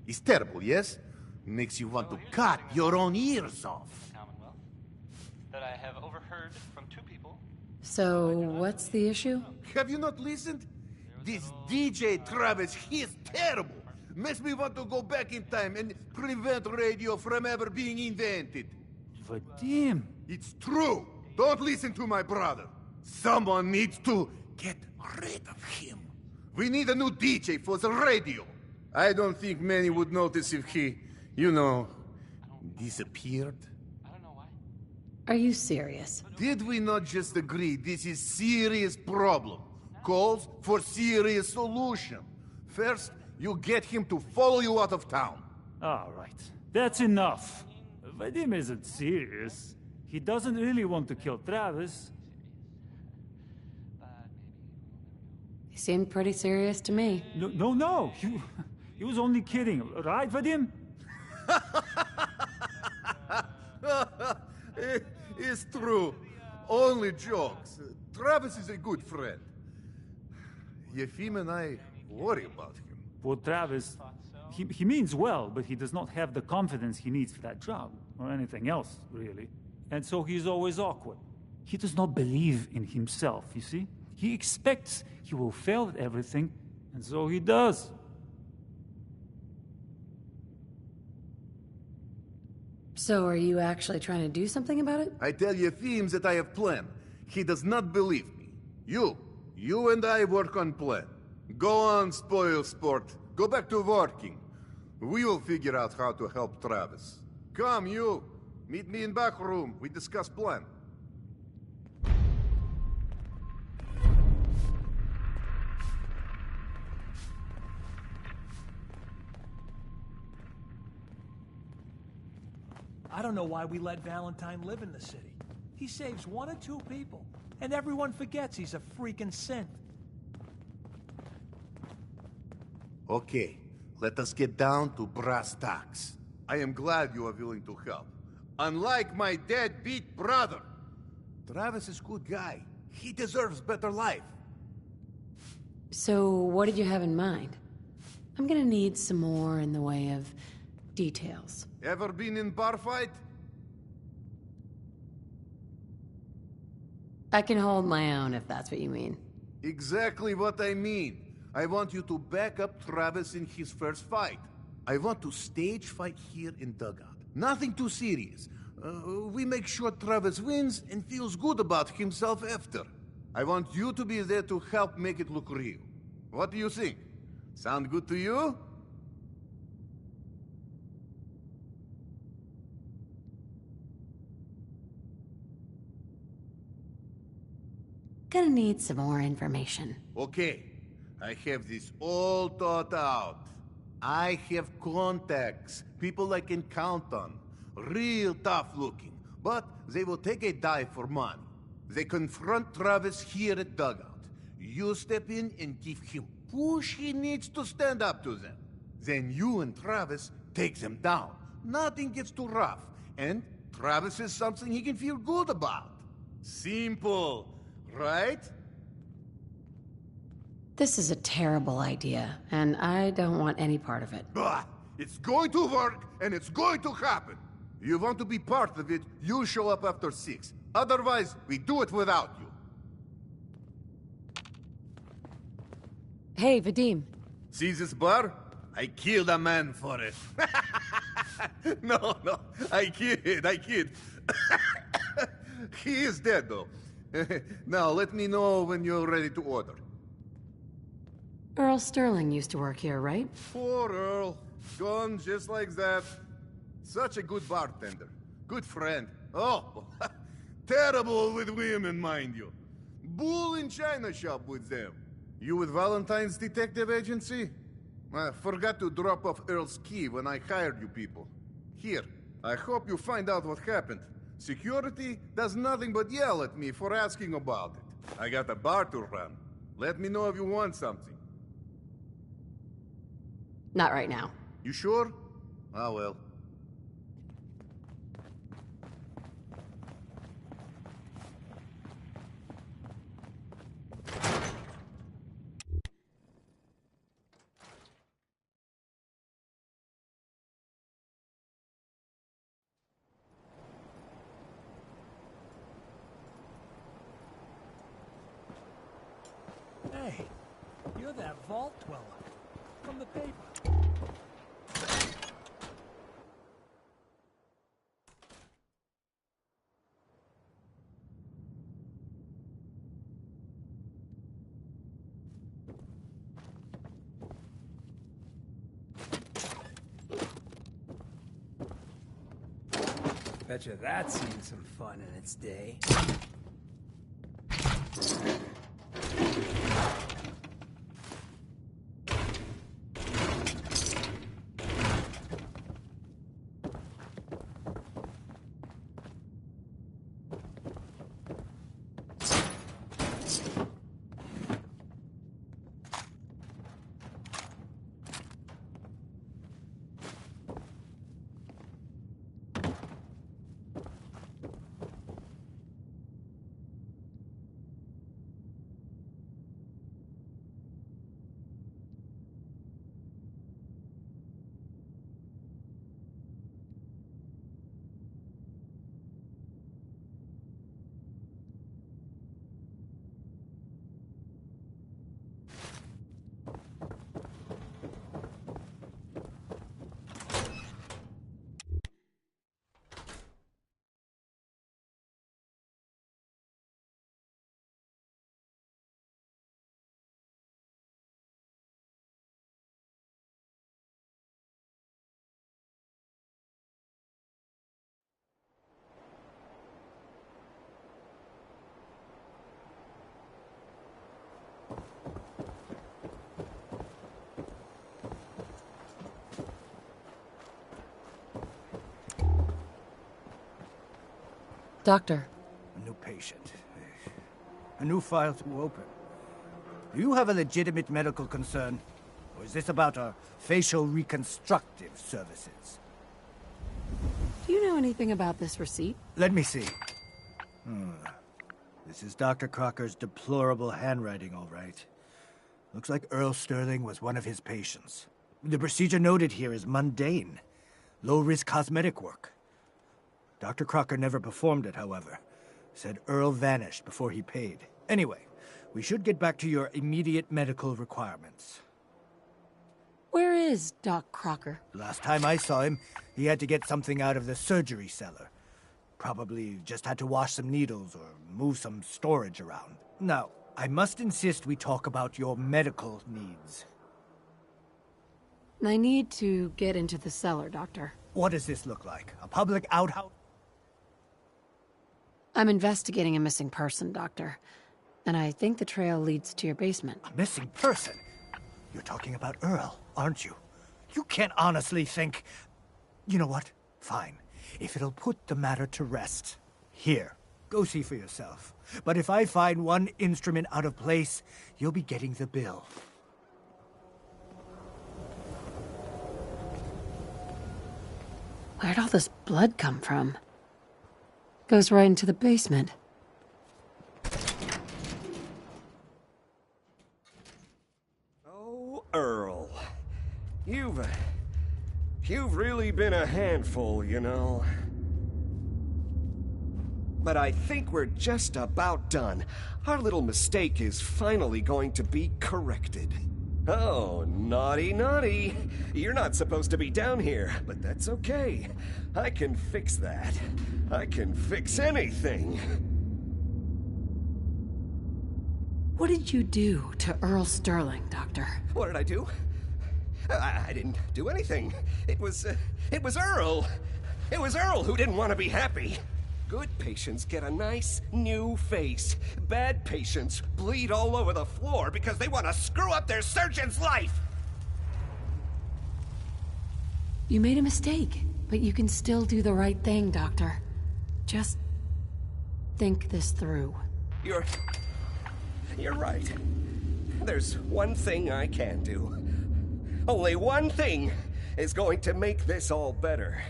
Speaker 9: It's terrible, yes? Makes you want to cut your own ears off.
Speaker 10: Commonwealth that I have overheard from two people.
Speaker 2: So, what's the issue?
Speaker 9: Have you not listened? This DJ Travis, he is terrible. Makes me want to go back in time and prevent radio from ever being invented.
Speaker 20: Vadim!
Speaker 9: It's true. Don't listen to my brother. Someone needs to get rid of him. We need a new DJ for the radio. I don't think many would notice if he, disappeared.
Speaker 2: Are you serious?
Speaker 9: Did we not just agree this is serious problem? Calls for serious solution. First, you get him to follow you out of town.
Speaker 20: All right. That's enough. Vadim isn't serious. He doesn't really want to kill Travis.
Speaker 2: He seemed pretty serious to me.
Speaker 20: No. He was only kidding. Right, Vadim?
Speaker 9: It's true. Only jokes. Travis is a good friend. Yefim and I worry about him.
Speaker 20: Poor Travis. He means well, but he does not have the confidence he needs for that job, or anything else, really. And so he's always awkward. He does not believe in himself, you see? He expects he will fail at everything, and so he does.
Speaker 2: So are you actually trying to do something about it?
Speaker 9: I tell Yefim that I have plan. He does not believe me. You and I work on plan. Go on, spoil sport. Go back to working. We will figure out how to help Travis. Come, you. Meet me in back room. We discuss plan.
Speaker 17: I don't know why we let Valentine live in the city. He saves 1 or 2 people, and everyone forgets he's a freaking synth.
Speaker 9: Okay, let us get down to brass tacks. I am glad you are willing to help. Unlike my deadbeat brother, Travis is a good guy. He deserves better life.
Speaker 2: So, what did you have in mind? I'm gonna need some more in the way of details.
Speaker 11: Ever been in bar fight?
Speaker 2: I can hold my own if that's what you mean.
Speaker 11: Exactly what I mean. I want you to back up Travis in his first fight. I want to stage fight here in Dugout. Nothing too serious. We make sure Travis wins and feels good about himself after. I want you to be there to help make it look real. What do you think? Sound good to you?
Speaker 2: Gonna need some more information.
Speaker 11: Okay. I have this all thought out. I have contacts, people I can count on. Real tough looking, but they will take a dive for money. They confront Travis here at Dugout. You step in and give him push he needs to stand up to them. Then you and Travis take them down. Nothing gets too rough, and Travis is something he can feel good about. Simple, right?
Speaker 2: This is a terrible idea, and I don't want any part of it.
Speaker 11: Bah! It's going to work, and it's going to happen. You want to be part of it, you show up after 6. Otherwise, we do it without you.
Speaker 2: Hey, Vadim.
Speaker 11: See this bar? I killed a man for it. No, I kid. He is dead, though. Now, let me know when you're ready to order.
Speaker 2: Earl Sterling used to work here, right?
Speaker 11: Poor Earl. Gone just like that. Such a good bartender. Good friend. Oh, terrible with women, mind you. Bull in china shop with them. You with Valentine's Detective Agency? I forgot to drop off Earl's key when I hired you people. Here, I hope you find out what happened. Security does nothing but yell at me for asking about it. I got a bar to run. Let me know if you want something.
Speaker 2: Not right now.
Speaker 11: You sure? Ah, well.
Speaker 17: Hey, you're that vault dweller from the paper.
Speaker 5: Betcha that's seen some fun in its day.
Speaker 2: Doctor.
Speaker 17: A new patient. A new file to open. Do you have a legitimate medical concern? Or is this about our facial reconstructive services?
Speaker 2: Do you know anything about this receipt?
Speaker 17: Let me see.
Speaker 9: This is Dr. Crocker's deplorable handwriting, all right. Looks like Earl Sterling was one of his patients. The procedure noted here is mundane. Low-risk cosmetic work. Dr. Crocker never performed it, however. Said Earl vanished before he paid. Anyway, we should get back to your immediate medical requirements.
Speaker 2: Where is Doc Crocker?
Speaker 9: Last time I saw him, he had to get something out of the surgery cellar. Probably just had to wash some needles or move some storage around. Now, I must insist we talk about your medical needs.
Speaker 2: I need to get into the cellar, Doctor.
Speaker 9: What does this look like? A public outhouse?
Speaker 2: I'm investigating a missing person, Doctor. And I think the trail leads to your basement.
Speaker 9: A missing person? You're talking about Earl, aren't you? You can't honestly think... You know what? Fine. If it'll put the matter to rest. Here, go see for yourself. But if I find one instrument out of place, you'll be getting the bill.
Speaker 2: Where'd all this blood come from? Goes right into the basement.
Speaker 3: Oh, Earl. You've really been a handful, you know. But I think we're just about done. Our little mistake is finally going to be corrected. Oh, naughty, naughty. You're not supposed to be down here, but that's okay. I can fix that. I can fix anything.
Speaker 2: What did you do to Earl Sterling, Doctor?
Speaker 3: What did I do? I didn't do anything. It was Earl. It was Earl who didn't want to be happy. Good patients get a nice, new face. Bad patients bleed all over the floor because they want to screw up their surgeon's life!
Speaker 2: You made a mistake, but you can still do the right thing, Doctor. Just think this through.
Speaker 3: You're right. There's one thing I can do. Only one thing is going to make this all better.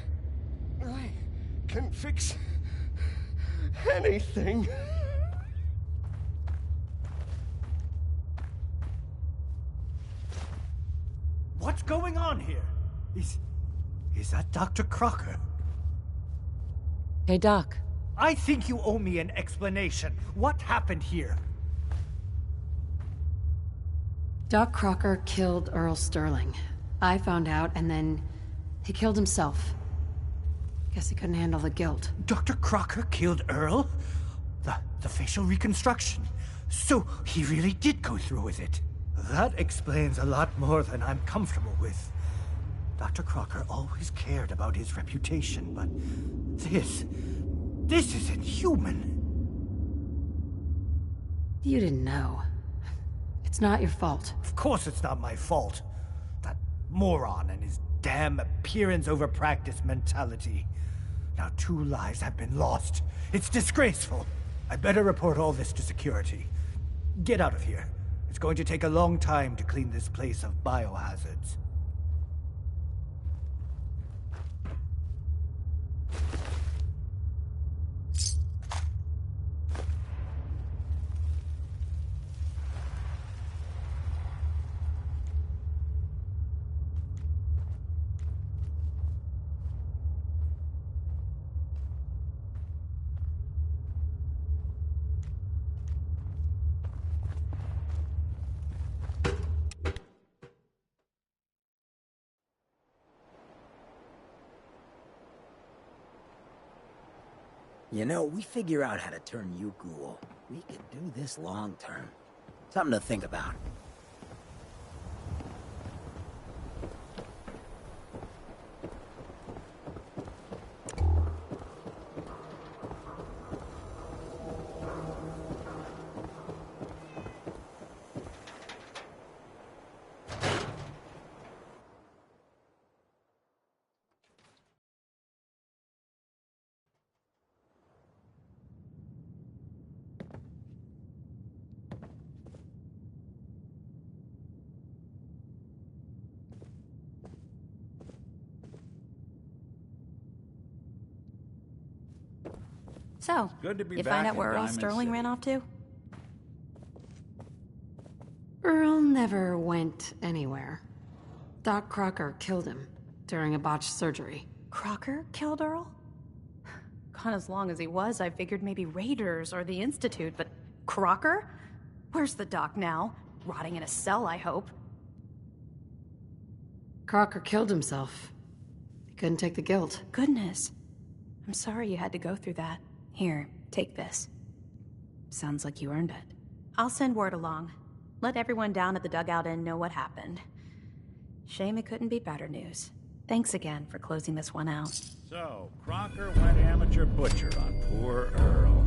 Speaker 3: I can fix anything.
Speaker 9: What's going on here? Is that Dr. Crocker?
Speaker 2: Hey, Doc.
Speaker 9: I think you owe me an explanation. What happened here?
Speaker 2: Doc Crocker killed Earl Sterling. I found out, and then he killed himself. Guess he couldn't handle the guilt.
Speaker 9: Dr. Crocker killed Earl? The facial reconstruction. So he really did go through with it. That explains a lot more than I'm comfortable with. Dr. Crocker always cared about his reputation, but this isn't human.
Speaker 2: You didn't know. It's not your fault.
Speaker 9: Of course it's not my fault. That moron and his damn appearance over practice mentality. Now 2 lives have been lost. It's disgraceful. I better report all this to security. Get out of here. It's going to take a long time to clean this place of biohazards.
Speaker 19: You know, we figure out how to turn you ghoul. We could do this long term. Something to think about.
Speaker 16: So,
Speaker 21: Good to be
Speaker 16: you
Speaker 21: back
Speaker 16: find out
Speaker 21: in
Speaker 16: where Earl
Speaker 21: Diamond
Speaker 16: Sterling
Speaker 21: City.
Speaker 16: ran off to?
Speaker 2: Earl never went anywhere. Doc Crocker killed him during a botched surgery.
Speaker 16: Crocker killed Earl? Gone as long as he was, I figured maybe Raiders or the Institute, but Crocker? Where's the doc now? Rotting in a cell, I hope.
Speaker 2: Crocker killed himself. He couldn't take the guilt.
Speaker 16: Goodness. I'm sorry you had to go through that. Here, take this. Sounds like you earned it. I'll send word along. Let everyone down at the Dugout Inn know what happened. Shame it couldn't be better news. Thanks again for closing this one out.
Speaker 21: So, Crocker went amateur butcher on poor Earl.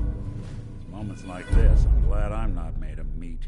Speaker 21: It's moments like this, I'm glad I'm not made of meat.